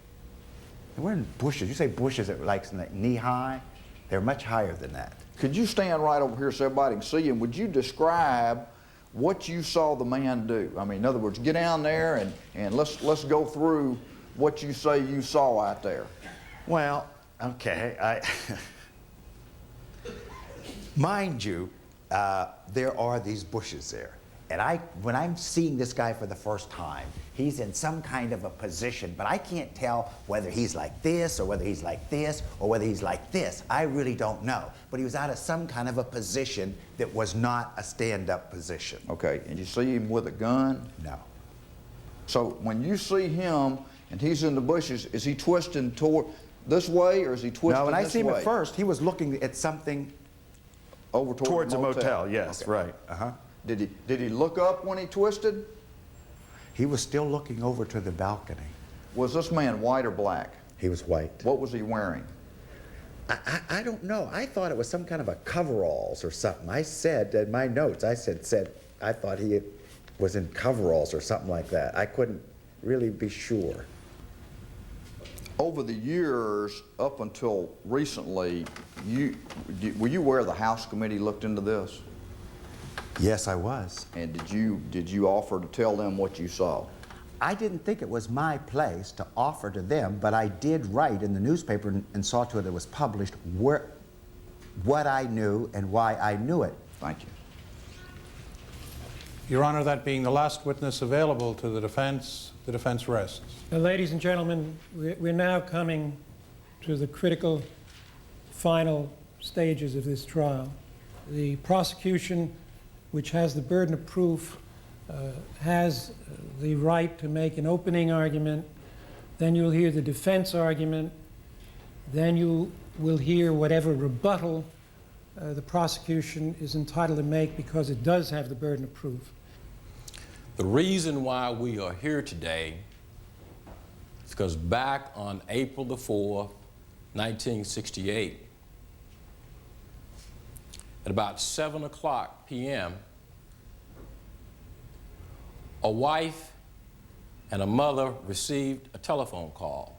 they weren't bushes. You say bushes that were like knee high. They're much higher than that.
Could you stand right over here so everybody can see you? And would you describe what you saw the man do? I mean, in other words, get down there and let's go through what you say you saw out there.
Well, okay. Mind you, there are these bushes there. And when I'm seeing this guy for the first time, he's in some kind of a position, but I can't tell whether he's like this or whether he's like this or whether he's like this. I really don't know. But he was out of some kind of a position that was not a stand-up position.
Okay, and you see him with a gun?
No.
So when you see him and he's in the bushes, is he twisting toward this way or is he twisting this way?
No, when I see him at first, he was looking at something
over towards
a motel. Yes,
okay.
Right. Uh-huh.
Did he look up when he twisted?
He was still looking over to the balcony.
Was this man white or black?
He was white.
What was he wearing?
I don't know. I thought it was some kind of a coveralls or something. I said in my notes, I thought he was in coveralls or something like that. I couldn't really be sure.
Over the years, up until recently, were you aware the House Committee looked into this?
Yes, I was.
And did you offer to tell them what you saw?
I didn't think it was my place to offer to them, but I did write in the newspaper and saw to it it was published what I knew and why I knew it.
Thank you.
Your Honor, that being the last witness available to the defense rests.
Ladies and gentlemen, we're now coming to the critical final stages of this trial. The prosecution, which has the burden of proof, has the right to make an opening argument. Then you'll hear the defense argument. Then you will hear whatever rebuttal the prosecution is entitled to make because it does have the burden of proof.
The reason why we are here today is because back on April the 4th, 1968, at about 7 o'clock p.m., a wife and a mother received a telephone call.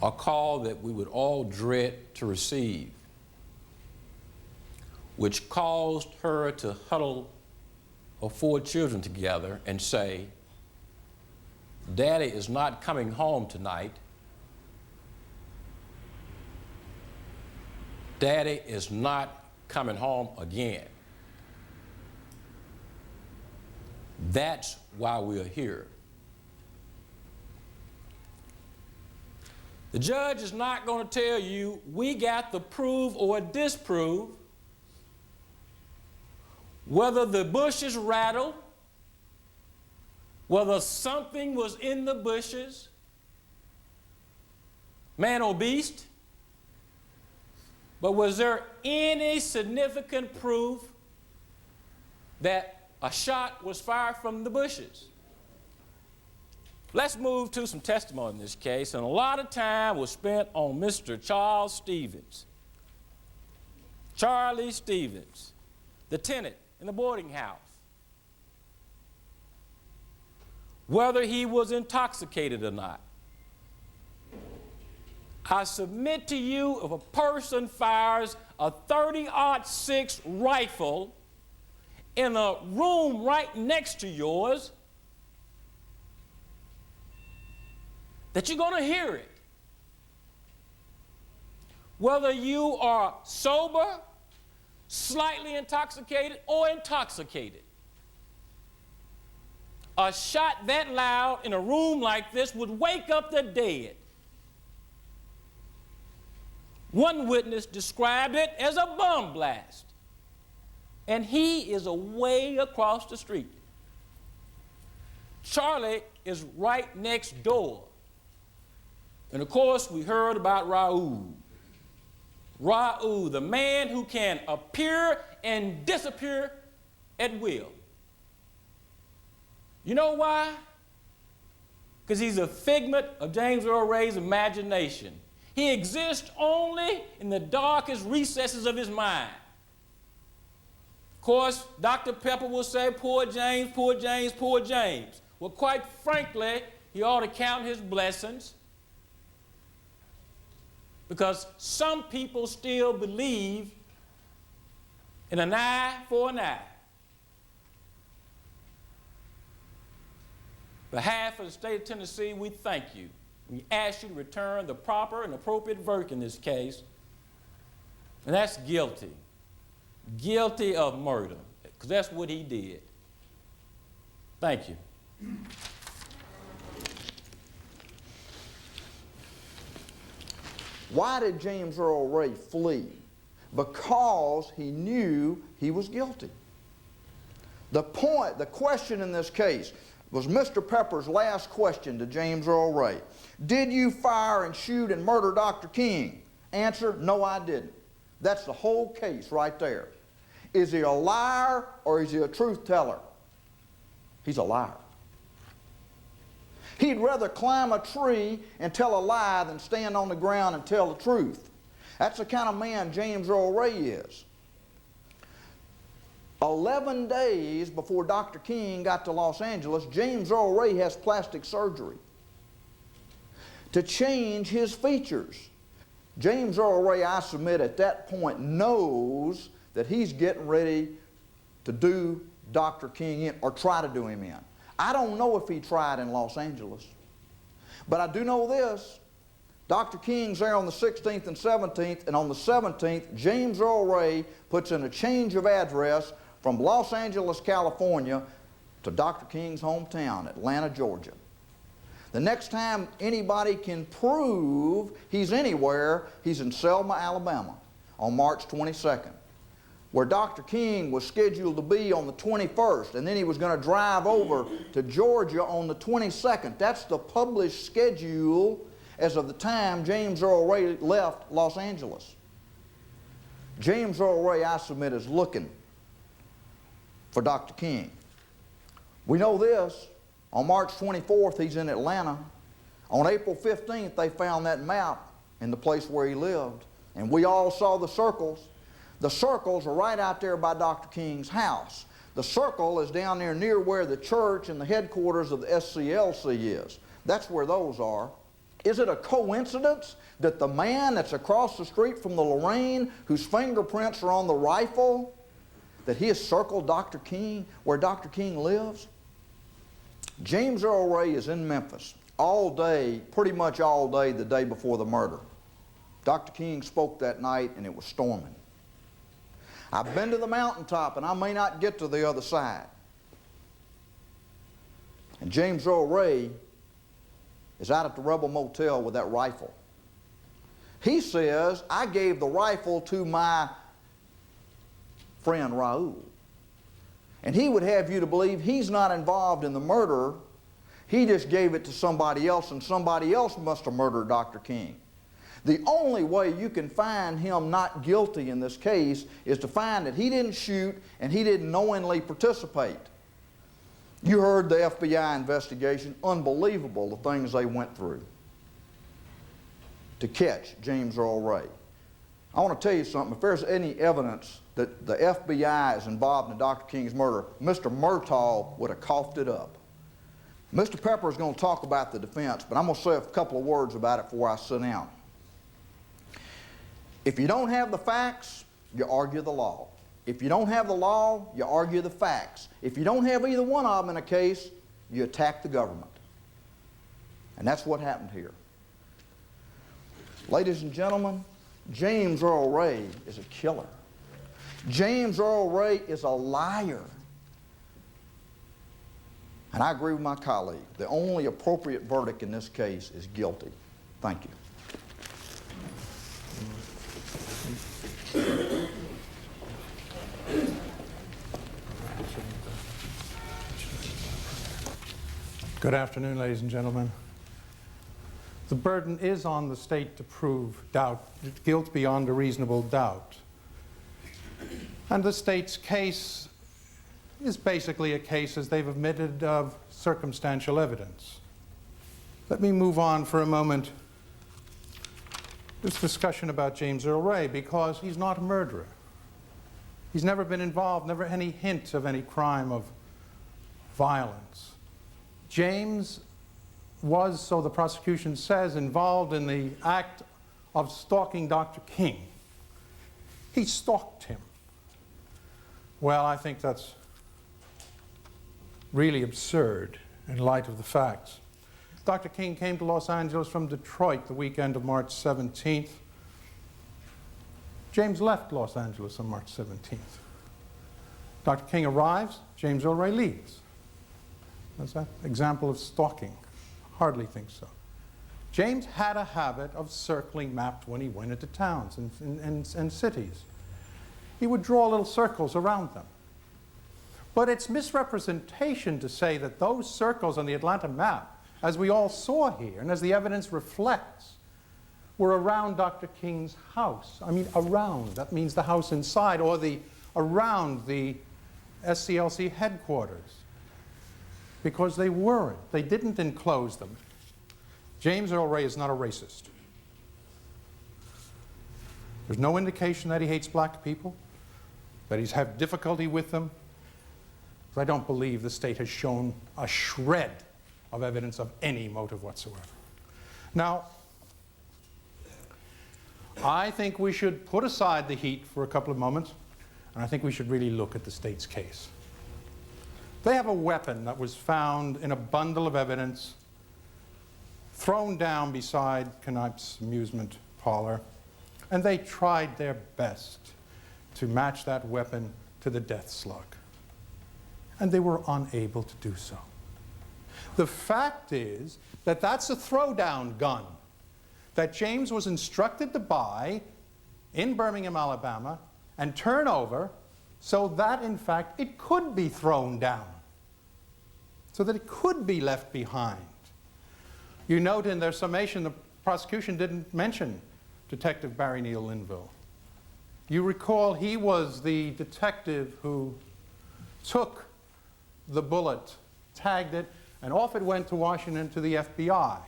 A call that we would all dread to receive, which caused her to huddle her 4 children together and say, "Daddy is not coming home tonight. Daddy is not coming home again." That's why we are here. The judge is not going to tell you we got to prove or disprove whether the bushes rattled, whether something was in the bushes, man or beast, but was there any significant proof that a shot was fired from the bushes? Let's move to some testimony in this case, and a lot of time was spent on Mr. Charles Stevens. Charlie Stevens, the tenant in the boarding house. Whether he was intoxicated or not. I submit to you, if a person fires a .30-06 rifle in a room right next to yours, that you're going to hear it. Whether you are sober, slightly intoxicated, or intoxicated. A shot that loud in a room like this would wake up the dead. One witness described it as a bomb blast, and he is away across the street. Charlie is right next door. And of course, we heard about Raul. Raul, the man who can appear and disappear at will. You know why? Because he's a figment of James Earl Ray's imagination. He exists only in the darkest recesses of his mind. Of course, Dr. Pepper will say, "Poor James, poor James, poor James." Well, quite frankly, he ought to count his blessings, because some people still believe in an eye for an eye. On behalf of the state of Tennessee, we thank you. We ask you to return the proper and appropriate verdict in this case, and that's guilty. Guilty of murder, because that's what he did. Thank you.
Why did James Earl Ray flee? Because he knew he was guilty. The question in this case was Mr. Pepper's last question to James Earl Ray. Did you fire and shoot and murder Dr. King? Answer, no, I didn't. That's the whole case right there. Is he a liar or is he a truth teller? He's a liar. He'd rather climb a tree and tell a lie than stand on the ground and tell the truth. That's the kind of man James Earl Ray is. 11 days before Dr. King got to Los Angeles, James Earl Ray has plastic surgery to change his features. James Earl Ray, I submit, at that point knows that he's getting ready to do Dr. King in, or try to do him in. I don't know if he tried in Los Angeles, but I do know this. Dr. King's there on the 16th and 17th, and on the 17th, James Earl Ray puts in a change of address from Los Angeles, California, to Dr. King's hometown, Atlanta, Georgia. The next time anybody can prove he's anywhere, he's in Selma, Alabama, on March 22nd, where Dr. King was scheduled to be on the 21st, and then he was going to drive over to Georgia on the 22nd. That's the published schedule as of the time James Earl Ray left Los Angeles. James Earl Ray, I submit, is looking for Dr. King. We know this. On March 24th, he's in Atlanta. On April 15th, they found that map in the place where he lived. and we all saw the circles. The circles are right out there by Dr. King's house. The circle is down there near where the church and the headquarters of the SCLC is. That's where those are. Is it a coincidence that the man that's across the street from the Lorraine, whose fingerprints are on the rifle, that he has circled Dr. King, where Dr. King lives? James Earl Ray is in Memphis all day, pretty much all day the day before the murder. Dr. King spoke that night and it was storming. I've been to the mountaintop and I may not get to the other side. And James Earl Ray is out at the Rebel Motel with that rifle. He says, I gave the rifle to my friend Raoul. And he would have you to believe he's not involved in the murder. He just gave it to somebody else, and somebody else must have murdered Dr. King. The only way you can find him not guilty in this case is to find that he didn't shoot and he didn't knowingly participate. You heard the FBI investigation. Unbelievable the things they went through to catch James Earl Ray. I want to tell you something. If there's any evidence that the FBI is involved in Dr. King's murder, Mr. Murtaugh would have coughed it up. Mr. Pepper is going to talk about the defense, but I'm going to say a couple of words about it before I sit down. If you don't have the facts, you argue the law. If you don't have the law, you argue the facts. If you don't have either one of them in a case, you attack the government. And that's what happened here. Ladies and gentlemen, James Earl Ray is a killer. James Earl Ray is a liar. And I agree with my colleague. The only appropriate verdict in this case is guilty. Thank you.
Good afternoon, ladies and gentlemen. The burden is on the state to prove guilt beyond a reasonable doubt. And the state's case is basically a case, as they've admitted, of circumstantial evidence. Let me move on for a moment this discussion about James Earl Ray, because he's not a murderer. He's never been involved, never any hint of any crime of violence. James was, so the prosecution says, involved in the act of stalking Dr. King. He stalked him. Well, I think that's really absurd in light of the facts. Dr. King came to Los Angeles from Detroit the weekend of March 17th. James left Los Angeles on March 17th. Dr. King arrives, James Earl Ray leaves. Is that an example of stalking? Hardly think so. James had a habit of circling maps when he went into towns and cities. He would draw little circles around them. But it's misrepresentation to say that those circles on the Atlanta map, as we all saw here, and as the evidence reflects, were around Dr. King's house. I mean, around. That means the house inside, or around the SCLC headquarters. Because they weren't. They didn't enclose them. James Earl Ray is not a racist. There's no indication that he hates black people, that he's had difficulty with them. I don't believe the state has shown a shred of evidence of any motive whatsoever. Now, I think we should put aside the heat for a couple of moments, and I think we should really look at the state's case. They have a weapon that was found in a bundle of evidence thrown down beside Knipe's amusement parlor, and they tried their best to match that weapon to the death slug. And they were unable to do so. The fact is that that's a throwdown gun that James was instructed to buy in Birmingham, Alabama, and turn over so that, in fact, it could be thrown down, so that it could be left behind. You note in their summation the prosecution didn't mention Detective Barry Neal Linville. You recall he was the detective who took the bullet, tagged it, and off it went to Washington to the FBI.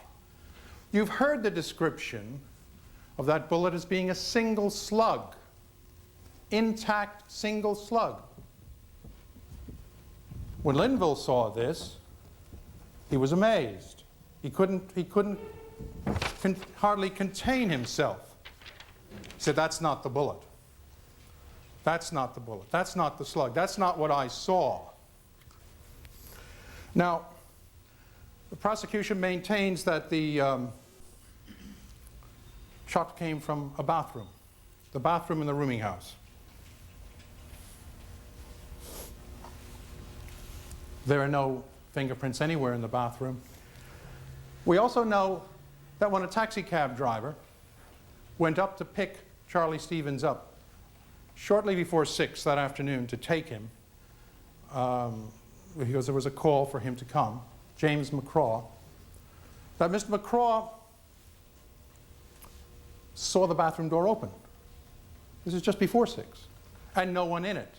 You've heard the description of that bullet as being a single slug, intact single slug. When Linville saw this, he was amazed. He couldn't hardly contain himself. He said, "That's not the bullet. That's not the bullet. That's not the slug. That's not what I saw." Now, the prosecution maintains that the shot came from a bathroom, the bathroom in the rooming house. There are no fingerprints anywhere in the bathroom. We also know that when a taxi cab driver went up to pick Charlie Stevens up shortly before 6 that afternoon to take him, because there was a call for him to come, James McCraw, that Mr. McCraw saw the bathroom door open. This is just before 6, and no one in it.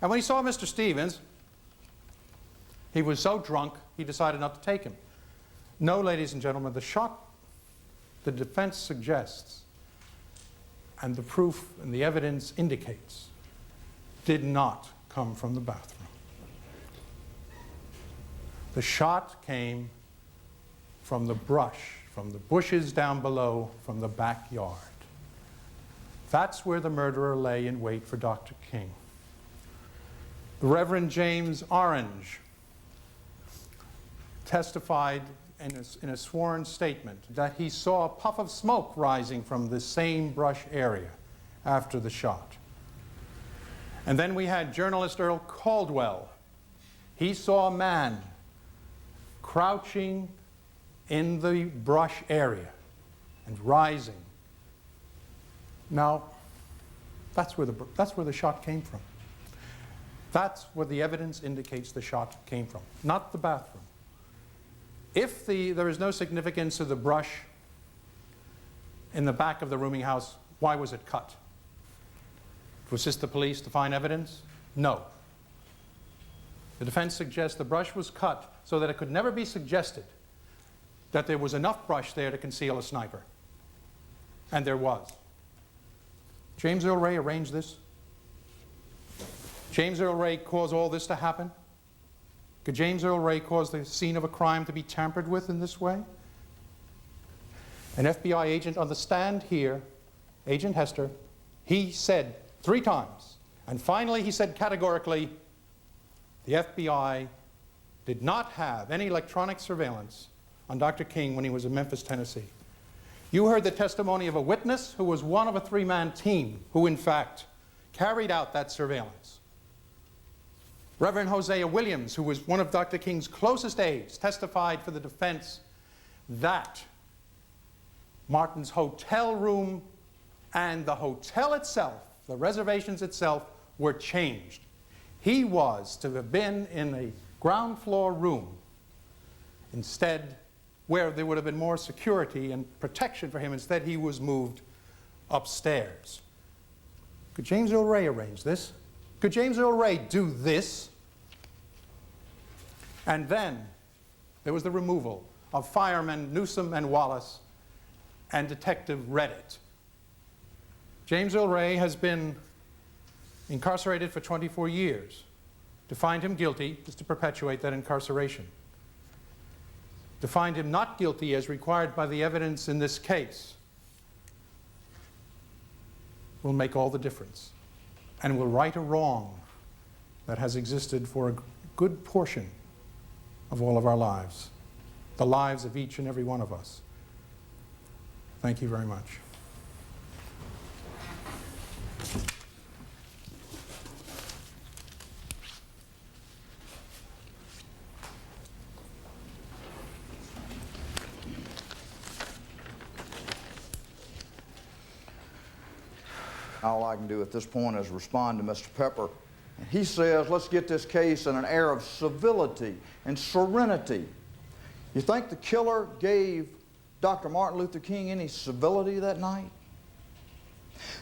And when he saw Mr. Stevens, he was so drunk, he decided not to take him. No, ladies and gentlemen, the shot the defense suggests, and the proof and the evidence indicates, did not come from the bathroom. The shot came from the brush, from the bushes down below, from the backyard. That's where the murderer lay in wait for Dr. King. The Reverend James Orange testified in a sworn statement that he saw a puff of smoke rising from the same brush area after the shot. And then we had journalist Earl Caldwell. He saw a man crouching in the brush area and rising. Now, that's where the shot came from. That's where the evidence indicates the shot came from, not the bathroom. If there is no significance to the brush in the back of the rooming house, why was it cut? To assist the police to find evidence? No. The defense suggests the brush was cut so that it could never be suggested that there was enough brush there to conceal a sniper. And there was. James Earl Ray arranged this. James Earl Ray caused all this to happen. Could James Earl Ray cause the scene of a crime to be tampered with in this way? An FBI agent on the stand here, Agent Hester, he said 3 times, and finally he said categorically, the FBI did not have any electronic surveillance on Dr. King when he was in Memphis, Tennessee. You heard the testimony of a witness who was one of a 3-man team who, in fact, carried out that surveillance. Reverend Hosea Williams, who was one of Dr. King's closest aides, testified for the defense that Martin's hotel room and the hotel itself, the reservations itself, were changed. He was to have been in a ground floor room instead, where there would have been more security and protection for him. Instead, he was moved upstairs. Could James Earl Ray arrange this? Could James Earl Ray do this? And then there was the removal of firemen Newsom and Wallace and Detective Reddit. James Earl Ray has been incarcerated for 24 years. To find him guilty is to perpetuate that incarceration. To find him not guilty as required by the evidence in this case will make all the difference and will right a wrong that has existed for a good portion of all of our lives, the lives of each and every one of us. Thank you very much.
All I can do at this point is respond to Mr. Pepper. He says, let's get this case in an air of civility and serenity. You think the killer gave Dr. Martin Luther King any civility that night?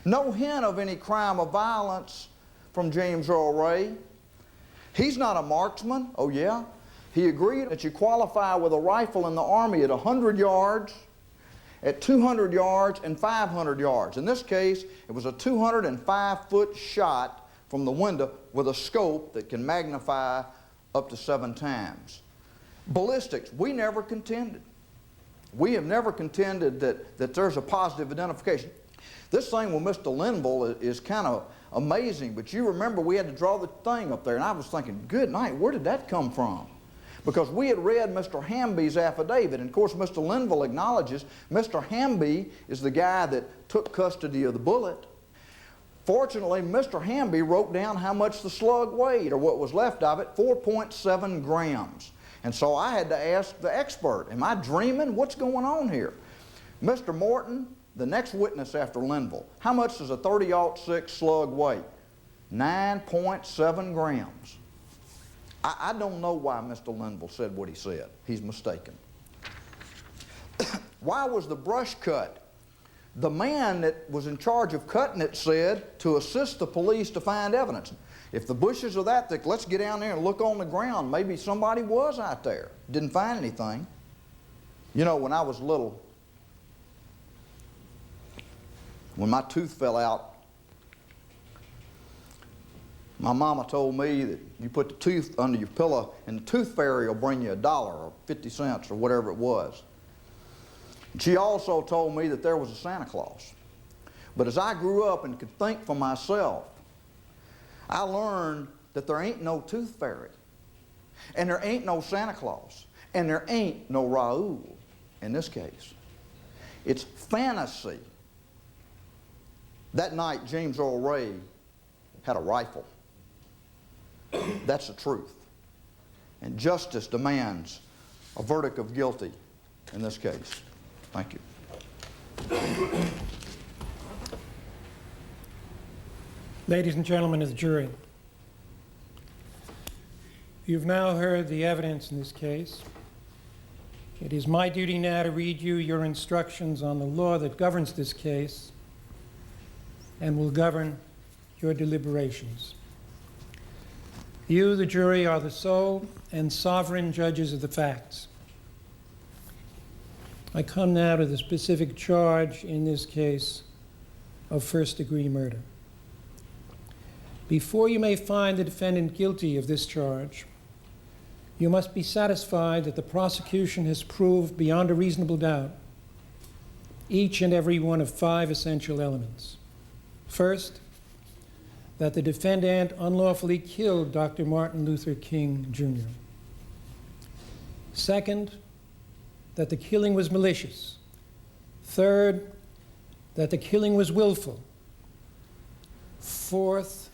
No hint of any crime of violence from James Earl Ray. He's not a marksman. Oh, yeah? He agreed that you qualify with a rifle in the Army at 100 yards at 200 yards and 500 yards. In this case, it was a 205-foot shot from the window with a scope that can magnify up to 7 times. Ballistics, we never contended. We have never contended that there's a positive identification. This thing with Mr. Linville is kind of amazing, but you remember we had to draw the thing up there, and I was thinking, good night, where did that come from? Because we had read Mr. Hamby's affidavit, and of course Mr. Linville acknowledges Mr. Hamby is the guy that took custody of the bullet. Fortunately, Mr. Hamby wrote down how much the slug weighed, or what was left of it, 4.7 grams. And so I had to ask the expert, am I dreaming? What's going on here? Mr. Morton, the next witness after Linville, how much does a .30-06 slug weigh? 9.7 grams. I don't know why Mr. Linville said what he said. He's mistaken. Why was the brush cut? The man that was in charge of cutting it said to assist the police to find evidence. If the bushes are that thick, let's get down there and look on the ground. Maybe somebody was out there. Didn't find anything. You know, when I was little, when my tooth fell out, my mama told me that you put the tooth under your pillow and the tooth fairy will bring you $1 or 50 cents or whatever it was. She also told me that there was a Santa Claus. But as I grew up and could think for myself, I learned that there ain't no tooth fairy, and there ain't no Santa Claus, and there ain't no Raoul in this case. It's fantasy. That night, James Earl Ray had a rifle. That's the truth. And justice demands a verdict of guilty in this case. Thank you.
Ladies and gentlemen of the jury, you've now heard the evidence in this case. It is my duty now to read you your instructions on the law that governs this case and will govern your deliberations. You, the jury, are the sole and sovereign judges of the facts. I come now to the specific charge in this case of first-degree murder. Before you may find the defendant guilty of this charge, you must be satisfied that the prosecution has proved beyond a reasonable doubt each and every one of 5 essential elements. First, that the defendant unlawfully killed Dr. Martin Luther King, Jr. Second, that the killing was malicious. Third, that the killing was willful. Fourth,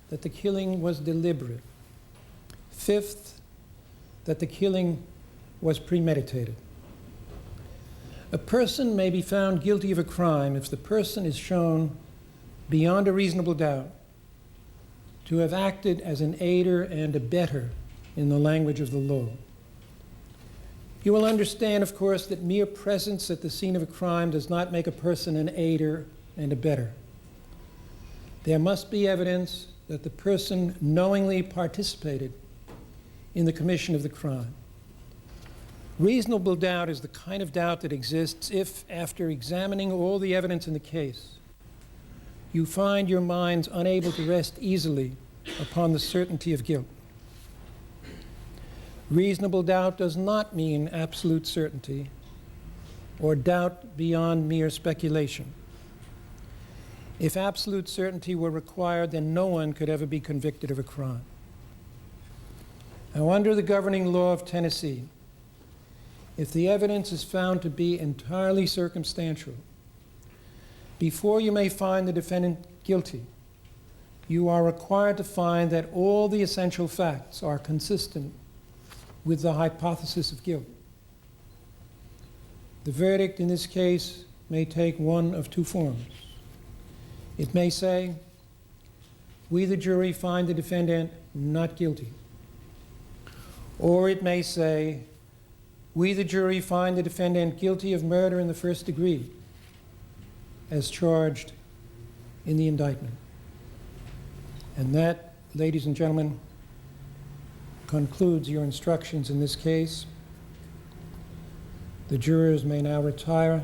that the killing was deliberate. Fifth, that the killing was premeditated. A person may be found guilty of a crime if the person is shown beyond a reasonable doubt to have acted as an aider and abettor in the language of the law. You will understand, of course, that mere presence at the scene of a crime does not make a person an aider and abettor. There must be evidence that the person knowingly participated in the commission of the crime. Reasonable doubt is the kind of doubt that exists if, after examining all the evidence in the case, you find your minds unable to rest easily upon the certainty of guilt. Reasonable doubt does not mean absolute certainty or doubt beyond mere speculation. If absolute certainty were required, then no one could ever be convicted of a crime. Now, under the governing law of Tennessee, if the evidence is found to be entirely circumstantial, before you may find the defendant guilty, you are required to find that all the essential facts are consistent with the hypothesis of guilt. The verdict in this case may take one of 2 forms. It may say, we, the jury, find the defendant not guilty. Or it may say, we, the jury, find the defendant guilty of murder in the first degree, as charged in the indictment. And that, ladies and gentlemen, concludes your instructions in this case. The jurors may now retire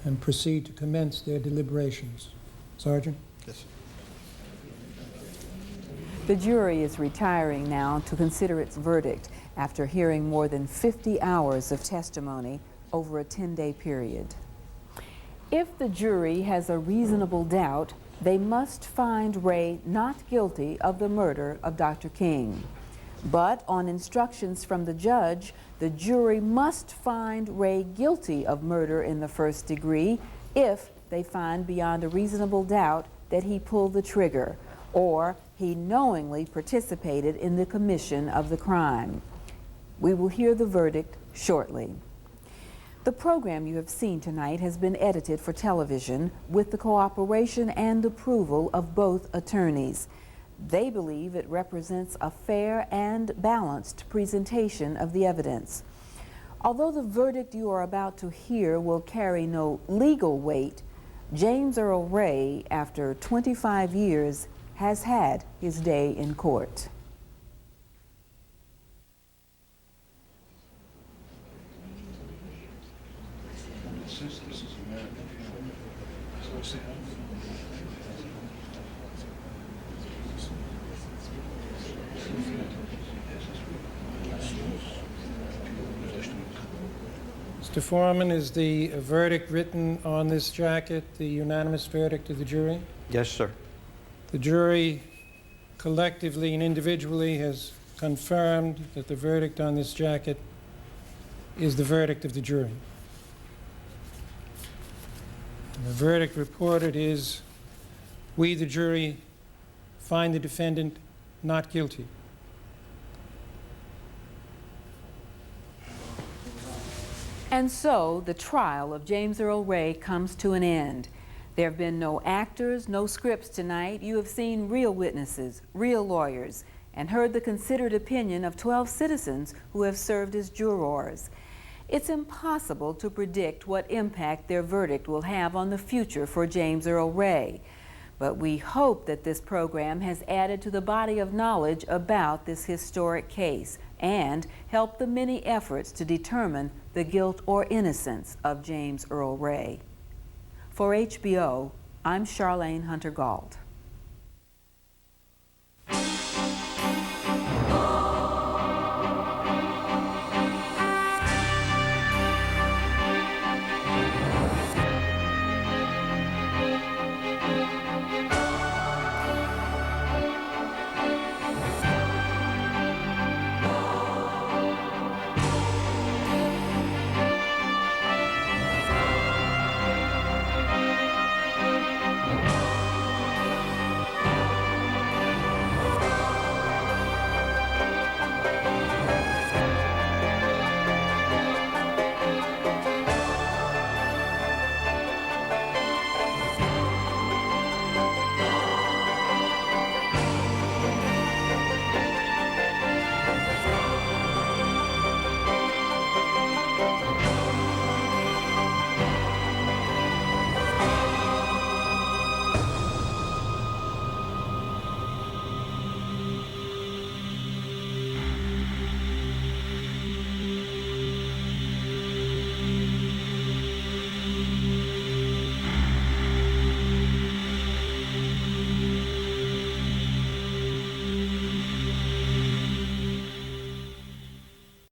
and proceed to commence their deliberations. Sergeant?
Yes.
The jury is retiring now to consider its verdict after hearing more than 50 hours of testimony over a 10-day period. If the jury has a reasonable doubt, they must find Ray not guilty of the murder of Dr. King. But on instructions from the judge, the jury must find Ray guilty of murder in the first degree if they find beyond a reasonable doubt that he pulled the trigger or he knowingly participated in the commission of the crime. We will hear the verdict shortly. The program you have seen tonight has been edited for television with the cooperation and approval of both attorneys. They believe it represents a fair and balanced presentation of the evidence. Although the verdict you are about to hear will carry no legal weight, James Earl Ray, after 25 years, has had his day in court.
Mr. Foreman, is the verdict written on this jacket the unanimous verdict of the jury?
Yes, sir.
The jury collectively and individually has confirmed that the verdict on this jacket is the verdict of the jury. And the verdict reported is, we, the jury, find the defendant not guilty.
And so the trial of James Earl Ray comes to an end. There have been no actors, no scripts tonight. You have seen real witnesses, real lawyers, and heard the considered opinion of 12 citizens who have served as jurors. It's impossible to predict what impact their verdict will have on the future for James Earl Ray. But we hope that this program has added to the body of knowledge about this historic case and helped the many efforts to determine the guilt or innocence of James Earl Ray. For HBO, I'm Charlene Hunter-Gault.